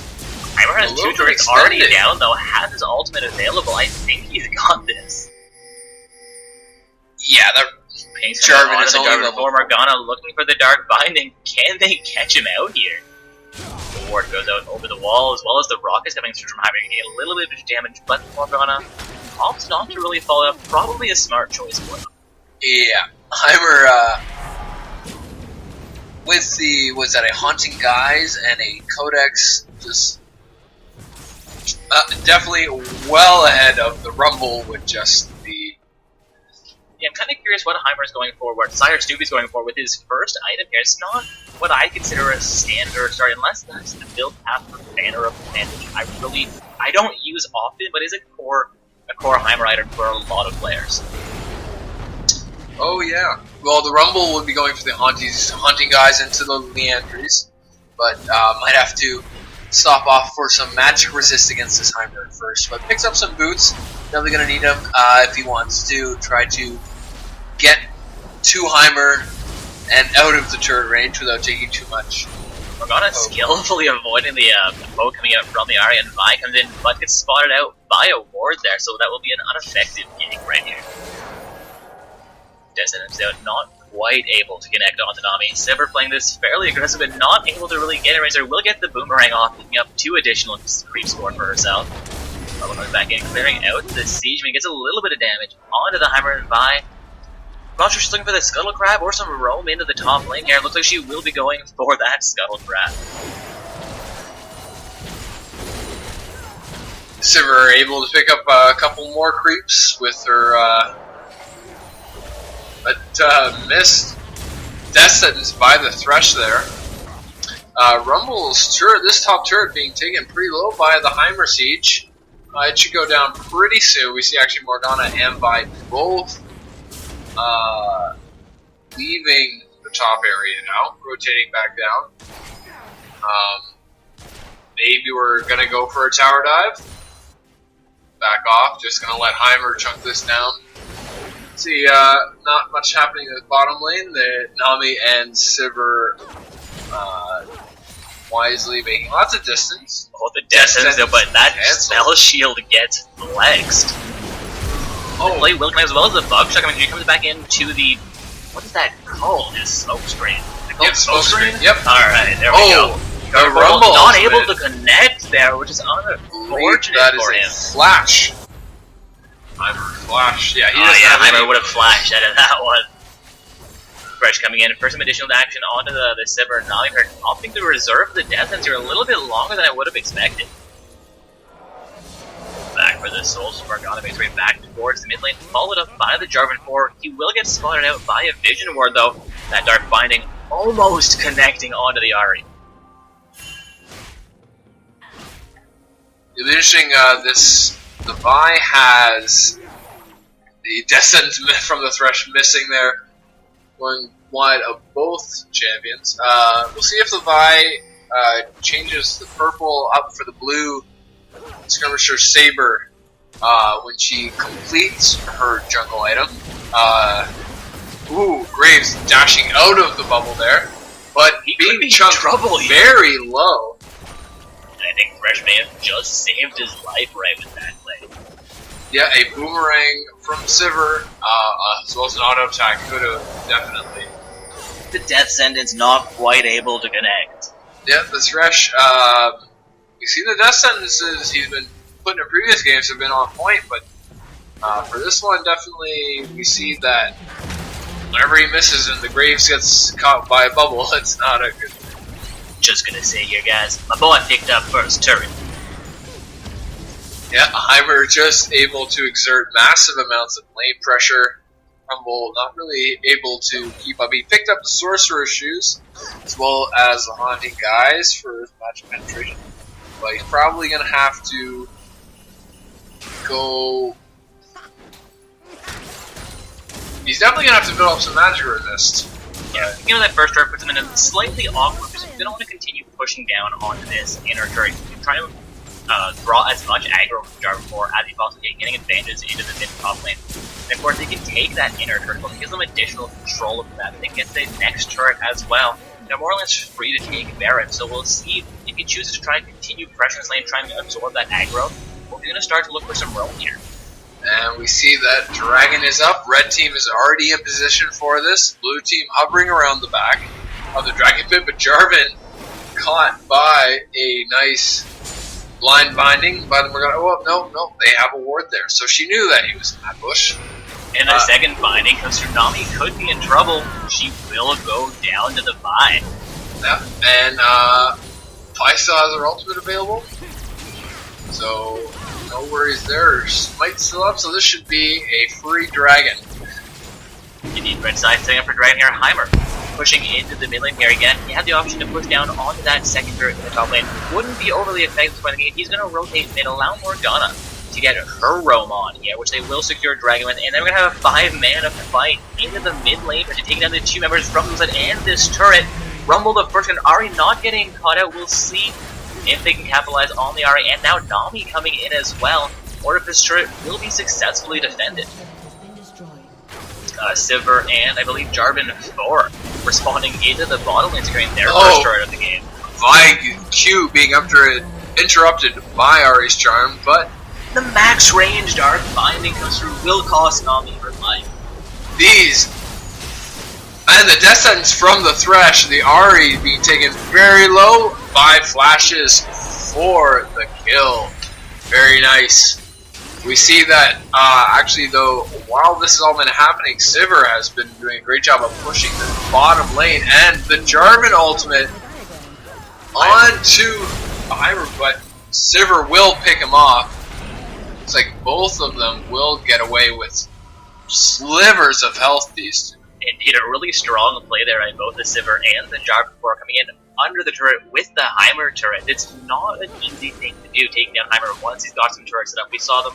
Heimer has 2 turrets already down, though, has his ultimate available. I think he's got this. Yeah, that Jarvan is only level 4. Morgana looking for the Dark Binding. Can they catch him out here? The ward goes out over the wall, as well as the rockets coming through from Heimer, getting a little bit of damage, but Morgana opts not to really follow up. Probably a smart choice for them. Yeah, Heimer, with the, was that a Haunting Guise and a Codex, just definitely well ahead of the Rumble with just the... Yeah, I'm kind of curious what Heimer's going for, what Sire Snoopy's going for with his first item here. It's not what I consider a standard start, unless that's the build path for Banner of Advantage. I don't use often, but is a core Heimer item for a lot of players. Oh yeah. Well, the Rumble would be going for the Haunting Guys into the Leandries, but might have to stop off for some magic resist against this Heimer at first. But picks up some boots. Definitely going to need them if he wants to try to get to Heimer and out of the turret range without taking too much. Morgana skillfully avoiding the poke coming out from the Ahri, and Vi comes in, but gets spotted out by a ward there, so that will be an ineffective gank right here. Descendants out, not quite able to connect onto Nami. Sivir playing this fairly aggressive, but not able to really get it. Razor will get the boomerang off, picking up 2 additional creep score for herself. Bubble comes back in, clearing out the siege, and gets a little bit of damage onto the Heimer and Vi. Not sure she's looking for the Scuttle Crab or some roam into the top lane here. Looks like she will be going for that Scuttle Crab. Sivir able to pick up a couple more creeps with her, but missed death sentence by the Thresh there. Rumble's turret, this top turret being taken pretty low by the Heimer siege. It should go down pretty soon. We see actually Morgana and Vi both leaving the top area now, rotating back down. Maybe we're gonna go for a tower dive. Back off, just gonna let Heimer chunk this down. See, not much happening in the bottom lane. The Nami and Sivir wisely making lots of distance. Oh, the distance, but that spell shield gets flexed. Oh, play will come as well as the Buckshot. I mean, he comes back into the, what is that called? His smoke screen. Yep, smoke screen. Yep. Alright, there we go. The Rumble not able to connect there, which is unfortunate for him. Flash. Heimer flash. Yeah, Heimer would have flashed out of that one. Fresh coming in for some additional action onto the Sivir. Nami opting to reserve the death sensor a little bit longer than I would have expected. Back for the Souls. Morgana makes way back towards the mid lane, followed up by the Jarvan 4. He will get spotted out by a Vision Ward though. That Dark Binding almost connecting onto the Ahri. It's interesting, the Vi has the Descent from the Thresh missing there, going wide of both champions. We'll see if the Vi changes the purple up for the blue Skirmisher Saber when she completes her jungle item. Graves dashing out of the bubble there, but he being be chunked very low. I think Fresh may have just saved his life right with that play. Yeah, a boomerang from Sivir, as well as an auto attack could have definitely. The Death Sentence not quite able to connect. Yeah, the Thresh, you see the Death Sentences he's been putting in previous games have been on point, but for this one, definitely we see that whenever he misses and the Graves gets caught by a bubble, it's not a good. Just gonna say here, guys, my boy picked up first turret. Yeah, Heimer just able to exert massive amounts of lane pressure. Rumble not really able to keep up. He picked up the Sorcerer's Shoes, as well as the Haunting Guise for his magic penetration. But he's probably gonna have to go. He's definitely gonna have to build up some magic resist. Yeah, you know that first turret puts him in a slightly awkward position. They don't want to continue pushing down onto this inner turret. Try to draw as much aggro from Jarvan as he possibly can, getting advantages into the mid top lane. And of course, they can take that inner turret, it gives them additional control of that. They get the next turret as well. They're more or less free to take Baron, so we'll see if he chooses to try and continue pressure this lane, trying to absorb that aggro. We're going to start to look for some roam here. And we see that Dragon is up. Red team is already in position for this. Blue team hovering around the back of the Dragon Pit, but Jarvan caught by a nice blind binding by the Morgana. Oh, no, they have a ward there. So she knew that he was in that bush. And a second binding, because Tsunami could be in trouble. She will go down to the bind. Yeah, and Vi still has her ultimate available. So, no worries there. Smite's still up, so this should be a free Dragon. Indeed, red side setting up for Dragon here. Heimer pushing into the mid lane here again. He had the option to push down onto that second turret in the top lane. Wouldn't be overly effective for the game. He's going to rotate mid, allow Morgana to get her roam on here, which they will secure Dragon with, and then we're going to have a 5-mana fight into the mid lane to take down the 2 members from the side and this turret. Rumble the first, and Ahri not getting caught out. We'll see if they can capitalize on the Ahri, and now Nami coming in as well, or if this turret will be successfully defended. Sivir and I believe Jarvan Thor responding into the bottom lane, securing their first turret of the game. Vi Q being interrupted by Ahri's charm, but the max range dark binding comes through, will cost Nami her life. These, and the death sentence from the Thresh, the Ahri being taken very low by flashes for the kill. Very nice. We see that, actually though, while this has all been happening, Sivir has been doing a great job of pushing the bottom lane, and the Jarvan ultimate onto Heimer, but Sivir will pick him off. It's like both of them will get away with slivers of health, these two. Indeed, a really strong play there by both the Sivir and the Jarvan before coming in under the turret with the Heimer turret. It's not an easy thing to do, taking down Heimer once he's got some turrets set up. We saw them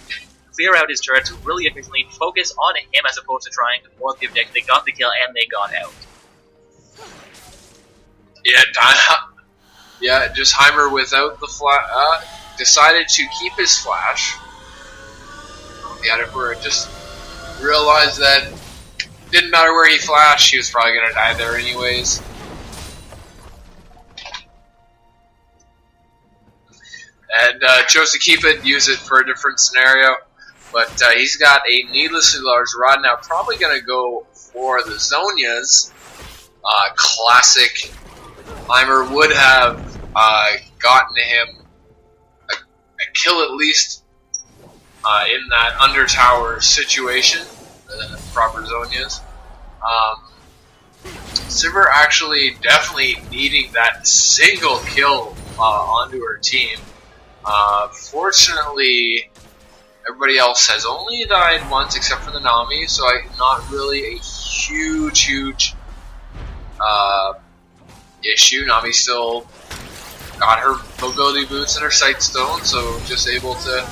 clear out his turrets really efficiently, focus on him as opposed to trying to thwart the objective. They got the kill and they got out. Yeah, just Heimer without the flash, decided to keep his flash. The Edinburgh just realized that didn't matter where he flashed, he was probably going to die there anyways. And chose to keep it, use it for a different scenario. But he's got a needlessly large rod now, probably going to go for the Zhonya's. Classic. Heimer would have gotten him a kill at least in that under tower situation. Proper Zhonya's. Sivir actually definitely needing that single kill onto her team. Fortunately, everybody else has only died once except for the Nami, so not really a huge issue. Nami still got her mobility boots and her sight stone, so just able to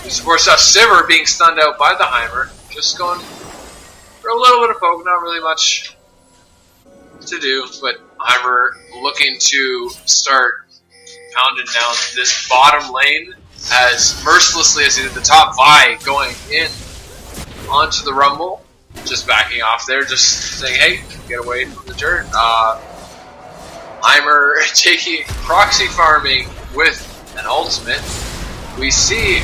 support stuff. Sivir being stunned out by the Heimer, just going for a little bit of poke, not really much to do, but Heimer looking to start pounding down this bottom lane as mercilessly as he did the top. Vi going in onto the Rumble, just backing off there, just saying, hey, get away from the turret. Heimer taking proxy farming with an ultimate. We see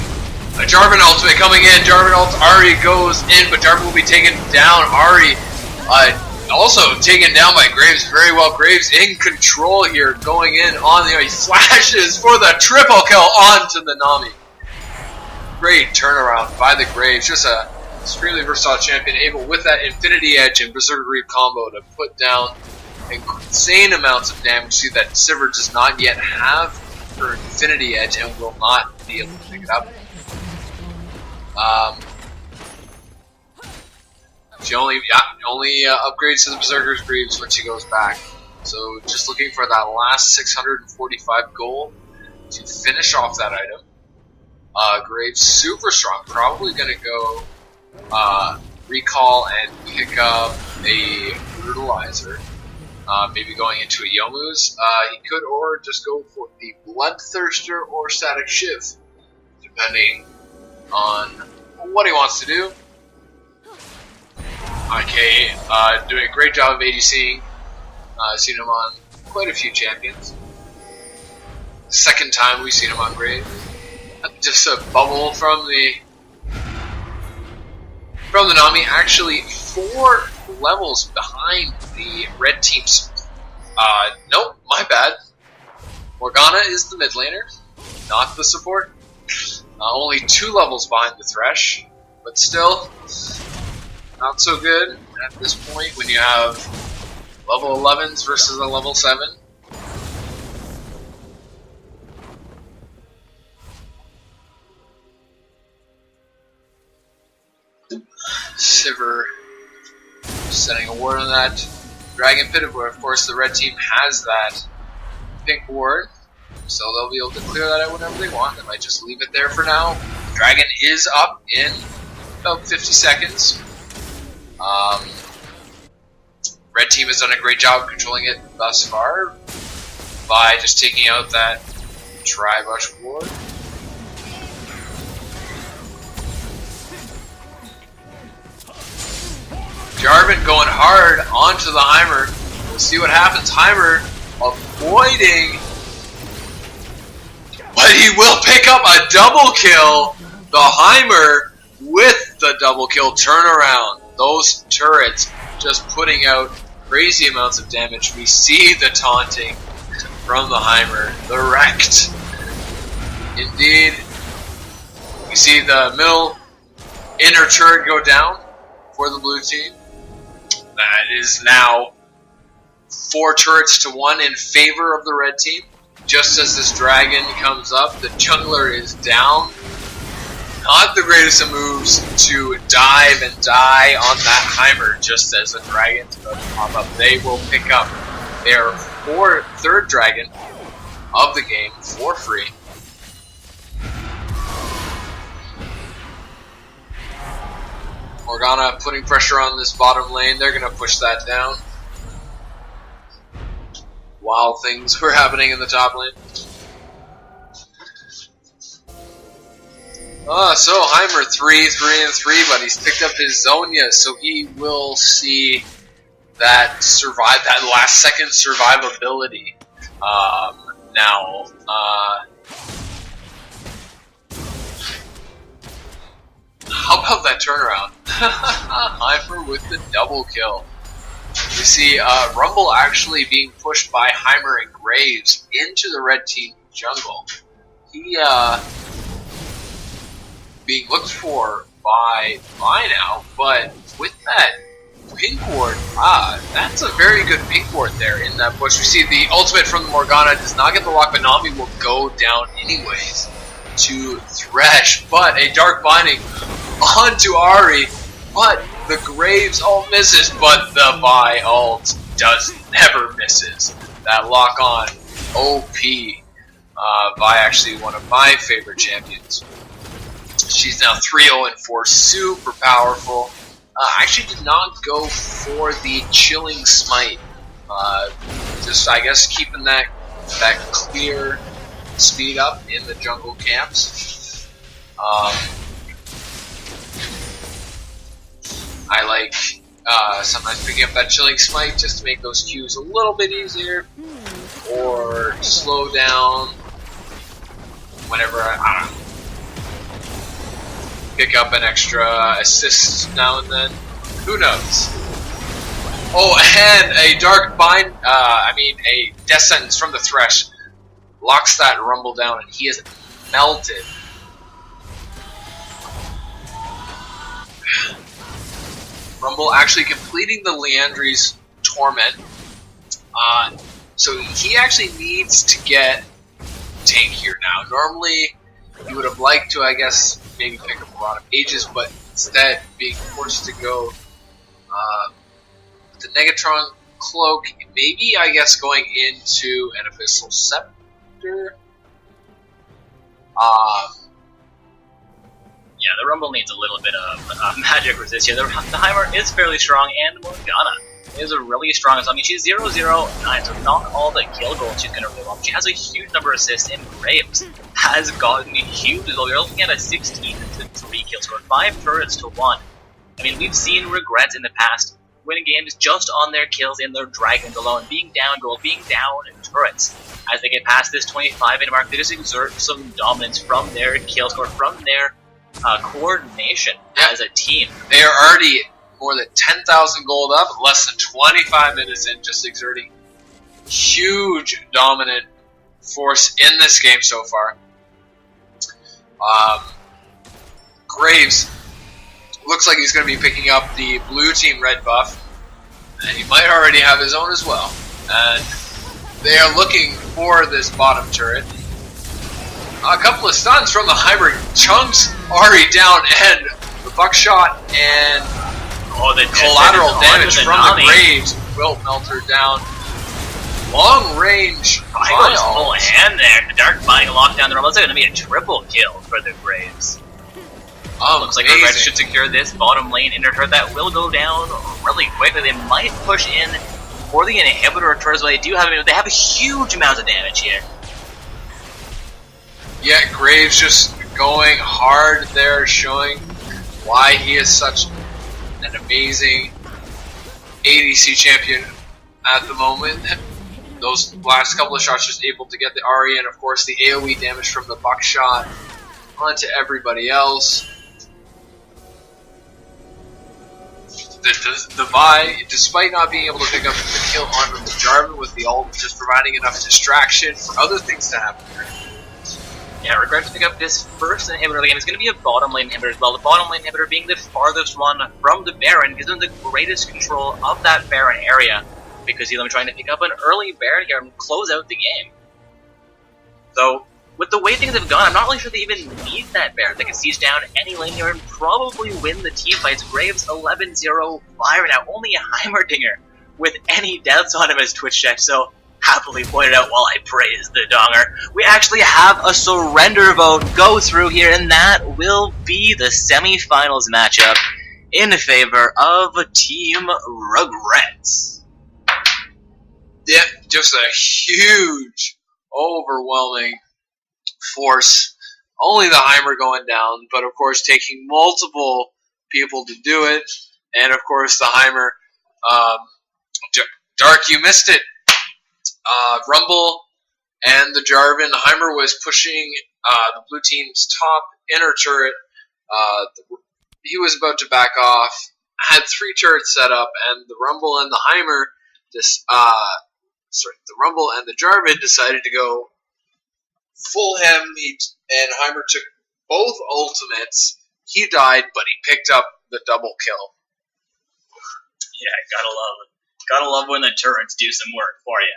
a Jarvan ultimate coming in. Jarvan ult, Ahri goes in, but Jarvan will be taken down. Ahri also taken down by Graves very well. Graves in control here, going in on the... He flashes for the triple kill onto the Nami. Great turnaround by the Graves. Just a extremely versatile champion, able with that Infinity Edge and Berserker Greed combo to put down insane amounts of damage. See that Sivir does not yet have her Infinity Edge and will not be able to pick it up. She only upgrades to the Berserker's Greaves when she goes back. So just looking for that last 645 gold to finish off that item. Graves super strong, probably gonna go recall and pick up a Brutalizer. maybe going into a Yomu's. He could or just go for the Bloodthirster or Static Shiv, depending on what he wants to do. IK doing a great job of ADCing. Seen him on quite a few champions. Second time we've seen him on Graves. Just a bubble from the Nami. Actually, 4 levels behind the red team's. Nope, my bad. Morgana is the mid laner, not the support. Only 2 levels behind the Thresh, but still not so good at this point when you have level 11s versus a level 7. Sivir setting a ward on that Dragon Pit, where of course the red team has that pink ward, so they'll be able to clear that out whenever they want. They might just leave it there for now. Dragon is up in about 50 seconds. Red team has done a great job controlling it thus far by just taking out that Tribush ward. Jarvan going hard onto the Heimer. We'll see what happens. Heimer avoiding, but he will pick up a double kill. The Heimer with the double kill turnaround. Those turrets just putting out crazy amounts of damage. We see the taunting from the Heimer. The wrecked. Indeed. We see the middle inner turret go down for the blue team. That is now 4 turrets to 1 in favor of the red team. Just as this dragon comes up, the jungler is down. Not the greatest of moves to dive and die on that Heimer just as the dragon's about to pop up. They will pick up their 3rd dragon of the game for free. Morgana putting pressure on this bottom lane. They're going to push that down while things were happening in the top lane. So Heimer 3-3-3, but he's picked up his Zhonya, so he will see that last second survivability. Now, how about that turnaround? Heimer with the double kill. We see Rumble actually being pushed by Heimer and Graves into the red team jungle. He being looked for by now, but with that pink ward, that's a very good pink ward there in that bush. We see the ultimate from the Morgana does not get the lock, but Nami will go down anyways to Thresh, but a Dark Binding onto Ahri, but the Graves ult misses, but the Vi ult never misses. That lock on OP. Vi actually one of my favorite champions. She's now 3-0-4, super powerful. Actually did not go for the Chilling Smite. Just, I guess, keeping that clear speed up in the jungle camps. I like sometimes picking up that Chilling Smite just to make those queues a little bit easier, or slow down whenever I don't know, pick up an extra assist now and then. Who knows? Oh, and a a Death Sentence from the Thresh locks that Rumble down, and he is melted. Rumble actually completing the Liandry's Torment. So he actually needs to get tankier now. Normally, he would have liked to, I guess, maybe pick up a lot of Aegis, but instead being forced to go with the Negatron Cloak, maybe, I guess, going into an Abyssal Scepter. Yeah, the Rumble needs a little bit of magic resist here. The Heimer is fairly strong, and Morgana is really strong. So, I mean, she's 0-0-9, so not all the kill goals she's going to reel off. She has a huge number of assists, and Graves has gotten huge as well. We're looking at a 16-3 kill score, 5 turrets to 1. I mean, we've seen Regrets in the past winning games just on their kills in their dragons alone, being down gold, being down turrets. As they get past this 25-minute mark, they just exert some dominance from their kill score, from their coordination as a team. They are already more than 10,000 gold up, less than 25 minutes in, just exerting huge dominant force in this game so far. Graves looks like he's going to be picking up the blue team red buff, and he might already have his own as well. And they are looking for this bottom turret. A couple of stuns from the hybrid. Chunks already down, and the buckshot and the collateral damage from the Graves will melt her down. Long range Vigo's full hand there. The Dark Binding locked down the Rumble. It's going to be a triple kill for the Graves. Looks like Regrets should secure this bottom lane inner turret. That will go down really quickly. They might push in for the inhibitor turret. They do have they have a huge amount of damage here. Yeah, Graves just going hard there, showing why he is such an amazing ADC champion at the moment. Those last couple of shots just able to get the Ahri, and of course the AoE damage from the buckshot onto everybody else. The Vi, despite not being able to pick up the kill on the Jarvan with the ult, just providing enough distraction for other things to happen here. Yeah, Regrets to pick up this first inhibitor of the game. It's going to be a bottom lane inhibitor as well. The bottom lane inhibitor being the farthest one from the Baron gives them the greatest control of that Baron area, because he's trying to pick up an early Baron here and close out the game. So, with the way things have gone, I'm not really sure they even need that Baron. They can siege down any lane here and probably win the team fights. Graves 11-0 fire now, only a Heimerdinger with any deaths on him as Twitch check, so happily pointed out while I praise the Donger. We actually have a surrender vote go through here, and that will be the semi-finals matchup in favor of Team Regrets. Yeah, just a huge, overwhelming force. Only the Heimer going down, but of course taking multiple people to do it. And of course the Heimer, Dark, you missed it. Rumble and the Jarvan. The Heimer was pushing the blue team's top inner turret. He was about to back off. Had 3 turrets set up, and the Rumble and the Heimer, the Rumble and the Jarvan decided to go full hem, and Heimer took both ultimates. He died, but he picked up the double kill. Yeah, gotta love when the turrets do some work for you.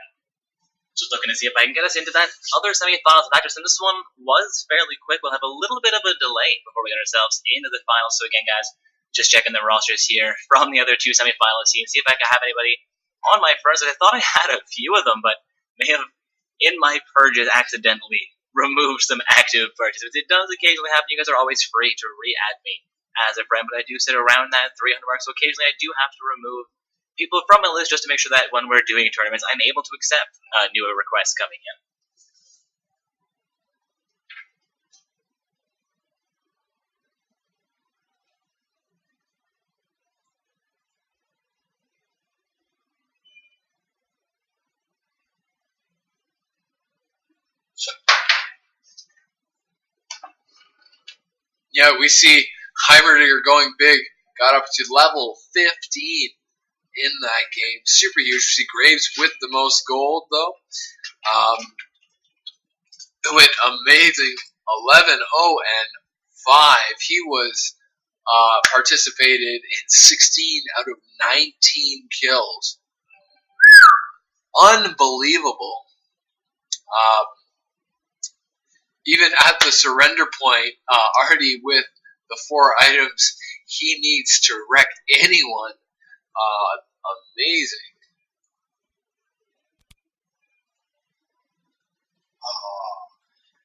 Just looking to see if I can get us into that other semi-finals matches, and this one was fairly quick. We'll have a little bit of a delay before we get ourselves into the finals. So again, guys, just checking the rosters here from the other 2 semi-finalists teams, see if I can have anybody on my first. I thought I had a few of them, but may have, in my purges, accidentally removed some active purchases. It does occasionally happen. You guys are always free to re-add me as a friend, but I do sit around that 300 mark, so occasionally I do have to remove people from my list just to make sure that when we're doing tournaments, I'm able to accept newer requests coming in. Yeah, we see Heimerdinger going big. Got up to level 15 in that game. Super huge. We see Graves with the most gold, though. It went amazing. 11-0-5. He was participated in 16 out of 19 kills. Unbelievable. Even at the surrender point, already with the 4 items he needs to wreck anyone. Amazing.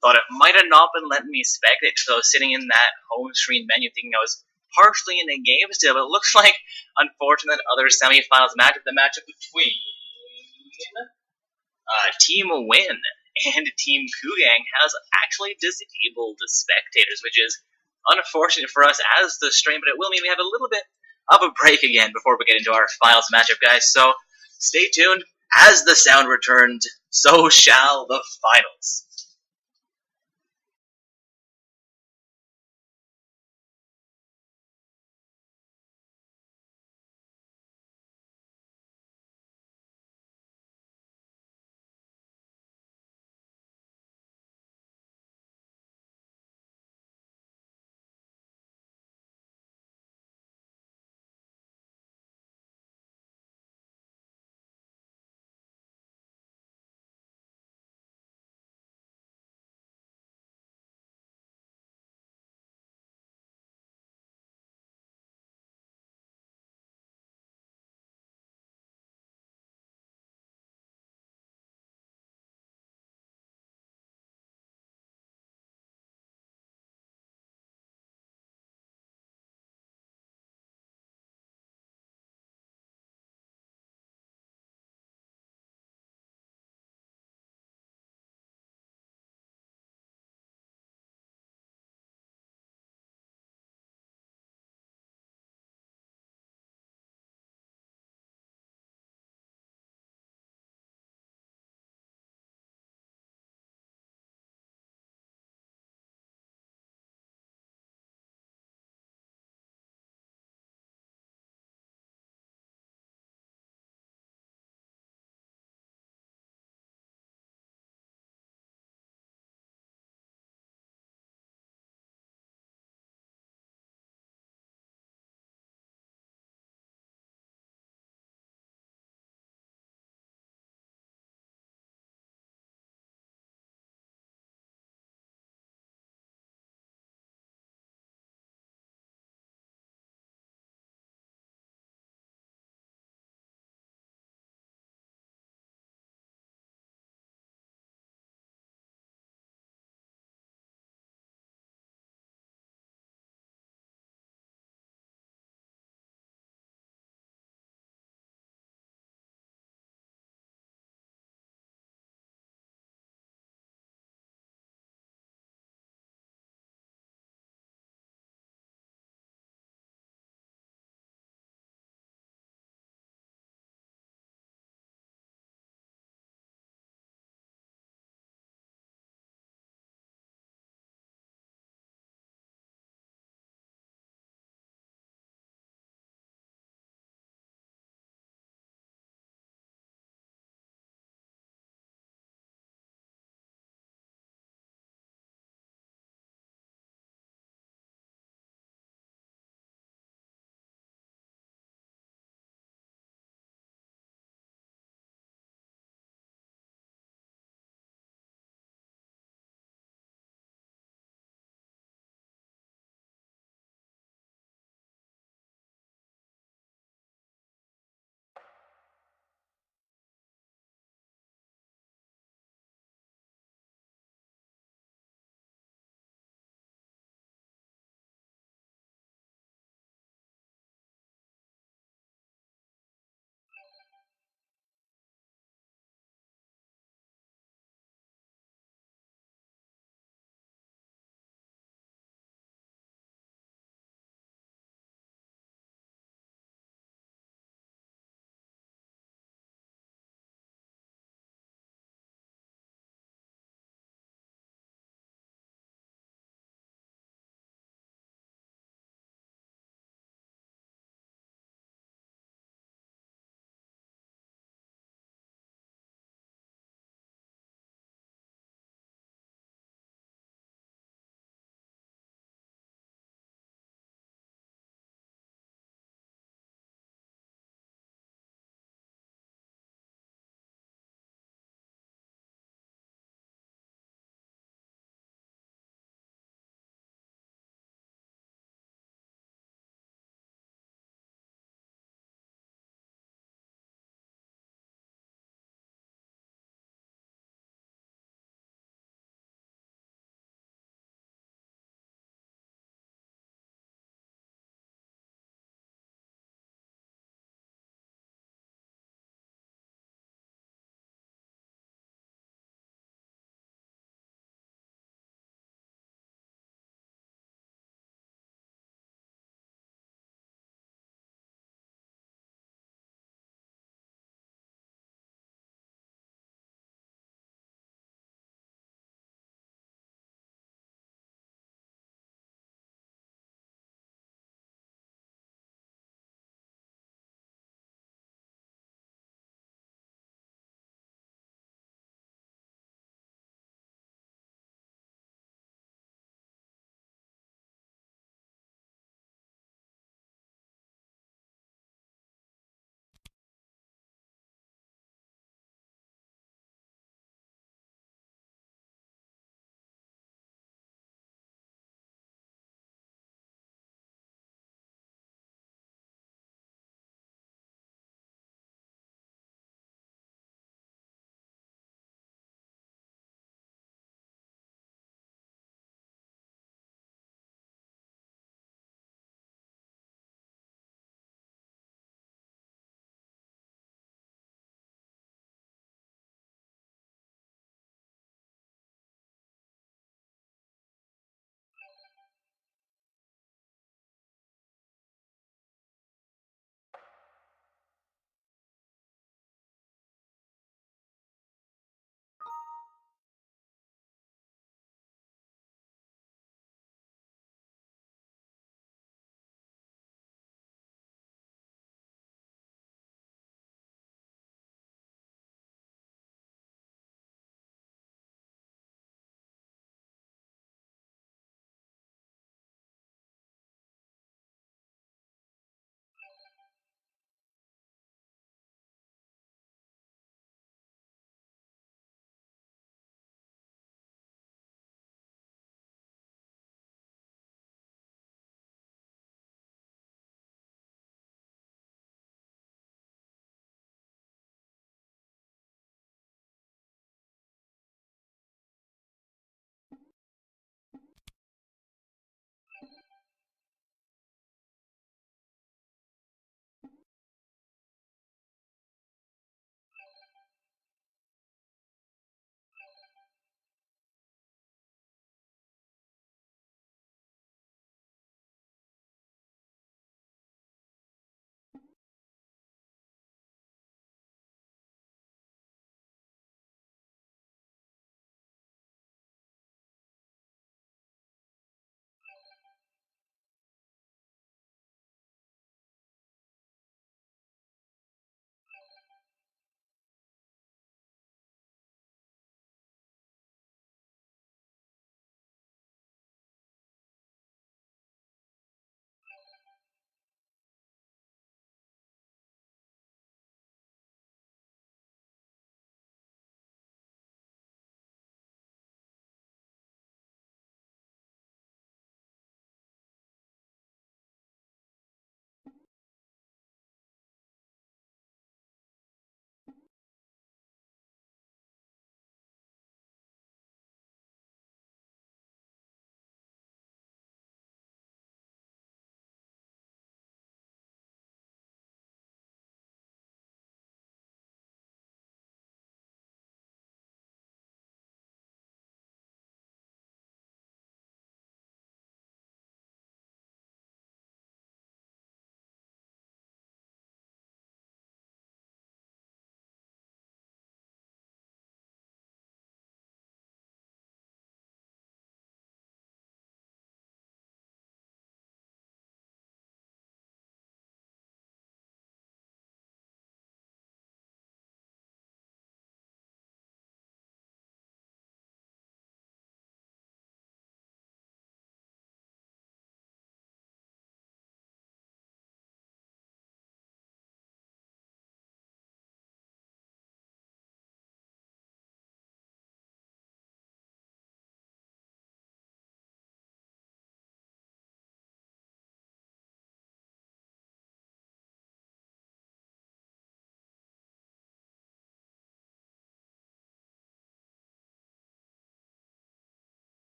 Thought it might have not been letting me speculate, because I was sitting in that home screen menu thinking I was partially in the game still, but it looks like, unfortunately, other semifinals matchup, the matchup between Team Win and Team Kugang has actually disabled the spectators, which is unfortunate for us as the stream, but it will mean we have a little bit of a break again before we get into our finals matchup, guys. So stay tuned. As the sound returns, so shall the finals.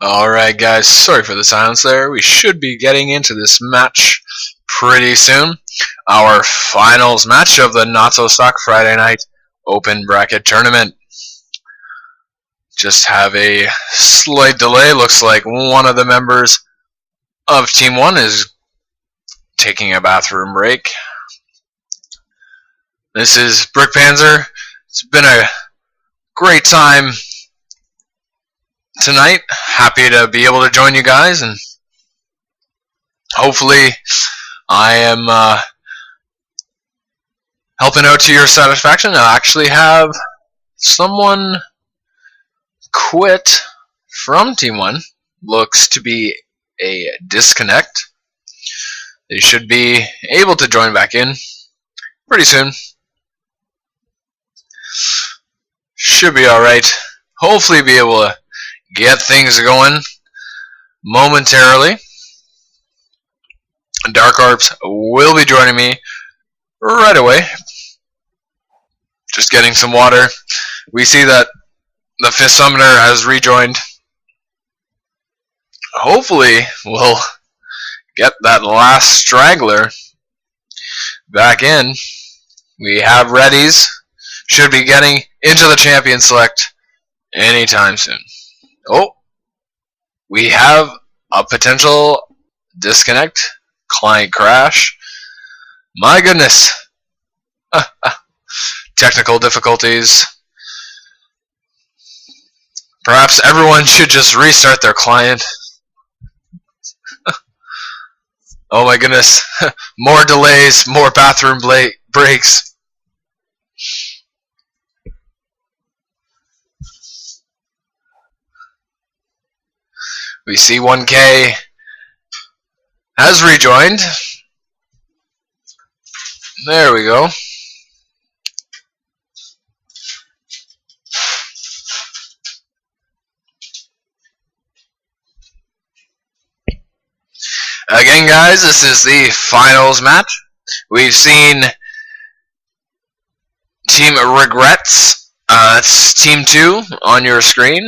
Alright guys, sorry for the silence there. We should be getting into this match pretty soon. Our finals match of the Not So Stock Friday Night Open Bracket Tournament. Just have a slight delay. Looks like one of the members of Team 1 is taking a bathroom break. This is Brick Panzer. It's been a great time tonight. Happy to be able to join you guys, and hopefully I am helping out to your satisfaction. I actually have someone quit from Team 1. Looks to be a disconnect. They should be able to join back in pretty soon. Should be alright. Hopefully be able to get things going momentarily. Dark Arps will be joining me right away. Just getting some water. We see that the Fifth Summoner has rejoined. Hopefully we'll get that last straggler back in. We have readies. Should be getting into the Champion Select anytime soon. Oh, we have a potential disconnect, client crash. My goodness. Technical difficulties. Perhaps everyone should just restart their client. Oh my goodness. More delays, more bathroom breaks. We see 1K has rejoined. There we go. Again, guys, this is the finals match. We've seen Team Regrets, that's Team 2 on your screen,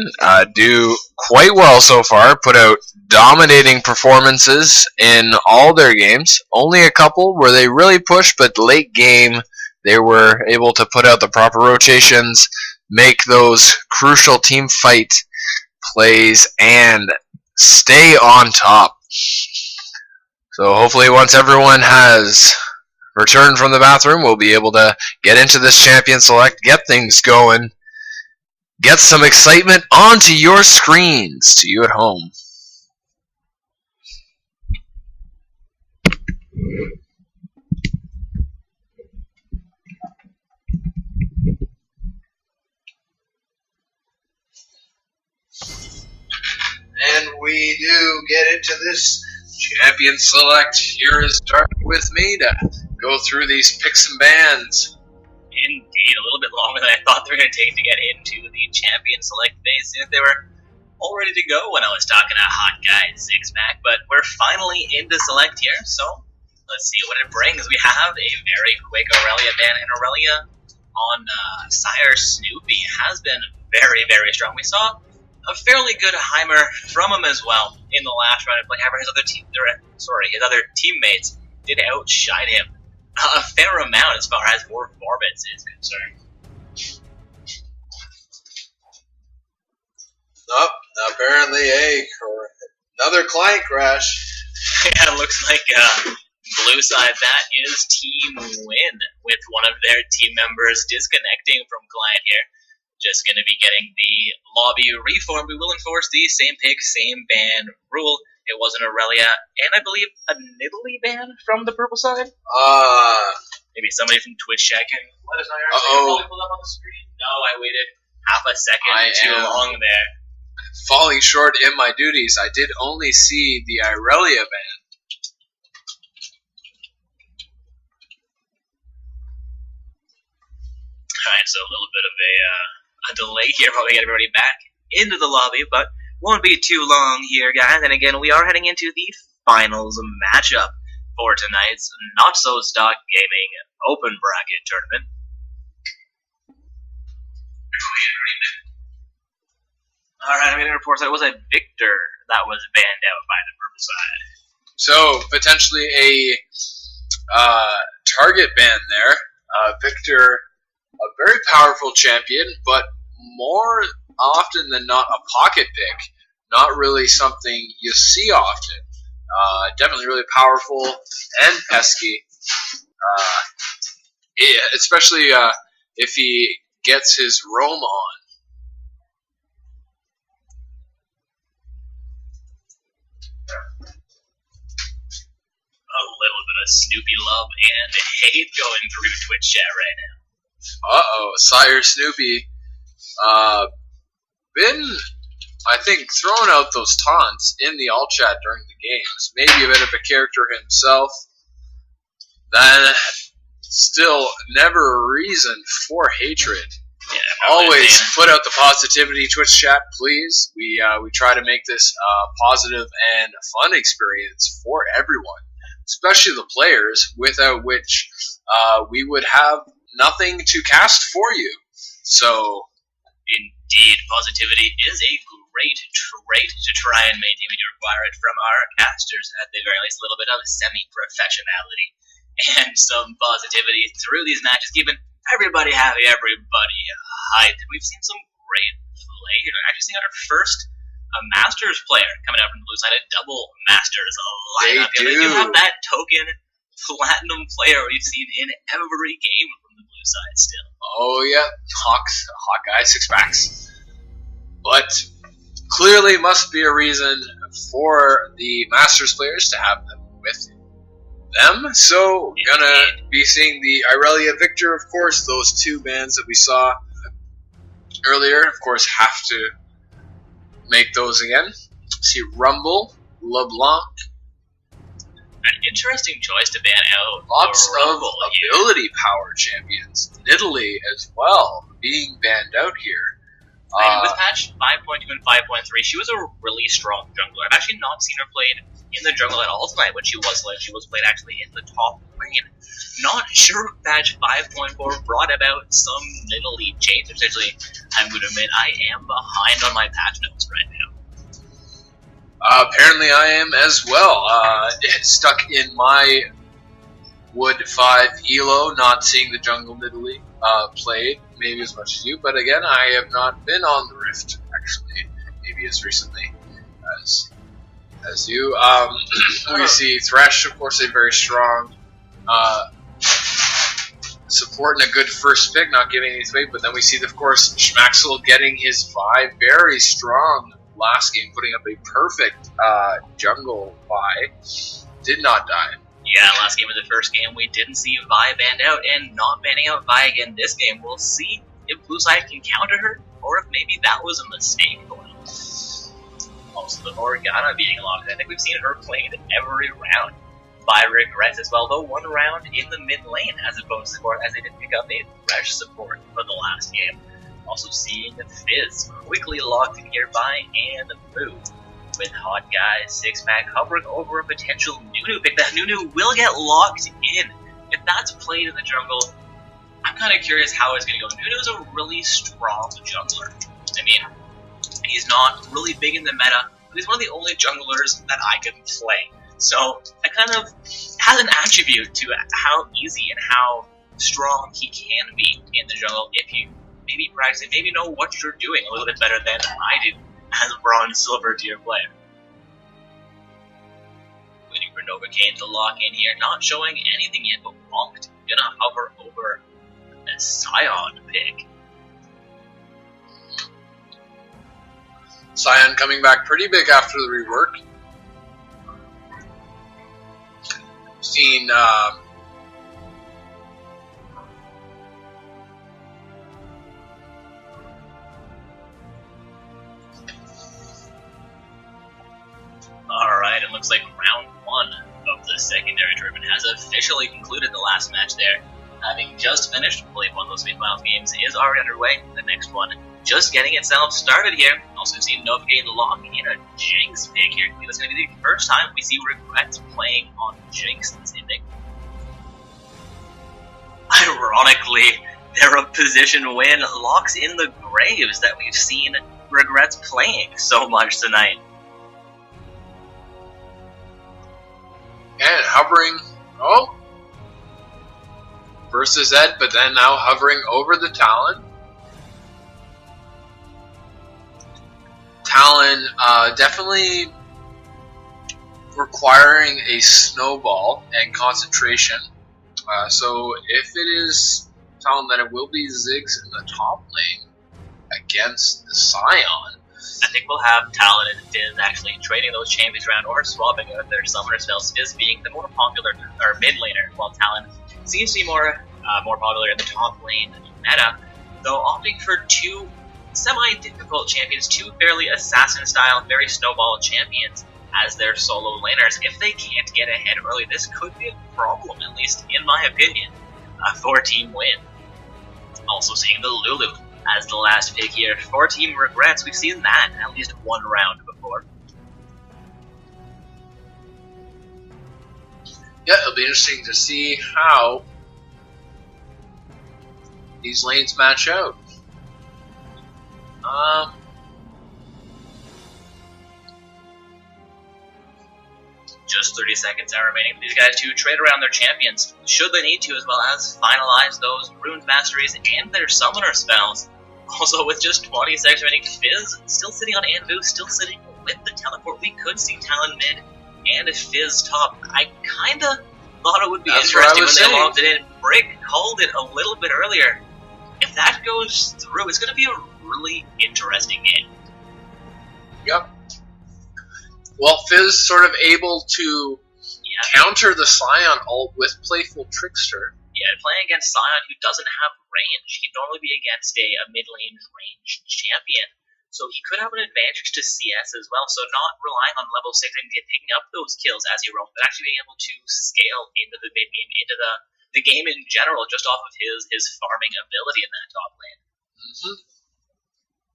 do quite well so far. Put out dominating performances in all their games. Only a couple where they really pushed, but late game they were able to put out the proper rotations, make those crucial team fight plays, and stay on top. So hopefully once everyone has returned from the bathroom, we'll be able to get into this Champion Select, get things going, get some excitement onto your screens to you at home. And we do get into this Champion Select. Here is Dark with me to go through these picks and bans. Indeed, a little bit longer than I thought they were going to take to get into the Champion Select phase. They were all ready to go when I was talking to Hot Guy Zigzag, but we're finally into Select here, so let's see what it brings. We have a very quick Aurelia ban, and Aurelia on Sire Snoopy has been very, very strong. We saw a fairly good Heimer from him as well in the last round of play. However, his other teammates did outshine him a fair amount as far as performance is concerned. Oh, apparently another client crash. Yeah, it looks like blue side, that is Team Win, with one of their team members disconnecting from client here. Just going to be getting the lobby reformed. We will enforce the same pick, same ban rule. It was an Aurelia, and I believe a Nidalee ban from the purple side. Maybe somebody from Twitch chat can let us know. Pulled up on the screen. No, I waited half a second too long there. Falling short in my duties. I did only see the Aurelia ban. Alright, so a little bit of a delay here while we get everybody back into the lobby, but won't be too long here, guys. And again, we are heading into the finals matchup for tonight's Not So Stock Gaming Open Bracket Tournament. Alright, I'm getting reports that it was a Victor that was banned out by the purple side. So, potentially a target ban there. Victor, a very powerful champion, but more often than not a pocket pick. Not really something you see often. Definitely really powerful and pesky. Especially if he gets his roam on. A little bit of Snoopy love and hate going through Twitch chat right now. Uh-oh, Sire Snoopy. Been, I think, throwing out those taunts in the alt chat during the games. Maybe a bit of a character himself. Then, still, never a reason for hatred. Yeah, Always put out the positivity, Twitch chat, please. We try to make this a positive and fun experience for everyone, especially the players, without which we would have nothing to cast for you. So, indeed, positivity is a great trait to try and maintain. We do require it from our casters, at the very least, a little bit of semi-professionality and some positivity through these matches, keeping everybody happy, everybody hyped. And we've seen some great play here. We've actually seen our first Masters player coming out from the blue side, a double Masters lineup. They do have that token platinum player we've seen in every game from the blue side still. oh yeah, Hawkeye 6-packs. But clearly must be a reason for the Masters players to have them with them. So, gonna be seeing the Irelia Victor, of course, those two bans that we saw earlier, of course, have to make those again. See Rumble, LeBlanc. An interesting choice to ban out. Lots of Rumble here. ability power champions. Nidalee as well, being banned out here. And with patch 5.2 and 5.3, she was a really strong jungler. I've actually not seen her played in the jungle at all tonight when she was played actually in the top lane. Not sure if patch 5.4 brought about some Nidalee change. Essentially, I'm going to admit I am behind on my patch notes right now. Apparently I am as well. Stuck in my Wood 5 elo, not seeing the jungle Nidalee played maybe as much as you, but again, I have not been on the Rift, actually, maybe as recently as you. We see Thresh, of course, a very strong support and a good first pick, not giving anything away, but then we see, of course, Schmaxel getting his 5 very strong last game, putting up a perfect jungle Vi. Did not die. Yeah, last game of the first game, we didn't see Vi banned out, and not banning out Vi again this game. We'll see if Blue Side can counter her, or if maybe that was a mistake going on. Also, the Morgana being locked. I think we've seen her played every round. Vi regrets as well, though one round in the mid lane, as opposed to support, as they did pick up a fresh support for the last game. Also seeing the Fizz quickly locked in here by and Moo. With Hot Guy 6-pack hovering over a potential Nunu pick. That Nunu will get locked in. If that's played in the jungle, I'm kind of curious how it's going to go. Nunu's a really strong jungler. I mean, he's not really big in the meta, but he's one of the only junglers that I can play. So, it kind of has an attribute to how easy and how strong he can be in the jungle if you maybe practice it, maybe know what you're doing a little bit better than I do as a bronze silver tier player. Waiting for Novocaine to lock in here, not showing anything yet, but Wonked gonna hover over a Scion pick. Scion coming back pretty big after the rework. Seen Alright, it looks like round 1 of the secondary tournament has officially concluded. The last match there, having just finished, I believe one of those semifinals games is already underway. The next one just getting itself started here. Also seen Novocaine lock in a Jinx pick here. I think that's going to be the first time we see Regrets playing on Jinx this evening. Ironically, their opposition win locks in the Graves that we've seen regrets playing so much tonight. And hovering, versus Ed, but then now hovering over the Talon. Talon definitely requiring a snowball and concentration. So if it is Talon, then it will be Ziggs in the top lane against the Scion. I think we'll have Talon and Fizz actually trading those champions around or swapping out their summoner spells, Fizz being the more popular or mid laner, while Talon seems to be more popular in the top lane meta, though opting for two semi-difficult champions, two fairly assassin-style, very snowball champions as their solo laners. If they can't get ahead early, this could be a problem, at least in my opinion, for Team Win. Also seeing the Lulu as the last pick here. For Team Regrets, we've seen that at least one round before. Yeah, it'll be interesting to see how these lanes match out. Just 30 seconds are remaining for these guys to trade around their champions, should they need to, as well as finalize those Runes Masteries and their Summoner spells. Also, with just 20 seconds remaining, Fizz still sitting on Anbu, still sitting with the teleport. We could see Talon mid and Fizz top. I kinda thought it would be interesting when they logged it in. Brick called it a little bit earlier. If that goes through, it's going to be a really interesting game. Yep. Well, Fizz sort of able to counter the Scion ult with Playful Trickster. Yeah, playing against Scion, who doesn't have range. He'd normally be against a mid-lane range champion. So he could have an advantage to CS as well. So not relying on level 6 and picking up those kills as he roams, but actually being able to scale into the mid-game, into the game in general, just off of his farming ability in that top lane. Mm-hmm.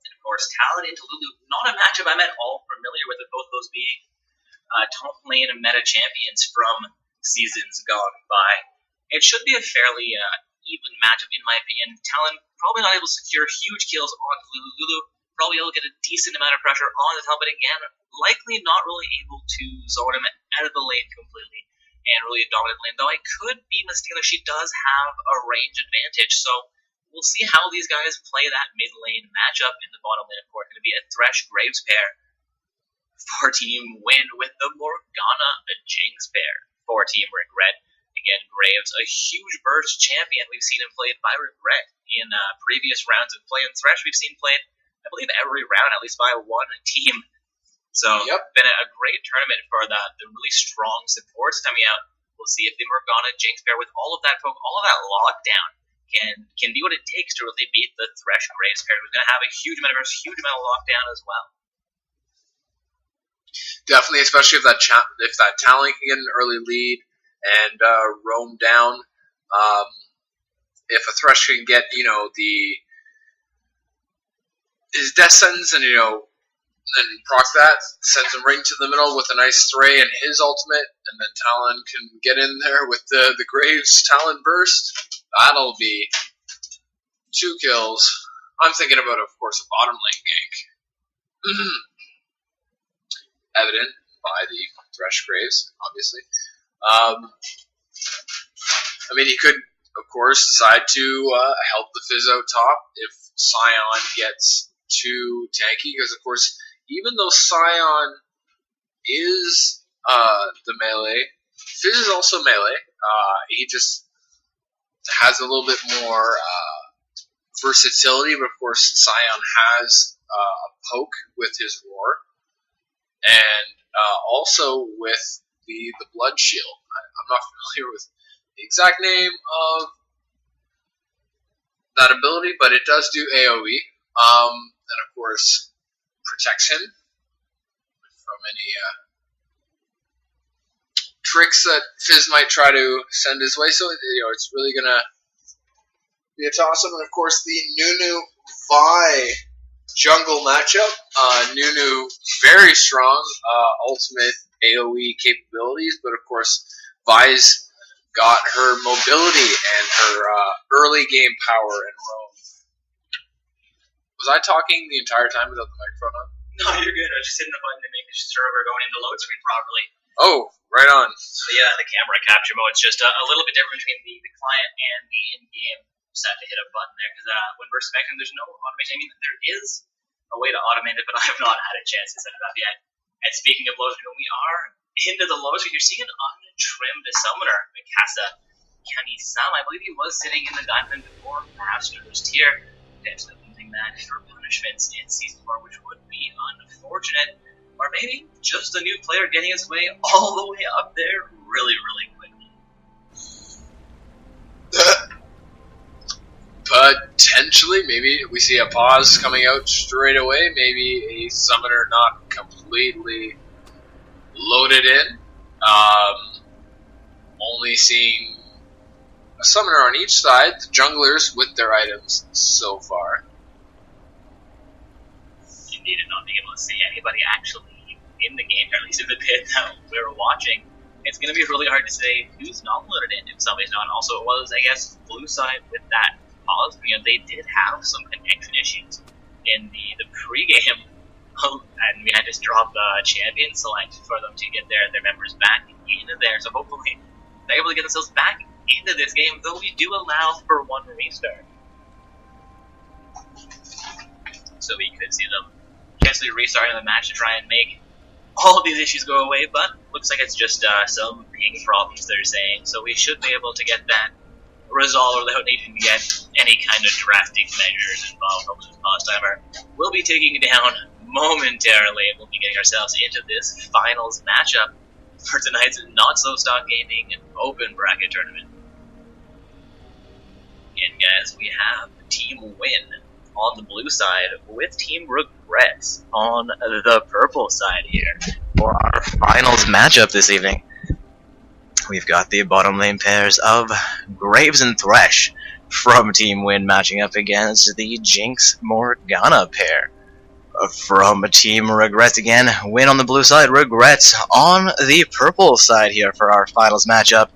And of course, Talon into Lulu, not a matchup I'm at all familiar with both those being top lane meta champions from seasons gone by. It should be a fairly even matchup in my opinion. Talon probably not able to secure huge kills on Lulu. Lulu probably able to get a decent amount of pressure on the top, but again, likely not really able to zone him out of the lane completely and really dominant lane, though I could be mistaken that she does have a range advantage, so we'll see how these guys play that mid lane matchup. In the bottom lane, of course, going to be a Thresh Graves pair for Team Win with the Morgana Jinx pair for Team Regret. Again, Graves, a huge burst champion. We've seen him played by Regret in previous rounds of play, and Thresh we've seen played, I believe, every round, at least by one team. So, been a great tournament for the really strong supports coming out. We'll see if the Morgana Jinx pair, with all of that poke, all of that lockdown, can be what it takes to really beat the Thresh Graves pair, who's going to have a huge amount of lockdown as well. Definitely, especially if that Talon can get an early lead and roam down. If a Thresh can get, his death sentence and, and proc that, sends him right into the middle with a nice Thray and his ultimate, and then Talon can get in there with the Graves Talon burst. That'll be 2 kills. I'm thinking about, of course, a bottom lane gank. Evident by the Thresh Graves, obviously. He could, of course, decide to help the Fizz out top if Scion gets too tanky, because, of course, even though Scion is the melee, Fizz is also melee. He just has a little bit more versatility, but, of course, Scion has a poke with his roar, and also with the Blood Shield. I'm not familiar with the exact name of that ability, but it does do AoE, and of course protects him from any tricks that Fizz might try to send his way. So it's really gonna be a toss-up, and of course the Nunu Vi jungle matchup. Nunu very strong ultimate AoE capabilities, but of course Vi's got her mobility and her early game power and roam. Was I talking the entire time without the microphone on? No, you're good. I was just hitting the button to make sure we're going into load screen properly. Oh, right on. So yeah, the camera capture mode is just a little bit different between the client and the in-game. Just have to hit a button there because when we're specking, there's no automation. I mean, there is a way to automate it, but I have not had a chance to set it up yet. And speaking of load screen, we are into the load screen. You're seeing an untrimmed summoner, Mikasa Kamisama. I believe he was sitting in the diamond before Master's tier. Potentially losing that for punishments in Season 4, which would be unfortunate. Or maybe just a new player getting his way all the way up there really, really quickly. Potentially, maybe we see a pause coming out straight away. Maybe a summoner not completely loaded in. Only seeing a summoner on each side, the junglers with their items so far. Indeed, and not being able to see anybody actually in the game, or at least in the pit that we were watching. It's going to be really hard to say who's not loaded in if somebody's not. Also, it was, I guess, blue side with that pause. You know, they did have some connection issues in the pregame, and we had to drop the champion select for them to get their members back into there. So hopefully they're able to get themselves back into this game, though we do allow for one restart. So we could see them potentially restarting the match to try and make all of these issues go away, but looks like it's just some ping problems they're saying, so we should be able to get that resolved without needing to get any kind of drastic measures involved. Hopefully Pause Timer will be taking it down momentarily, and we'll be getting ourselves into this finals matchup for tonight's Not So Stock Gaming Open Bracket Tournament. And guys, we have Team Win on the blue side with Team Regrets on the purple side here for our finals matchup this evening. We've got the bottom lane pairs of Graves and Thresh from Team Win matching up against the Jinx Morgana pair from Team Regrets. Again, Win on the blue side, Regrets on the purple side here for our finals matchup.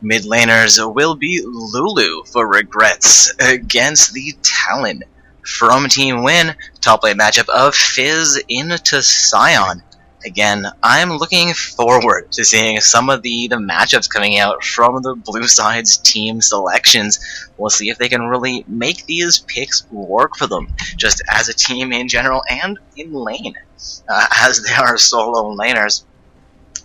Mid laners will be Lulu for Regrets against the Talon from Team Win. Top lane matchup of Fizz into Sion. Again, I'm looking forward to seeing some of the matchups coming out from the blue side's team selections. We'll see if they can really make these picks work for them, just as a team in general and in lane, as they are solo laners.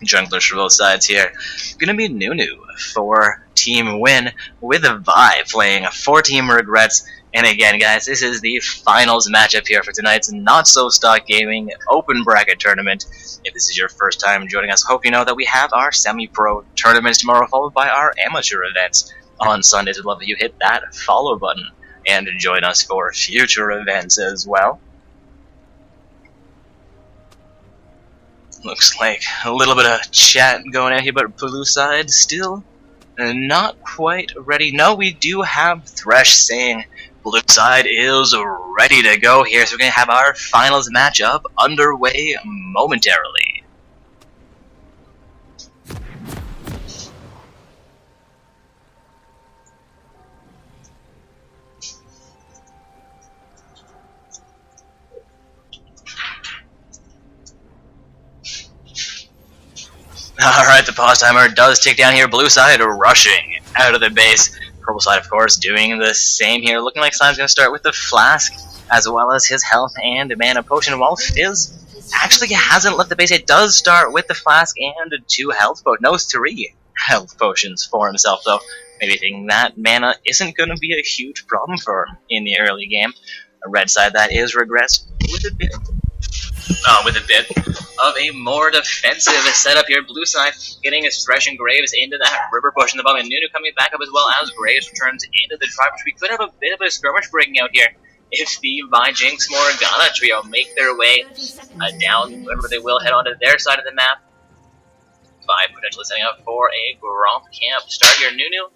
Junglers for both sides here. Gonna be Nunu for Team Win, with Vi playing for Team Regrets. And again, guys, this is the finals matchup here for tonight's Not So Stock Gaming Open Bracket Tournament. If this is your first time joining us, hope you know that we have our semi-pro tournaments tomorrow, followed by our amateur events on Sundays. We'd love that you hit that follow button and join us for future events as well. Looks like a little bit of chat going on here, but blue side still not quite ready. No, we do have Thresh saying blue side is ready to go here, so we're going to have our finals matchup underway momentarily. Alright, the pause timer does tick down here. Blue side rushing out of the base. Purple side, of course, doing the same here. Looking like Slime's going to start with the flask, as well as his health and mana potion. While Fizz actually hasn't left the base, it does start with the flask and 2 health potions. No, 3 health potions for himself, though. Maybe thinking that mana isn't going to be a huge problem for him in the early game. A red side that is Regrets with a bit of a more defensive setup here. Blue side getting his Thresh and Graves into that river bush in the bottom, and Nunu coming back up as well as Graves returns into the tribe. We could have a bit of a skirmish breaking out here if the Vi Jinx Morgana trio make their way down. Wherever they will head onto their side of the map. Vi potentially setting up for a Gromp camp start here. Nunu,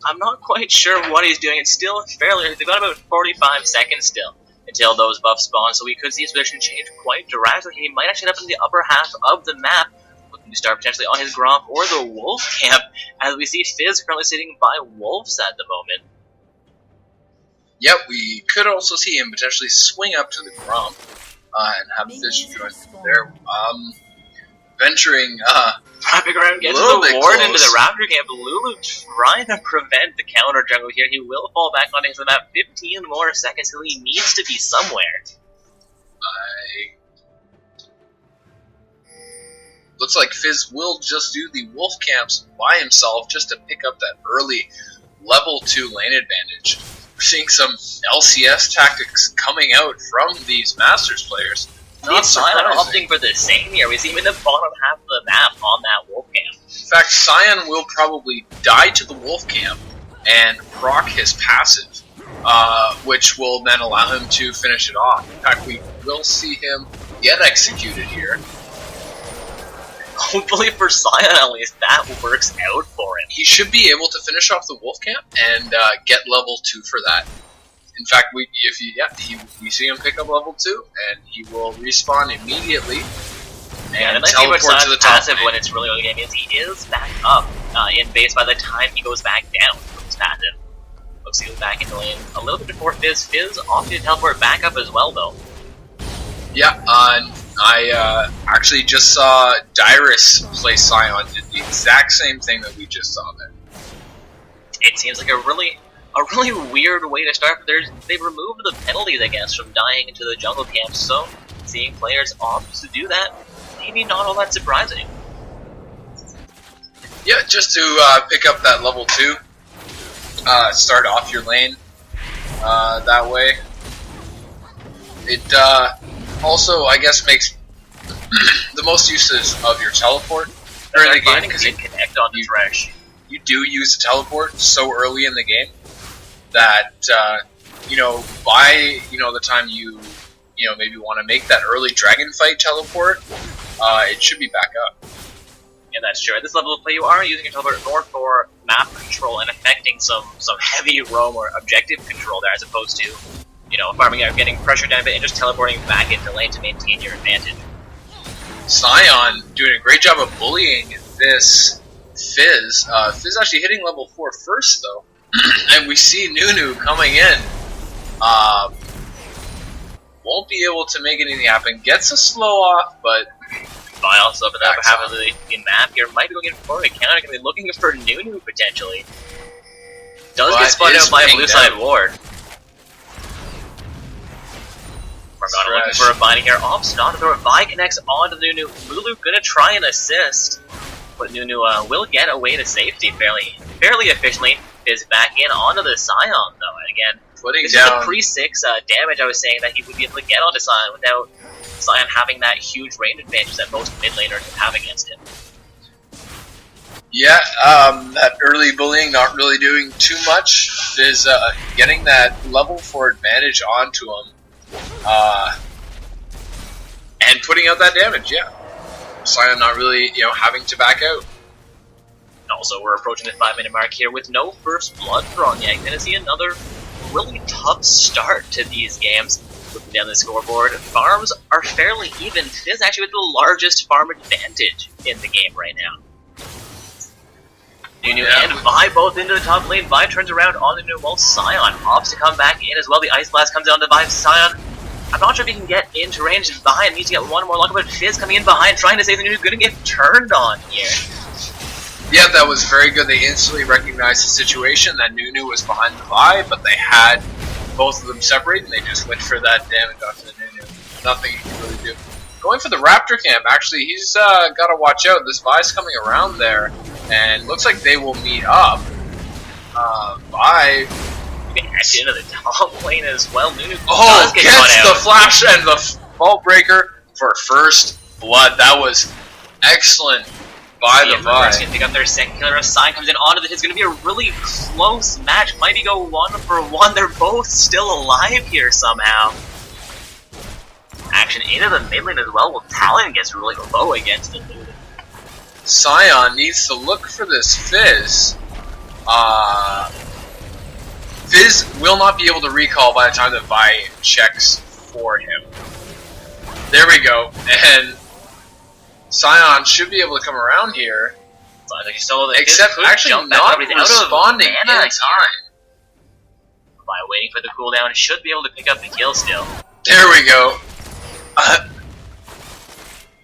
I'm not quite sure what he's doing. It's still fairly, they've got about 45 seconds still until those buffs spawn, so we could see his position change quite drastically. He might actually end up in the upper half of the map, looking to start potentially on his Gromp or the Wolf camp, as we see Fizz currently sitting by Wolves at the moment. Yep, we could also see him potentially swing up to the Gromp and have Fizz join there. Venturing Wrapping around, gets little the bit ward close. into the Raptor camp. Lulu trying to prevent the counter jungle here. He will fall back on his about 15 more seconds till he needs to be somewhere. Looks like Fizz will just do the wolf camps by himself just to pick up that early level 2 lane advantage. We're seeing some LCS tactics coming out from these Masters players. Not Sion surprising. opting for the same here. We see him in the bottom half of the map on that wolf camp. In fact, Sion will probably die to the wolf camp and proc his passive, which will then allow him to finish it off. In fact, we will see him get executed here. Hopefully for Sion at least, that works out for him. He should be able to finish off the wolf camp and get level 2 for that. In fact, we see him pick up level 2, and he will respawn immediately And and the nice thing about teleport to Sion's the top passive lane. when it's really early game is he is back up in base by the time he goes back down from his passive. Looks like he was back into lane a little bit before Fizz. Fizz opted to teleport back up as well though. Yeah, I actually just saw Dyrus play Sion, did the exact same thing that we just saw there. It seems like a really weird way to start, but they've removed the penalties, I guess, from dying into the jungle camp, so seeing players opt to do that, maybe not all that surprising. Yeah, just to pick up that level 2, start off your lane that way. It also, I guess, makes the most uses of your teleport during the game, because you can connect on the Thresh. you do use the teleport so early in the game that by the time you maybe want to make that early dragon fight teleport, it should be back up. Yeah, that's true. At this level of play, you are using your teleport more for map control and affecting some heavy roam or objective control there, as opposed to farming out, getting pressure down a bit, and just teleporting back into lane to maintain your advantage. Sion doing a great job of bullying this Fizz. Fizz actually hitting level 4 first, though. And we see Nunu coming in. Won't be able to make anything happen. Gets a slow off, but Vials up in the upper half of the map here might be looking for a counter, going to be looking for Nunu potentially. Does But get spun is out by a pinged blue side out. ward. Morgana looking Thresh. for a binding here. Ops not to throw it. Vi connects onto Nunu. Lulu gonna try and assist, but Nunu will get away to safety fairly efficiently. Is back in onto the Sion though, and again, putting this is the down. pre-6 damage I was saying that he would be able to get onto Sion without Sion having that huge range advantage that most mid laners have against him. Yeah, that early bullying not really doing too much. Is getting that level 4 advantage onto him, and putting out that damage. Yeah, Sion not really having to back out. Also, we're approaching the 5-minute mark here with no first blood drawn yet. Gonna see another really tough start to these games. Looking down the scoreboard, farms are fairly even. Fizz actually with the largest farm advantage in the game right now. Nunu and Vi both into the top lane. Vi turns around on the Nunu while Sion opts to come back in as well. The Ice Blast comes down to Vi. Sion, I'm not sure if he can get into range behind. Needs to get one more lock, but Fizz coming in behind, trying to save the Nunu. Gonna get turned on here. Yeah, that was very good. They instantly recognized the situation that Nunu was behind the Vi, but they had both of them separated, and they just went for that damage onto the Nunu. Nothing he could really do. Going for the Raptor camp, actually, he's got to watch out. This Vi's coming around there, and looks like they will meet up. Vi... Back into the top lane as well. Nunu Oh, does get gets caught the out. flash and the Vault Breaker for first blood. That was excellent by the Everyone's Vi. gonna pick up their second killer. A Sion comes in onto the. It's gonna be a really close match. Might be go 1-for-1. They're both still alive here somehow. Action into the mid lane as well. Well, Talon gets really low against the Nunu. Sion needs to look for this Fizz. Fizz will not be able to recall by the time that Vi checks for him. There we go. And Sion should be able to come around here. So I think he still Except could actually jump back not up. He's out of responding in mana time. By waiting for the cooldown, should be able to pick up the kill still. There we go.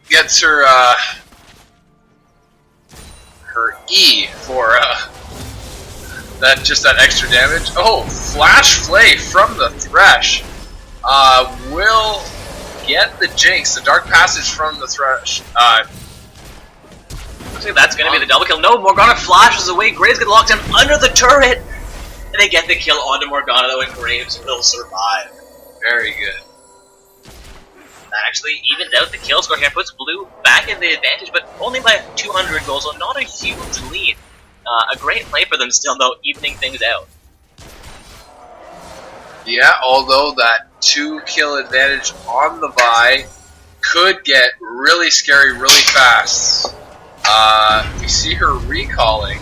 Gets her her E for that extra damage. Oh, Flash Flay from the Thresh will get the Jinx. The Dark Passage from the Thresh. Looks like that's going to be the double kill. No, Morgana flashes away. Graves get locked in under the turret. And they get the kill onto Morgana, though, and Graves will survive. Very good. That actually evens out the kill score here, puts Blue back in the advantage, but only by 200 goals, so not a huge lead. A great play for them still, though, evening things out. Yeah, although that 2-kill advantage on the Vi could get really scary really fast. We see her recalling.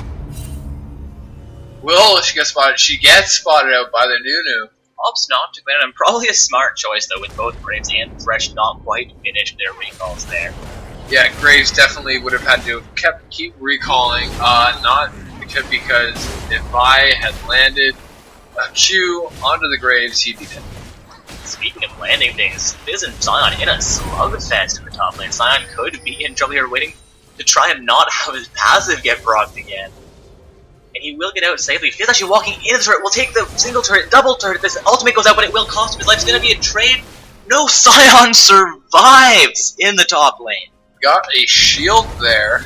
Will she get spotted? She gets spotted out by the Nunu. Opts not to win, and probably a smart choice, though, with both Graves and Thresh not quite finished their recalls there. Yeah, Graves definitely would have had to keep recalling, not because if Vi had landed a Q onto the Graves, he'd be dead. Speaking of landing things, Fizz and Sion in a slugfest in the top lane. Sion could be in trouble here, waiting to try and not have his passive get procced again. And he will get out safely. Fizz actually walking into the turret, will take the single turret, double turret. This ultimate goes out, but it will cost him his life. It's going to be a trade. No, Sion survives in the top lane. Got a shield there.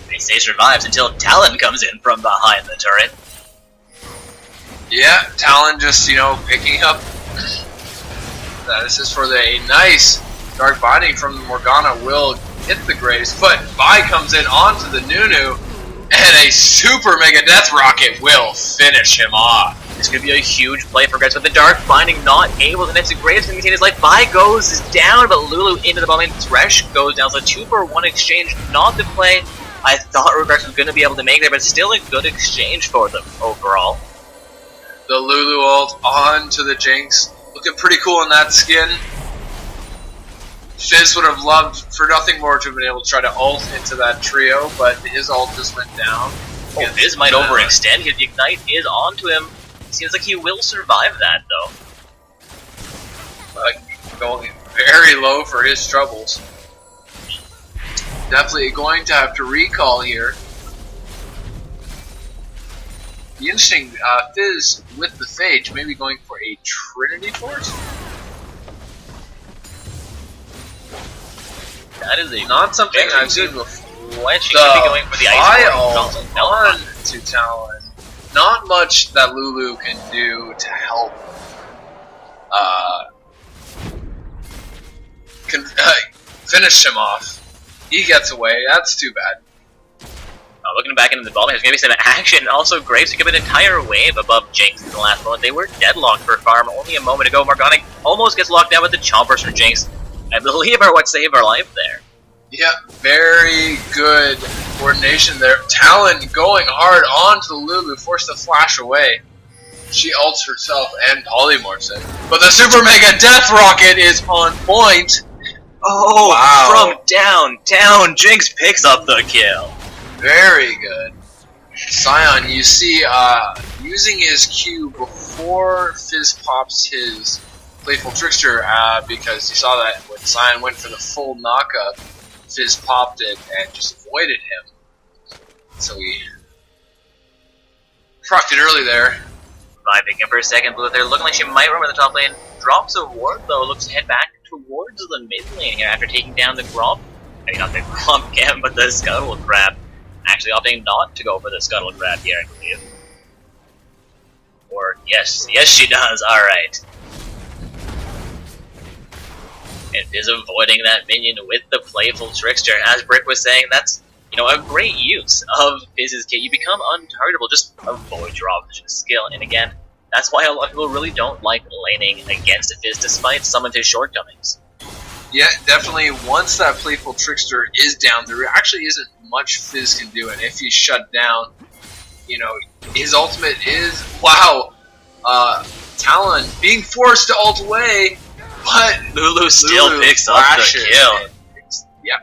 They say survives until Talon comes in from behind the turret. Yeah, Talon just, picking up. This is for a nice Dark Binding from Morgana will hit the Graves, but Vi comes in onto the Nunu, and a super mega death rocket will finish him off. This could be a huge play for Graves, but the Dark Binding not able to nip Graves to maintain his life. Vi goes down, but Lulu into the bottom lane. Thresh goes down, so 2-for-1 exchange, not the play I thought Regards was going to be able to make there, but still a good exchange for them overall. The Lulu ult onto the Jinx, looking pretty cool in that skin. Fizz would have loved for nothing more to have been able to try to ult into that trio, but his ult just went down. Oh, Fizz might overextend here. The Ignite is onto him. Seems like he will survive that, though. Going very low for his troubles. Definitely going to have to recall here. The interesting Fizz with the Phage, maybe going for a Trinity Force? That is not something I've seen before. What? She could be going for the Ice on to Talon. Not much that Lulu can do to help finish him off. He gets away. That's too bad. Looking back into the ball, there's going to be some action. Also, Graves took up an entire wave above Jinx in the last moment. They were deadlocked for farm only a moment ago. Morgana almost gets locked down with the chompers from Jinx. I believe are what saved her life there. Yeah, very good coordination there. Talon going hard onto the Lulu, forced to flash away. She ults herself and polymorphs it. But the Super Mega Death Rocket is on point. Oh, wow. From down, Jinx picks up the kill. Very good. Sion, you see, using his Q before Fizz pops his Playful Trickster, because you saw that when Sion went for the full knockup, Fizz popped it and just avoided him. So he procced it early there. Vi picking up for a second blue there, looking like she might run with the top lane. Drops a ward though, looks to head back towards the mid lane here after taking down the Gromp. Maybe not the Gromp Cam, but the Scuttle Crab. Actually opting not to go for the Scuttle Crab here, I believe. Or, yes she does, alright. And is avoiding that minion with the Playful Trickster. As Brick was saying, that's, a great use of Fizz's kit. You become untargetable, just avoid your opposition skill. And again, that's why a lot of people really don't like laning against a Fizz, despite some of his shortcomings. Yeah, definitely, once that Playful Trickster is down, there actually isn't much Fizz can do. And if he's shut down, his ultimate is, wow, Talon being forced to ult away, but Lulu still picks up the kill. Yeah,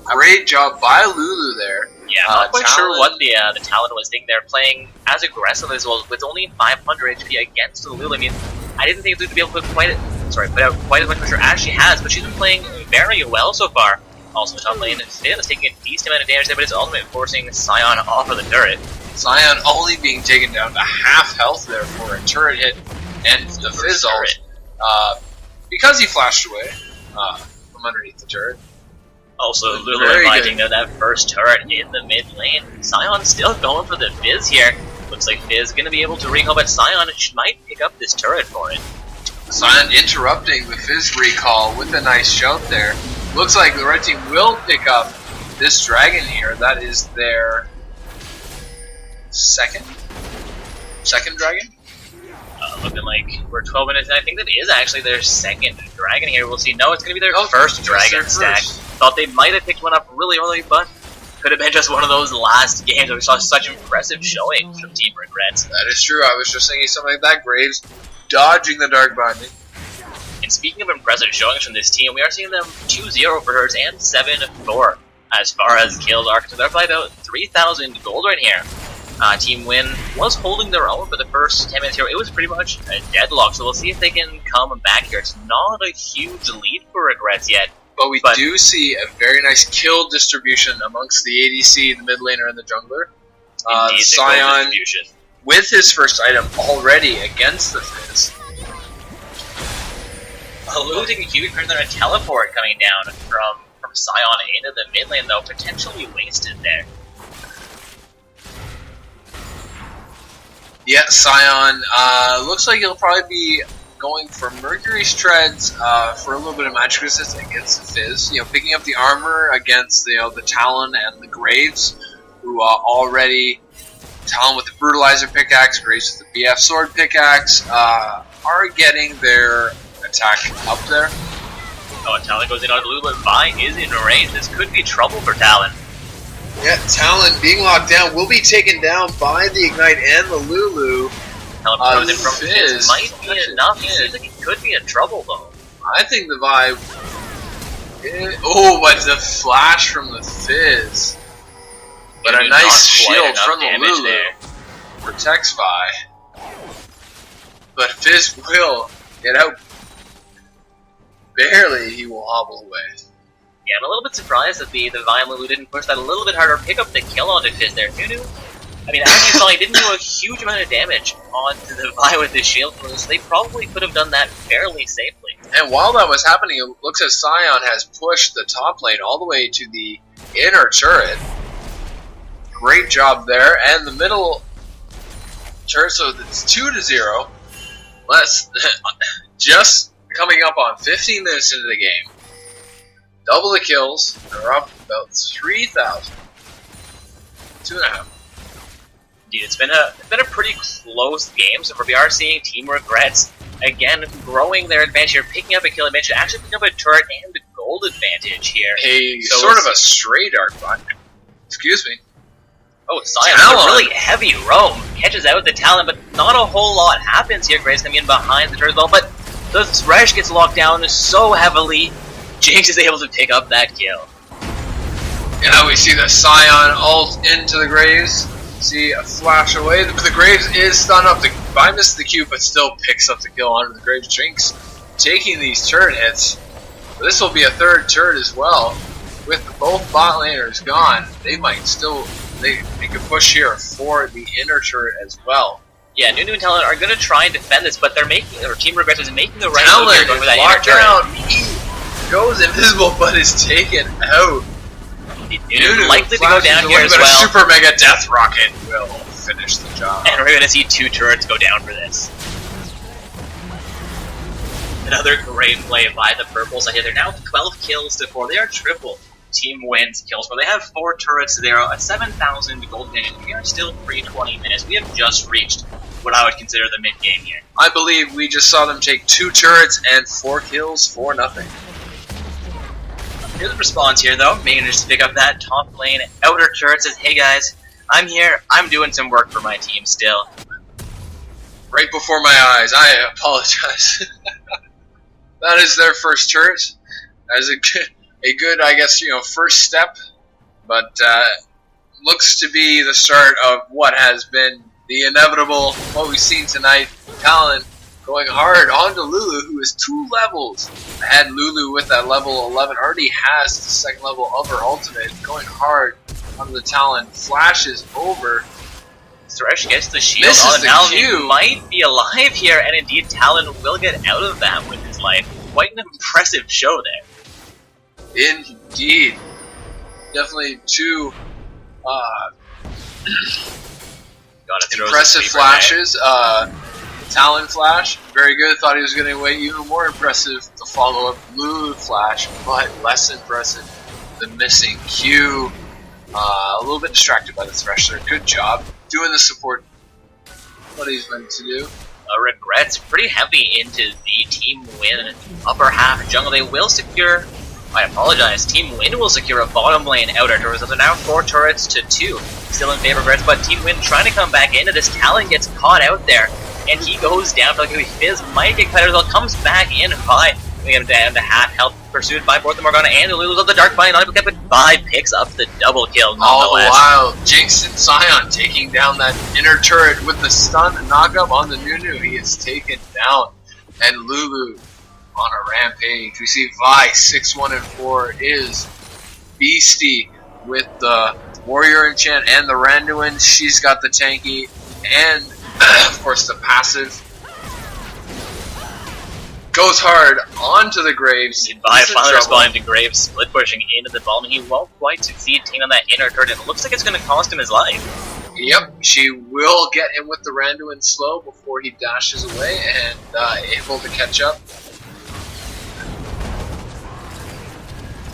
great job by Lulu there. Yeah, I'm not quite sure Talon- what the Talon was thinking. They're playing as aggressive as well, with only 500 HP against the Lulu. I mean, I didn't think Lulu would be able to put out quite as much pressure as she has, but she's been playing very well so far. Also, the top lane, Fizz is taking a decent amount of damage there, but it's ultimately forcing Sion off of the turret. Sion only being taken down to half health there for a turret hit, and the Fizz ult, because he flashed away from underneath the turret. Also, Lulu Very inviting that first turret in the mid lane. Sion still going for the Fizz here. Looks like Fizz going to be able to recall, but Sion might pick up this turret for it. Sion interrupting the Fizz recall with a nice shout there. Looks like the red team will pick up this dragon here. That is their second dragon. Looking like we're 12 minutes, and I think that is actually their second dragon here. We'll see. No, it's going to be their first dragon stack. Thought they might have picked one up really early, but could have been just one of those last games where we saw such impressive showing from Team Regrets. That is true. I was just thinking something like that. Graves dodging the Dark Binding. And speaking of impressive showings from this team, we are seeing them 2-0 for hers and 7-4 as far as kills are concerned. They're by about 3,000 gold right here. Team Win was holding their own for the first 10 minutes here. It was pretty much a deadlock, so we'll see if they can come back here. It's not a huge lead for Regrets yet. But we do see a very nice kill distribution amongst the ADC, the mid laner, and the jungler. Indeed, Sion, with his first item already against the Fizz. Losing a huge turn there, a teleport coming down from Sion into the mid lane, though, potentially wasted there. Yeah, Sion looks like he'll probably be going for Mercury's Treads for a little bit of magic resistance against the Fizz. You know, picking up the armor against the Talon and the Graves, who already Talon with the Brutalizer pickaxe, Graves with the BF Sword pickaxe, are getting their attack up there. Oh, Talon goes in on blue, but Vi is in range. This could be trouble for Talon. Yeah, Talon being locked down will be taken down by the Ignite and the Lulu. Talon goes in from Fizz might be enough. He seems like he could be in trouble, though. I think the Vi... Oh, but the flash from the Fizz. But a nice shield from the Lulu there protects Vi. But Fizz will get out. Barely, he will hobble away. Yeah, I'm a little bit surprised that the Vi and Lulu didn't push that a little bit harder, pick up the kill onto Fizz there. Nunu, I mean, as you saw, he didn't do a huge amount of damage onto the Vi with his shield, so they probably could have done that fairly safely. And while that was happening, it looks as Sion has pushed the top lane all the way to the inner turret. Great job there, and the middle turret, so it's 2-0. Let's just coming up on 15 minutes into the game. Double the kills, they're up about 3,000. 2.5. Indeed, it's been a pretty close game, so we are seeing Team Regrets again growing their advantage here, picking up a kill advantage, actually picking up a turret and a gold advantage here. So sort of a stray Dark Binding. Excuse me. Oh, Sion, a really heavy roam. Catches out the Talon, but not a whole lot happens here. Graves coming in behind the turret as well, but the Thresh gets locked down so heavily, Jinx is able to pick up that kill. Yeah, we see the Sion ult into the Graves. See a flash away. The Graves is stunned up. The Vi misses the Q, but still picks up the kill onto the Graves. Jinx taking these turret hits. This will be a third turret as well. With both bot laners gone, they might still... They can push here for the inner turret as well. Yeah, Nunu and Talon are going to try and defend this, but they're making, or Team Regrets is making the right Talon move here, going for that inner down. turret. He goes invisible, but is taken out. Nunu likely to go down here as but well. A super mega death rocket will finish the job. And we're going to see 2 turrets go down for this. Another great play by the Purples. They're now 12 kills to 4. They are triple Team Wins kills, where they have 4 turrets. They are at 7,000 gold advantage. We are still pre-20 minutes. We have just reached what I would consider the mid-game here. I believe we just saw them take 2 turrets and 4 kills for nothing. Here's the response here, though. Managed to pick up that top lane outer turret. Says, hey guys, I'm here. I'm doing some work for my team still. Right before my eyes. I apologize. That is their first turret. As a good, I guess, first step. But looks to be the start of what has been the inevitable, what we've seen tonight. Talon going hard onto Lulu, who is 2 levels ahead. Lulu with that level 11 already has the second level of her ultimate. Going hard onto the Talon, flashes over. Thresh gets the shield Misses on the Talon. Q. He might be alive here, and indeed Talon will get out of that with his life. Quite an impressive show there. Indeed. Definitely 2 Gotta throw impressive some sleeper there. flashes. Talon flash, very good. Thought he was going to wait even more impressive to follow up Lulu flash, but less impressive. The missing Q. A little bit distracted by the Thresh there. Good job doing the support. What he's meant to do. Regrets pretty heavy into the Team Win upper half jungle. They will secure. I apologize. Team Win will secure a bottom lane outer turret. So they're now 4 turrets to 2. Still in favor of Regrets, but Team Win trying to come back into this. Talon gets caught out there. And he goes down. Like Fizz might get cut as well. Comes back in high. We get him down to half health. Pursued by both the Morgana and the Lulus of the Dark Vine. Not able to get, but 5 picks up the double kill. All the while, Jinx and Sion taking down that inner turret with the stun knockup on the Nunu. He is taken down. And Lulu on a rampage. We see Vi 6-1 and 4 is beastie with the Warrior enchant and the Randuin. She's got the tanky and of course the passive. Goes hard onto the Graves. Vi finally responding to Graves, split pushing into the bottom. He won't quite succeed taking on that inner turret, and it looks like it's going to cost him his life. Yep, she will get him with the Randuin slow before he dashes away and able to catch up.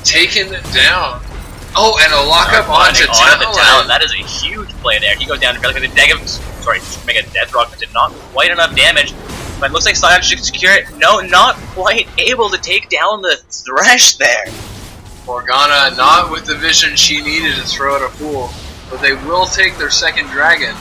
Taken down. Oh, and a lockup onto Talon. That is a huge play there. He goes down to the make a death rock, but did not quite enough damage. But it looks like Sion should secure it. No, not quite able to take down the Thresh there. Morgana not with the vision she needed to throw at a pool, but they will take their second dragon.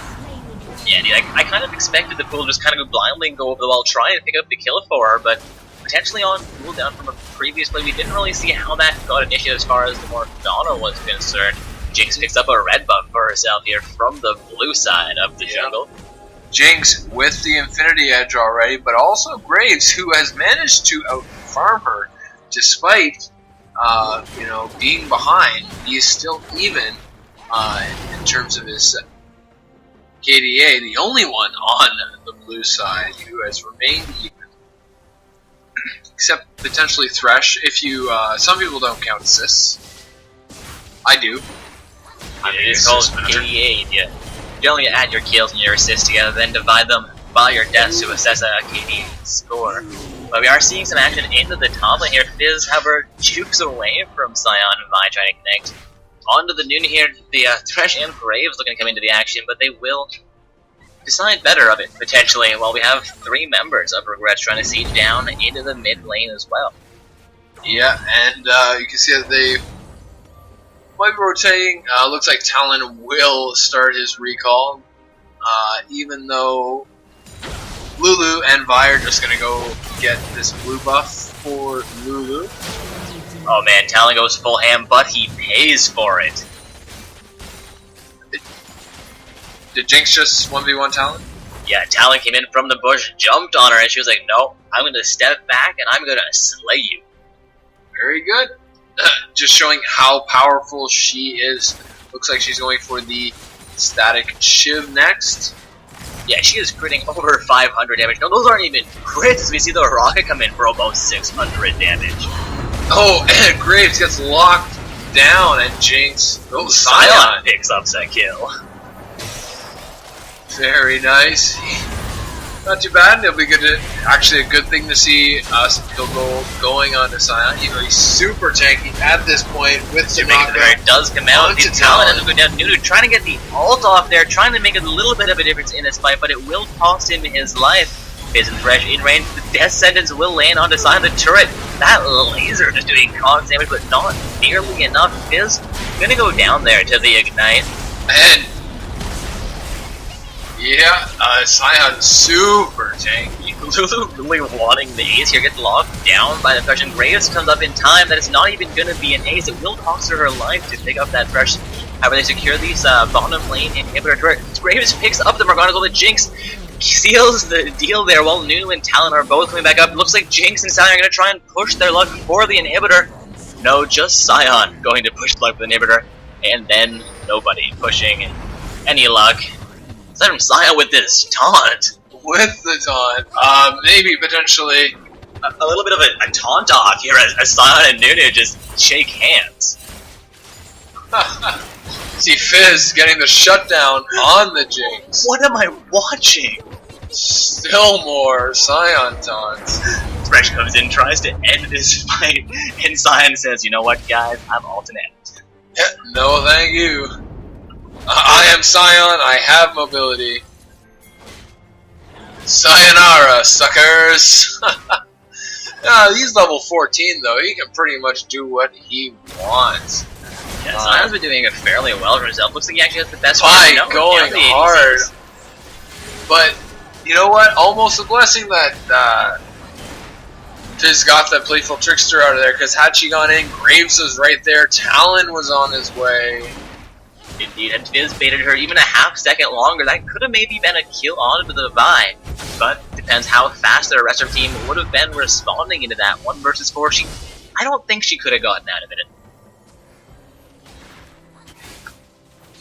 Yeah, dude, I kind of expected the pool to just kind of go blindly and go over the wall, try and pick up the kill for her, but potentially on cooldown from a previous play, we didn't really see how that got initiated as far as the Morgana was concerned. Jinx picks up a red buff for herself here from the blue side of the jungle. Jinx with the Infinity Edge already, but also Graves, who has managed to out-farm her despite, being behind. He is still even in terms of his KDA, the only one on the blue side who has remained even. Except potentially Thresh, if you, some people don't count assists. I do. It is called KDA, yeah. You only add your kills and your assists together, then divide them by your deaths to assess a KD score. But we are seeing some action into the top lane here. Fizz, however, jukes away from Sion and Vi trying to connect. Onto the Nunu here, the Thresh and Graves looking to come into the action, but they will decide better of it, potentially, while we have 3 members of Regrets trying to siege down into the mid lane as well. Yeah, and you can see that they might be rotating. Looks like Talon will start his recall, even though Lulu and Vi are just going to go get this blue buff for Lulu. Oh man, Talon goes full ham, but he pays for it. Did Jinx just 1v1 Talon? Yeah, Talon came in from the bush, jumped on her, and she was like, no, I'm going to step back and I'm going to slay you. Very good. Just showing how powerful she is. Looks like she's going for the static Shiv next. Yeah, she is critting over 500 damage. No, those aren't even crits. We see the rocket come in for almost 600 damage. Oh, and Graves gets locked down, and Jinx. Oh, Sion picks up that kill. Very nice. Not too bad. It'll be good. Actually, a good thing to see kill goal going on to Sion. He's super tanky at this point with the knockdown. It does come out. The Talon ends up going down. Nunu trying to get the ult off there, trying to make a little bit of a difference in this fight, but it will cost him his life. Fizz and Thresh in range. The death sentence will land on to Sion. The turret, that laser just doing constant damage, but not nearly enough. Fizz gonna go down there to the ignite. And yeah, Sion super tanky. Lulu really wanting the ace here, gets locked down by the Thresh, and Graves comes up in time. That is not even going to be an ace. It will cost her life to pick up that Thresh. However, they secure these bottom lane inhibitor turrets. Graves picks up the Morgana Gold, but Jinx seals the deal there while Nunu and Talon are both coming back up. Looks like Jinx and Sion are going to try and push their luck for the inhibitor. No, just Sion going to push luck for the inhibitor, and then nobody pushing any luck. Aside from Sion with this taunt. With the taunt, maybe potentially A little bit of a taunt off here as Sion and Nunu just shake hands. see Fizz getting the shutdown on the Jinx. What am I watching? Still more Sion taunts. Thresh comes in, tries to end this fight, and Sion says, "You know what, guys? I'm ulting out." No, thank you. I am Sion. I have mobility. Sayonara, suckers. He's level 14 though. He can pretty much do what he wants. Yeah, Sion's been doing it fairly well for himself. Looks like he actually has the best by one going hard. But you know what? Almost a blessing that Fizz got that playful trickster out of there, because had she gone in, Graves was right there, Talon was on his way. Indeed, and Fizz baited her even a half second longer. That could have maybe been a kill onto the Vi, but depends how fast the rest of her team would have been responding into that 1 versus 4. I don't think she could have gotten out of it.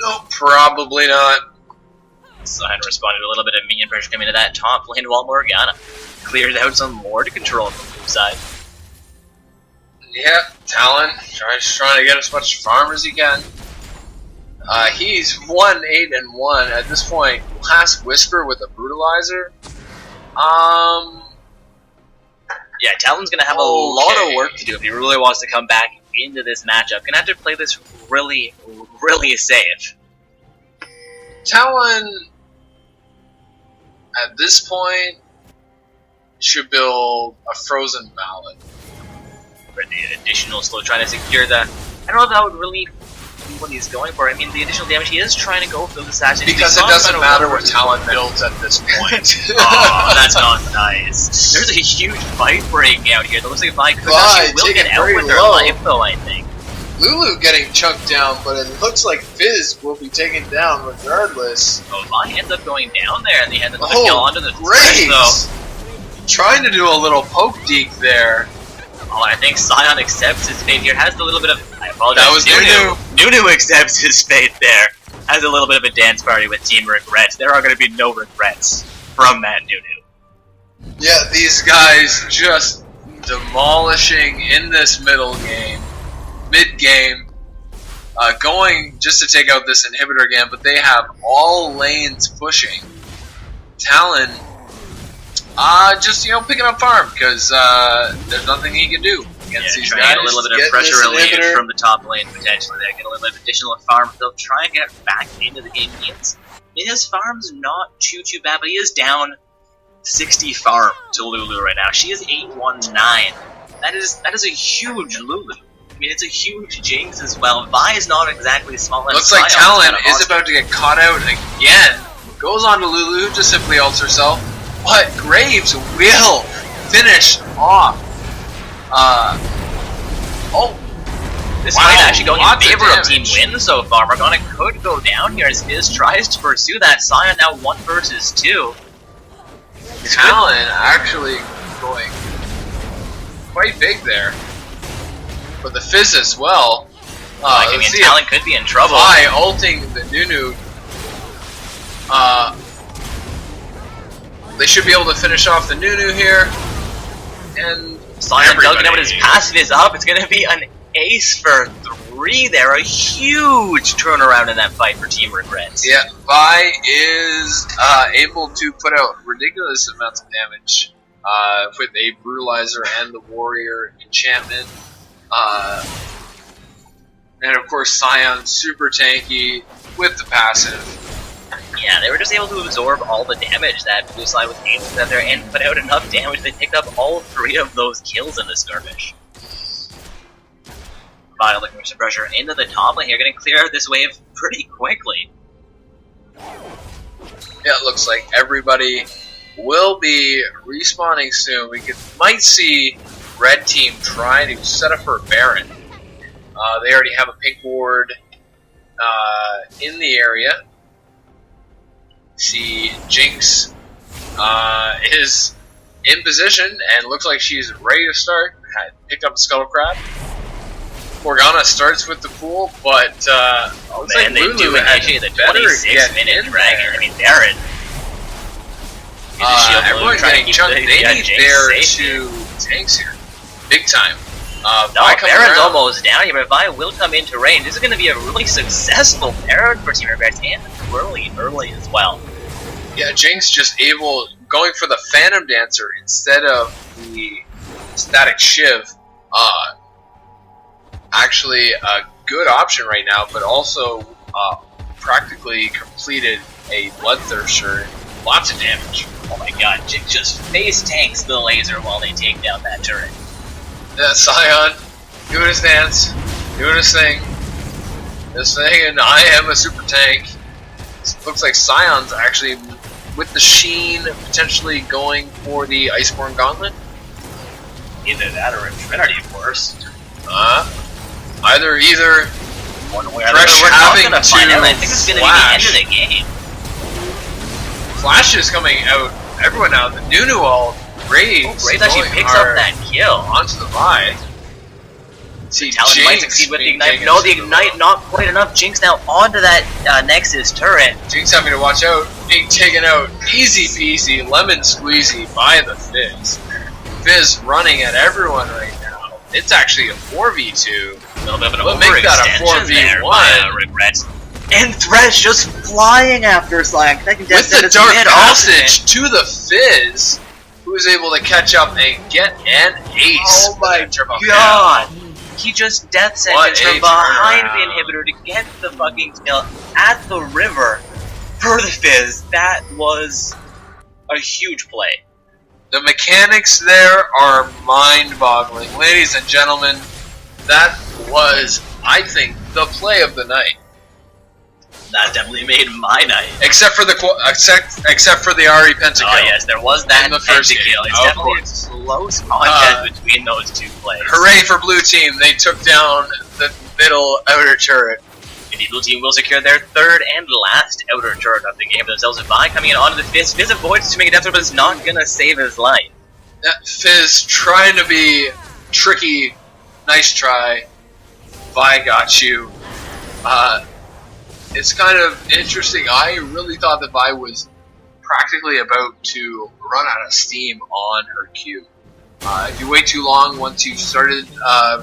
No, probably not. Sion responded a little bit of minion pressure coming into that top lane while Morgana clears out some more to control from the blue side. Yeah, Talon trying to get as much farm as he can. He's 1-8-1 at this point. Last Whisper with a Brutalizer. Yeah, Talon's gonna have a lot of work to do if he really wants to come back into this matchup. Gonna have to play this really, really safe. Talon, at this point, should build a Frozen Mallet. For the additional slow, trying to secure the... I don't know if that would really be what he's going for. I mean, the additional damage, he is trying to go for the assassin. Because it doesn't matter what Talon builds at this point. Oh, that's not nice. There's a huge fight breaking out here. That looks like Vi could actually will get out with her life, though, I think. Lulu getting chunked down, but it looks like Fizz will be taken down regardless. Oh, Vi ends up going down there, and they had another kill onto the Graves! though. Trying to do a little poke deke there. Oh, I think Sion accepts his fate here. Has a little bit of... I apologize. That was Nunu. Nunu accepts his fate there. Has a little bit of a dance party with Team Regrets. There are going to be no regrets from Matt Nunu. Yeah, these guys just demolishing in this mid-game, going just to take out this inhibitor again, but they have all lanes pushing. Talon, just, picking up farm, because there's nothing he can do against these guys. Get a little bit of pressure relief from the top lane, potentially. There, get a little bit of additional farm. They'll try and get back into the game. His farm's not too bad, but he is down 60 farm to Lulu right now. She is 819. That is a huge Lulu. I mean, it's a huge Jinx as well. Vi is not exactly small. Looks like Talon is about to get caught out again. Goes on to Lulu, just simply ults herself. But Graves will finish off. This might actually go in favor of Team Win so far. Morgana could go down here as Fizz tries to pursue that. Sion now 1 versus 2. Talon actually going quite big there. But the Fizz as well. Talon could be in trouble. By ulting the Nunu. They should be able to finish off the Nunu here. And Sion dugging out with his passive is up. It's going to be an ace for 3 there. A huge turnaround in that fight for Team Regrets. Yeah, Vi is able to put out ridiculous amounts of damage with a Brutalizer and the Warrior enchantment. And of course Sion super tanky with the passive. Yeah, they were just able to absorb all the damage that Blue Side was able to have there and put out enough damage. They picked up all 3 of those kills in this skirmish. Vi looking for some pressure into the top lane here, going to clear out this wave pretty quickly. Yeah, it looks like everybody will be respawning soon. We might see Red Team try to set up for a Baron. They already have a pink ward in the area. See Jinx is in position and looks like she's ready to start. Had picked up the Scuttle Crab. Morgana starts with the pool, but looks like they Lulu do had initiate the better 26-minute get in dragon. there. I mean, Baron. Everyone's getting chunked. They need their two tanks here. Big time. No, Vi coming Baron's around. almost down here, but Vi will come into range. This is going to be a really successful Baron for Team Regrets, and early as well. Yeah, Jinx just going for the Phantom Dancer instead of the Static Shiv. Actually a good option right now, but also practically completed a Bloodthirster. Lots of damage. Oh my god, Jinx just face tanks the laser while they take down that turret. Scion doing his dance, doing his thing, and I am a super tank. Looks like Scion's actually with the Sheen potentially going for the Iceborne Gauntlet. Either that or a Trinity, of course. Either One way or Thresh another, we're not having gonna find to out. I think it's gonna be the end of the game. Flash is coming out. Everyone out. The Nunu all raids. Raze actually picks up that kill. Onto the Vi. See, Talon might succeed with the Ignite. No, the Ignite not quite enough. Jinx now onto that Nexus turret. Jinx having to watch out. Being taken out easy peasy, lemon squeezy by the Fizz. Fizz running at everyone right now. It's actually a 4v2. A little bit of an We'll make that a overextension there by 4v1. Regrets. And Thresh just flying after Scion, connecting With the Death Dark mid Passage to the Fizz, who is able to catch up and get an ace. Oh my Turbo god! He just death sentenced What from a behind the turnaround. inhibitor to get the fucking kill at the river for the Fizz. That was a huge play. The mechanics there are mind-boggling. Ladies and gentlemen, that was, I think, the play of the night. That definitely made my night. Except for the Ahri Pentakill. Oh yes, there was that In the first pentakill. game, It's of definitely course. a close contest between those two plays. Hooray for Blue Team! They took down the middle outer turret. And the blue team will secure their third and last outer turret of the game for themselves. Vi coming in onto the Fizz. Fizz avoids to make a death throw, but it's not gonna save his life. That Fizz trying to be tricky. Nice try. Vi got you. It's kind of interesting. I really thought that Vi was practically about to run out of steam on her Q. If you wait too long, once you've started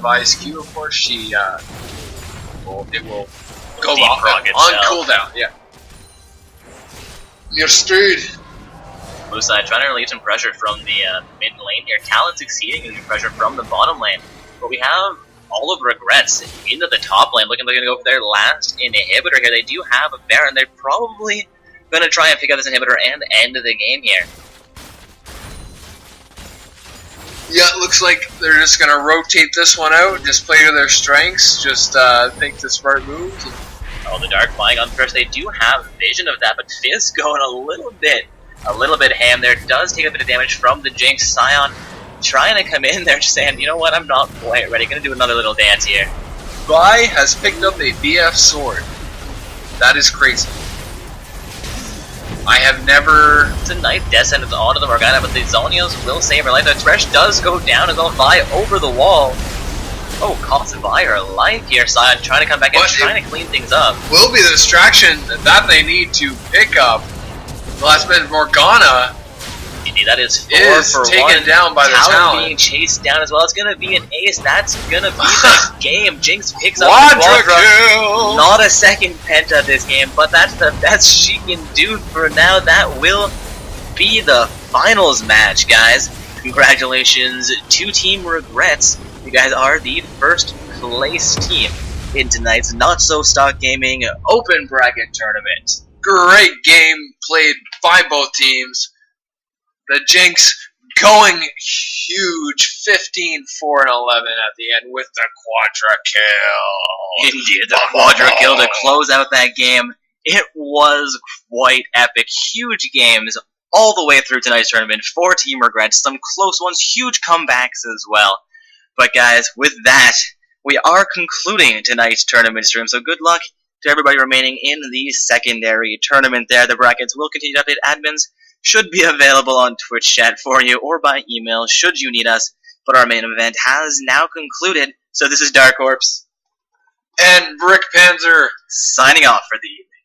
Vi's Q, of course, it will go Deep off proc on itself. cooldown. Yeah. You're screwed. Blue side trying to relieve some pressure from the mid lane here. Talon succeeding in pressure from the bottom lane. But we have all of Regrets into the top lane, looking like they're going to go for their last inhibitor here. They do have a Baron. They're probably going to try and pick up this inhibitor and end the game here. Yeah, it looks like they're just going to rotate this one out, just play to their strengths, just think the smart moves. Oh, the Dark flying on Thresh. They do have vision of that, but Fizz going a little bit ham there. Does take a bit of damage from the Jinx. Scion trying to come in there, just saying, you know what, I'm not quite ready. Gonna do another little dance here. Vi has picked up a BF sword. That is crazy. I have never... It's a nice death sentence onto the Morgana, but the Zonios will save her life. The Thresh does go down as well. Vi over the wall. Oh, costs Vi her life here. Scion trying to come back in, But trying to clean things up. will be the distraction that they need to pick up. The last minute Morgana Indeed, that is 4 is for taken 1. down by the Talon being Talon. chased down as well. It's gonna be an ace. That's gonna be the game. Jinx picks up the Quadra Quadra. kill! Not a second penta this game, but that's the best she can do for now. That will be the finals match, guys. Congratulations to Team Regrets. You guys are the first place team in tonight's Not So Stock Gaming Open Bracket Tournament. Great game played by both teams. The Jinx going huge, 15, 4, and 11 at the end with the Quadra kill. Indeed, the Quadra kill to close out that game. It was quite epic. Huge games all the way through tonight's tournament for Team Regrets. Some close ones, huge comebacks as well. But guys, with that, we are concluding tonight's tournament stream. So good luck to everybody remaining in the secondary tournament there. The brackets will continue to update. Admins should be available on Twitch chat for you or by email should you need us. But our main event has now concluded. So this is Dark Corpse And Brick Panzer signing off for the evening.